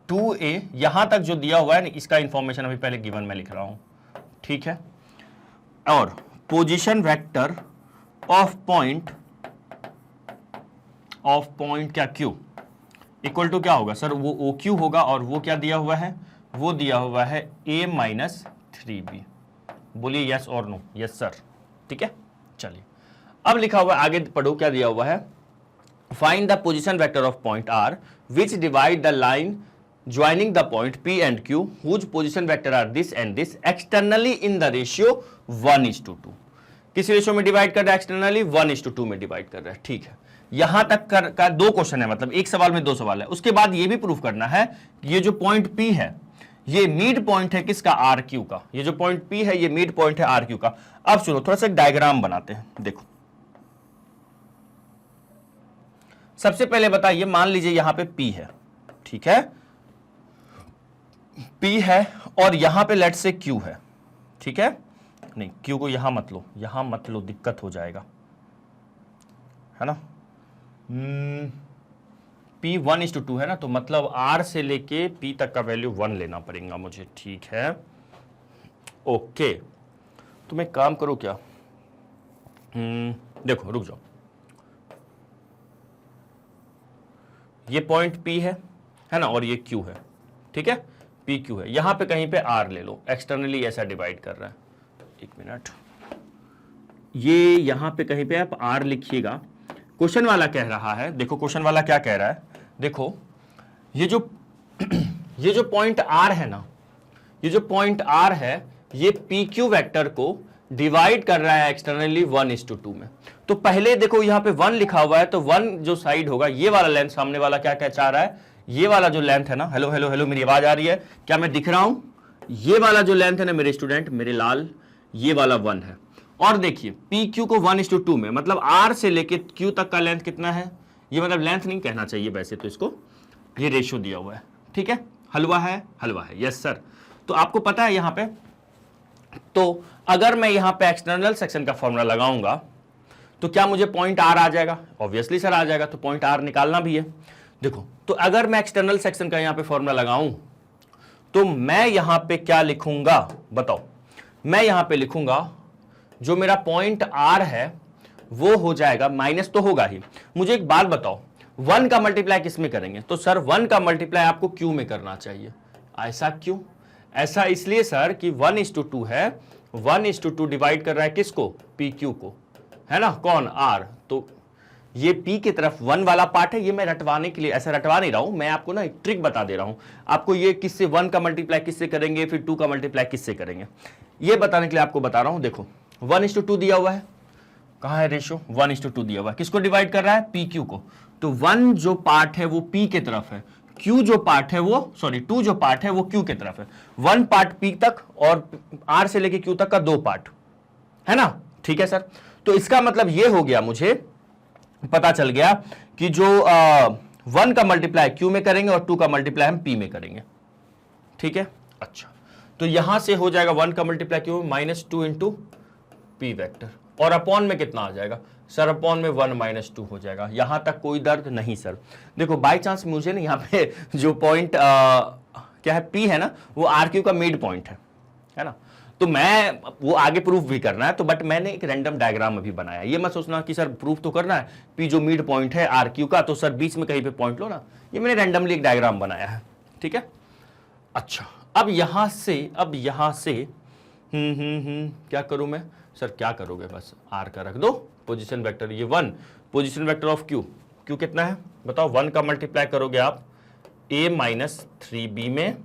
2A। यहां तक जो दिया हुआ है इसका इंफॉर्मेशन अभी पहले गिवन में लिख रहा हूं, ठीक है। और पोजीशन वेक्टर ऑफ पॉइंट क्या Q इक्वल टू क्या होगा सर, वो OQ होगा, और वो क्या दिया हुआ है, वो दिया हुआ है A - 3B। बोलिए यस और नो। यस सर, ठीक है। चलिए अब लिखा हुआ है, आगे पढ़ो क्या दिया हुआ है। Find the position vector of point R which divide the line joining the point P and Q whose position vector are this and this externally in the ratio 1:2। किस रेशियो में डिवाइड कर रहा है, एक्सटर्नली 1:2 में divide कर रहा है। ठीक है, यहां तक का दो क्वेश्चन है, मतलब एक सवाल में दो सवाल है। उसके बाद ये भी प्रूफ करना है कि ये जो पॉइंट P है ये मिड पॉइंट है किसका, RQ का। ये जो पॉइंट P है ये मिड पॉइंट है RQ का। अब सुनो, थोड़ा सा डायग्राम बनाते हैं, देखो। सबसे पहले बताइए, मान लीजिए यहां पे P है, ठीक है, P है, और यहां पे लेट से Q है, ठीक है। नहीं, Q को यहां मत लो, यहां मत लो, दिक्कत हो जाएगा, है ना। P 1:2 है ना, तो मतलब R से लेके P तक का वैल्यू 1 लेना पड़ेगा मुझे, ठीक है। ओके, तुम एक काम करो क्या, देखो रुक जाओ, ये पॉइंट P है ना, और ये Q है, ठीक है, PQ है। यहां पे कहीं पे R ले लो, एक्सटर्नली ऐसा डिवाइड कर रहा है। एक मिनट, ये यहां पे कहीं पे आप R लिखिएगा, क्वेश्चन वाला कह रहा है, देखो क्वेश्चन वाला क्या कह रहा है, देखो ये जो पॉइंट आर है ना, ये जो पॉइंट आर है ये पी क्यू वैक्टर को डिवाइड कर रहा है एक्सटर्नली 1:2 में। तो पहले देखो यहां पे 1 लिखा हुआ है, तो 1 जो साइड होगा ये वाला लेंथ, सामने वाला क्या क्या चाह रहा है, ये वाला जो लेंथ है ना, हेलो हेलो हेलो, मेरी आवाज आ रही है क्या, मैं दिख रहा हूं, ये वाला जो लेंथ है ना मेरे स्टूडेंट, मेरे लाल, ये वाला 1 है। और देखिए पी क्यू को 1:2 में, मतलब आर से लेके क्यू तक का लेंथ कितना है, ये मतलब लेंथ नहीं कहना चाहिए वैसे तो इसको, ये रेशियो दिया हुआ है, ठीक है, हलवा है, हलवा है, यस सर। तो आपको पता है यहां पे, तो अगर मैं यहां पे एक्सटर्नल सेक्शन का फॉर्मूला लगाऊंगा तो क्या मुझे पॉइंट आर आ जाएगा, ऑब्वियसली सर आ जाएगा, तो पॉइंट आर निकालना भी है। देखो तो अगर मैं एक्सटर्नल सेक्शन का यहां पे फॉर्मूला लगाऊं तो मैं यहां पे क्या लिखूंगा बताओ, मैं यहां पे लिखूंगा जो मेरा पॉइंट आर है वो हो जाएगा, माइनस तो होगा ही। मुझे एक बात बताओ, 1 का मल्टीप्लाई किस में करेंगे, तो सर 1 का मल्टीप्लाई आपको क्यू में करना चाहिए। ऐसा क्यों, ऐसा इसलिए सर कि 1:2 है, 1:2 डिवाइड कर रहा है किसको, पी क्यू को, है ना, कौन, आर। तो ये पी की तरफ 1 वाला पार्ट है, ये मैं रटवाने के लिए, ऐसा रटवा नहीं रहा हूं मैं, आपको ना एक ट्रिक बता दे रहा हूं आपको, ये किससे 1 का मल्टीप्लाई किससे करेंगे, फिर 2 का मल्टीप्लाई किससे करेंगे, ये बताने के लिए आपको बता रहा हूं। देखो 1:2 दिया हुआ है, कहां है रेशियो, 1:2 दिया हुआ है, किसको डिवाइड कर रहा है, पी क्यू को। तो 1 जो पार्ट है वो पी की तरफ है, Q जो पार्ट है वो, सॉरी 2 जो पार्ट है वो Q की तरफ है, 1 पार्ट P तक और R से लेके Q तक का 2 पार्ट है ना, ठीक है सर। तो इसका मतलब ये हो गया, मुझे पता चल गया कि जो 1 का मल्टीप्लाई Q में करेंगे और 2 का मल्टीप्लाई हम P में करेंगे, ठीक है। अच्छा तो यहां से हो जाएगा 1 का multiply Q -2 into P vector, और अपॉन में कितना आ जाएगा सर, अपॉन में 1 - 2 हो जाएगा। यहां तक कोई दर्द नहीं सर। देखो बाय चांस मुझे ना यहाँ पे जो पॉइंट क्या है P है ना, वो RQ का मिड पॉइंट है ना, तो मैं वो आगे प्रूफ भी करना है, तो बट मैंने एक रैंडम डायग्राम अभी बनाया। ये मत सोचना कि सर प्रूफ तो करना है, P जो मिड पॉइंट है RQ का, तो सर बीच में कहीं पे पॉइंट लो ना, ये मैंने रैंडमली एक डायग्राम बनाया है, ठीक है। अच्छा अब यहां से क्या करूं मैं सर, क्या करोगे, बस R का रख दो पोजीशन वेक्टर, ये 1 position vector of Q, Q कितना है बताओ, 1 का मल्टीप्लाई करोगे आप A - 3B में,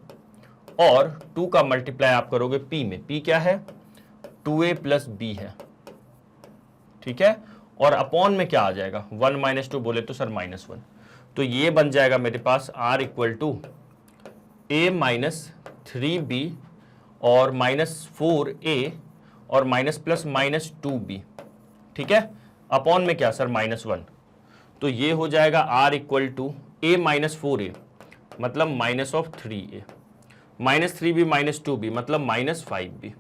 और 2 का मल्टीप्लाई आप करोगे P में, P क्या है 2A + B है, ठीक है, और अपॉन में क्या आ जाएगा 1 - 2 बोले तो सर -1, तो ये बन जाएगा मेरे पास R = A - 3B और -4A और -+-2B, ठीक है, अपॉन में क्या सर -1, तो ये हो जाएगा R = A - 4A मतलब -3A, -3B -2B मतलब -5B,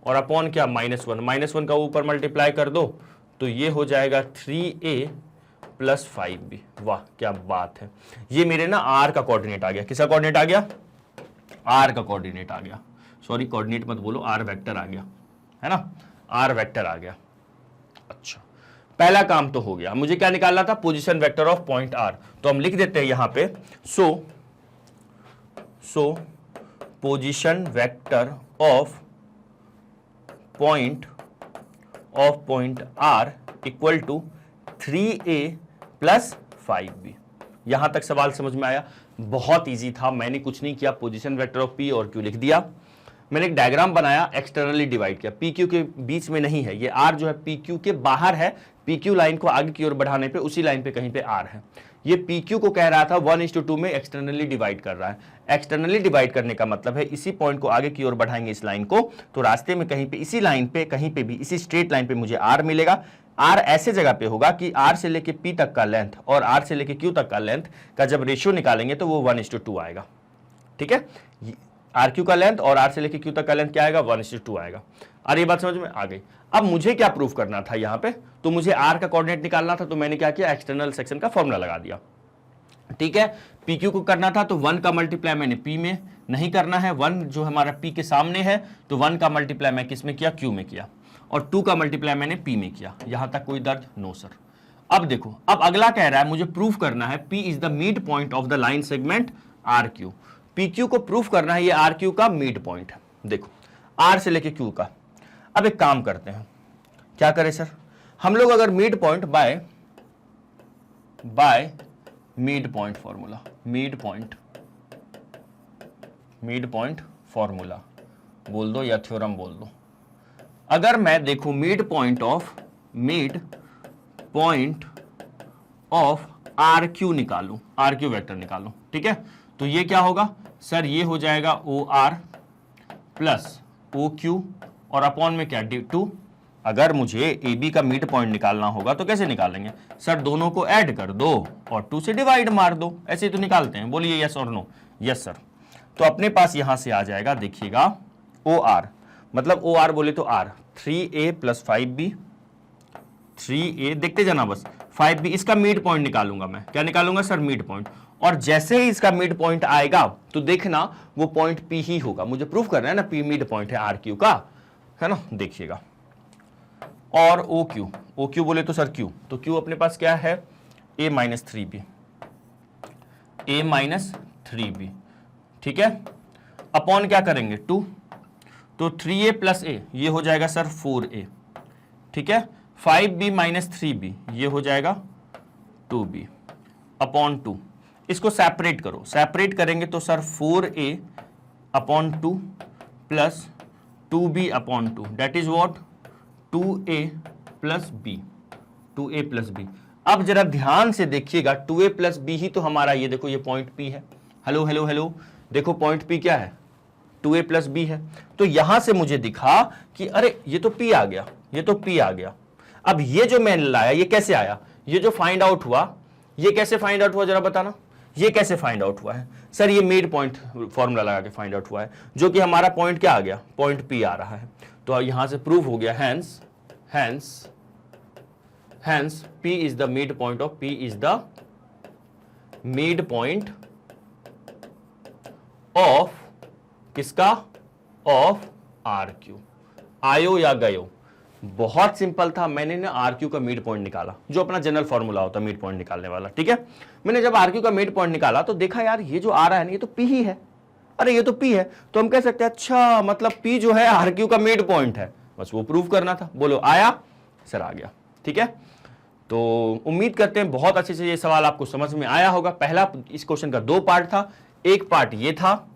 और अपॉन क्या -1 का ऊपर मल्टीप्लाई कर दो तो ये हो जाएगा 3A + 5B। वाह क्या बात है, ये मेरे ना R का कोऑर्डिनेट आ गया, किसका कोऑर्डिनेट आ गया, R का कोऑर्डिनेट आ गया, सॉरी कोऑर्डिनेट मत बोलो, R वेक्टर आ गया, है ना, R वेक्टर आ गया। अच्छा पहला काम तो हो गया, मुझे क्या निकालना था, position vector of point R, तो हम लिख देते हैं यहां पे, सो position vector of point R = 3A + 5B। यहां तक सवाल समझ में आया, बहुत इजी था, मैंने कुछ नहीं किया, पोजीशन वेक्टर ऑफ P और Q लिख दिया, मैंने एक डायग्राम बनाया, एक्सटर्नली डिवाइड किया, PQ के बीच में नहीं है, ये R जो है PQ के बाहर है, PQ लाइन को आगे की ओर बढ़ाने पे उसी लाइन पे कहीं पे R है, ये PQ को कह रहा था 1:2 में एक्सटर्नली डिवाइड कर रहा है। एक्सटर्नली डिवाइड करने का मतलब है इसी पॉइंट को आगे की ओर बढ़ाएंगे इस लाइन को, तो रास्ते में कहीं पे इसी लाइन पे कहीं पे भी इसी स्ट्रेट लाइन पे मुझे R मिलेगा। R ऐसे जगह पे होगा कि R से लेके P तक का लेंथ और R से लेके Q तक का लेंथ का जब रेशियो निकालेंगे तो वो 1:2 आएगा, ठीक है, RQ का लेंथ और R से लेके Q तक का लेंथ क्या आएगा 1:2 आएगा। और ये बात समझ में आ गई। अब मुझे क्या प्रूफ करना था यहाँ पे, तो मुझे R का कोऑर्डिनेट निकालना था, तो मैंने क्या किया, एक्सटर्नल सेक्शन का फॉर्मूला लगा दिया, ठीक है। PQ को करना था तो 1 का मल्टीप्लाई मैंने P में नहीं करना है, 1 जो हमारा P के सामने है तो 1 का मल्टीप्लाई मैं किस में किया, Q में किया, और 2 का मल्टीप्लाई मैंने P में किया। यहां तक कोई दर्द, नो सर। अब देखो, अब अगला कह रहा है मुझे प्रूफ करना है P is the mid point of the line segment RQ। PQ को प्रूफ करना है ये RQ का मिड पॉइंट है, देखो R से लेके Q का। अब एक काम करते हैं, क्या करें सर, हम लोग अगर mid point by by mid point formula. Mid point formula बोल दो या थ्योरम बोल दो। अगर मैं देखूं mid point of R Q निकालूं, आर क्यू वेक्टर निकालूं, ठीक है, तो ये क्या होगा सर, ये हो जाएगा O R plus O Q और अपॉन में क्या टू। अगर मुझे ए बी का मिड पॉइंट निकालना होगा तो कैसे निकालेंगे सर, दोनों को ऐड कर दो और 2 से डिवाइड मार दो, ऐसे ही तो निकालते हैं। बोलिए यस और नो। Yes sir. तो अपने पास यहां से आ जाएगा, देखिएगा ओ आर, मतलब ओ आर बोले तो are 3a plus 5b, 3a देखते जाना बस, 5b इसका मिड पॉइंट निकालूंगा मैं। क्या निकालूंगा सर, मिड पॉइंट। और जैसे ही इसका मिड पॉइंट आएगा तो देखना वो पॉइंट p ही होगा। मुझे प्रूफ करना है ना, p मिड पॉइंट है आर क्यू का, है ना, देखिएगा। और ओ क्यू बोले तो सर q, तो q अपने पास क्या है a माइनस 3b, ठीक है, अपॉन क्या करेंगे 2, तो 3a प्लस a ये हो जाएगा सर 4a, ठीक है, 5b माइनस 3b ये हो जाएगा 2b अपॉन 2। इसको सेपरेट करो, सेपरेट करेंगे तो sir 4a upon 2 plus 2b upon 2, that is what 2a plus b, 2a plus b। अब जरा ध्यान से देखिएगा, 2a प्लस b ही तो हमारा, ये देखो ये पॉइंट p है। हेलो हेलो हेलो, देखो पॉइंट p क्या है, 2a प्लस b है। तो यहां से मुझे दिखा कि अरे ये तो p आ गया, ये तो p आ गया। अब ये जो मैंने लाया ये कैसे आया, ये जो फाइंड आउट हुआ ये कैसे फाइंड आउट हुआ जरा बताना, ये कैसे फाइंड आउट हुआ है सर, ये मिड पॉइंट फॉर्मूला लगा के फाइंड आउट हुआ है, जो कि हमारा पॉइंट क्या आ गया, पॉइंट p आ रहा है। तो यहां से प्रूव हो गया, hence p is the midpoint of p is the midpoint of किसका, ऑफ आर क्यू। आयो या गयो, बहुत सिंपल था। मैंने ना आर क्यू का मिड पॉइंट निकाला, जो अपना जनरल फॉर्मूला होता है मिड पॉइंट निकालने वाला, ठीक है। मैंने जब आर क्यू का मिड पॉइंट निकाला तो देखा यार ये जो आ रहा है ना ये तो पी ही है, अरे ये तो पी है, तो हम कह सकते हैं अच्छा मतलब पी जो है आर क्यू का मिड पॉइंट है, बस वो प्रूव करना था। बोलो आया सर, आ गया, ठीक है। तो उम्मीद करते हैं बहुत अच्छे से ये सवाल आपको समझ में आया होगा। पहला इस क्वेश्चन का 2 पार्ट था, एक पार्ट ये था,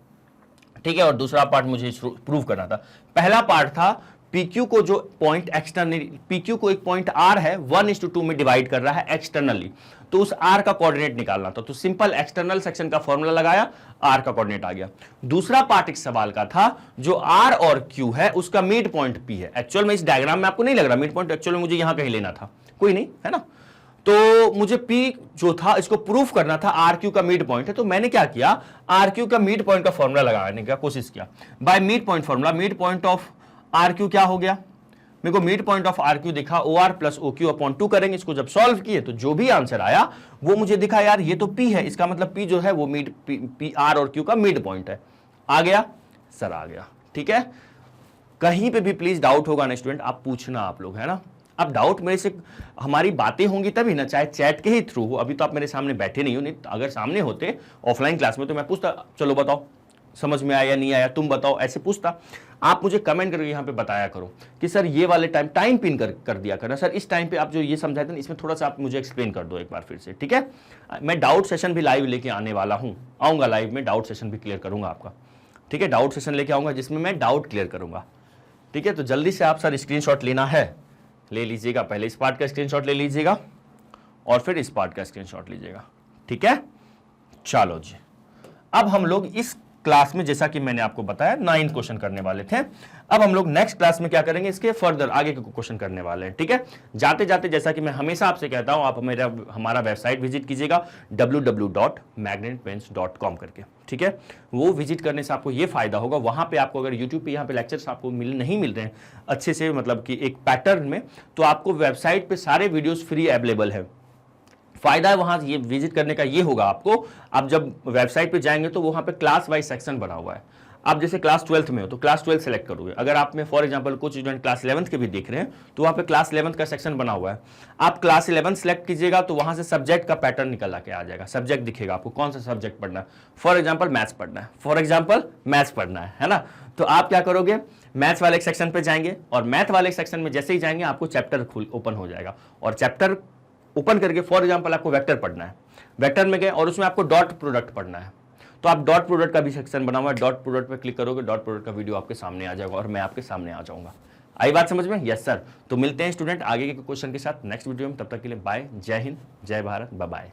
ठीक है, और दूसरा पार्ट मुझे प्रूव करना था। पहला पार्ट था PQ को जो पॉइंट एक्सटर्नली, PQ को एक पॉइंट R है 1:2 में डिवाइड कर रहा है एक्सटर्नली, तो उस R का कोऑर्डिनेट निकालना था। तो सिंपल एक्सटर्नल सेक्शन का फॉर्मूला लगाया, R का कोऑर्डिनेट आ गया। दूसरा पार्ट इस सवाल का था जो R और Q है उसका मिड पॉइंट P है। एक्चुअल में इस डायग्राम में आपको नहीं लग रहा मिड पॉइंट, एक्चुअल में मुझे यहां कहीं लेना था, कोई नहीं है ना। तो मुझे P जो था इसको प्रूफ करना था RQ का मिड पॉइंट है, तो मैंने क्या किया, RQ का मिड पॉइंट का फॉर्मूला लगाने का कोशिश किया bye mid point formula. Mid point of RQ क्या हो गया, मेरे को मिड पॉइंट ऑफ RQ दिखा OR प्लस OQ अपॉन 2 करेंगे। इसको जब सॉल्व किए तो जो भी आंसर आया वो मुझे दिखा यार ये तो P है, इसका मतलब P जो है वो मिड P R और Q का मिड पॉइंट है। आ गया सर, आ गया, ठीक है। कहीं पे भी प्लीज डाउट होगा ना स्टूडेंट, आप पूछना, आप लोग है ना। अब डाउट मेरे से, हमारी बातें होंगी तभी ना, चाहे चैट के ही थ्रू हो। अभी तो आप मेरे सामने बैठे नहीं हो, नहीं अगर सामने होते ऑफलाइन क्लास में तो मैं पूछता, चलो बताओ समझ में आया नहीं आया, तुम बताओ, ऐसे पूछता। आप मुझे कमेंट करके यहाँ पे बताया करो कि सर ये वाले टाइम पिन कर दिया करना, सर इस टाइम पे आप जो ये समझाए थे ना इसमें थोड़ा सा आप मुझे एक्सप्लेन कर दो एक बार फिर से, ठीक है। मैं डाउट सेशन भी लाइव लेके आने वाला हूँ, आऊँगा लाइव में, डाउट सेशन भी क्लियर करूँगा आपका, ठीक है। डाउट सेशन लेके आऊँगा जिसमें मैं डाउट क्लियर करूँगा, ठीक है। तो जल्दी से आप सर स्क्रीनशॉट लेना है, ले लीजिएगा, पहले इस पार्ट का स्क्रीनशॉट ले लीजिएगा और फिर इस पार्ट का स्क्रीनशॉट लीजिएगा, ठीक है। चलो जी, अब हम लोग इस क्लास में जैसा कि मैंने आपको बताया 9 क्वेश्चन करने वाले थे। अब हम लोग नेक्स्ट क्लास में क्या करेंगे, इसके फर्दर आगे के क्वेश्चन करने वाले हैं, ठीक है। जाते जाते जैसा कि मैं हमेशा आपसे कहता हूं, आप हमारा वेबसाइट विजिट कीजिएगा www.magnetpens.com करके, ठीक है। वो विजिट करने से आपको ये फायदा होगा, वहां पे आपको अगर यूट्यूब पे यहाँ पे लेक्चर्स आपको नहीं मिल रहे हैं अच्छे से, मतलब कि एक पैटर्न में, तो आपको वेबसाइट पे सारे वीडियोस फ्री अवेलेबल है। फायदा है वहां ये विजिट करने का ये होगा आपको, आप जब वेबसाइट पे जाएंगे तो वहां पे क्लास वाइज सेक्शन बना हुआ है। आप जैसे क्लास 12th में हो तो क्लास 12 सेलेक्ट करोगे। अगर आप में फॉर एग्जांपल कुछ स्टूडेंट क्लास 11th के भी देख रहे हैं तो वहां पे क्लास 11th का सेक्शन बना हुआ है। आप क्लास 11 सेलेक्ट कीजिएगा तो वहां से सब्जेक्ट का पैटर्न निकल के आ जाएगा, सब्जेक्ट दिखेगा आपको कौन सा सब्जेक्ट पढ़ना है। फॉर एग्जाम्पल मैथ्स पढ़ना है, मैथ्स पढ़ना है ना। तो आप क्या करोगे, मैथ्स वाले सेक्शन पे जाएंगे और मैथ वाले सेक्शन में जैसे ही जाएंगे आपको चैप्टर ओपन हो जाएगा और चैप्टर ओपन करके फॉर एग्जाम्पल आपको वेक्टर पढ़ना है, वेक्टर में गए और उसमें आपको डॉट प्रोडक्ट पढ़ना है, तो आप डॉट प्रोडक्ट का भी सेक्शन बना हुआ है, डॉट प्रोडक्ट पे क्लिक करोगे, डॉट प्रोडक्ट का वीडियो आपके सामने आ जाएगा और मैं आपके सामने आ जाऊंगा। आई बात समझ में? Yes sir. तो मिलते हैं स्टूडेंट आगे के क्वेश्चन के साथ नेक्स्ट वीडियो में, तब तक के लिए बाय, जय हिंद, जय भारत, बाय बाय।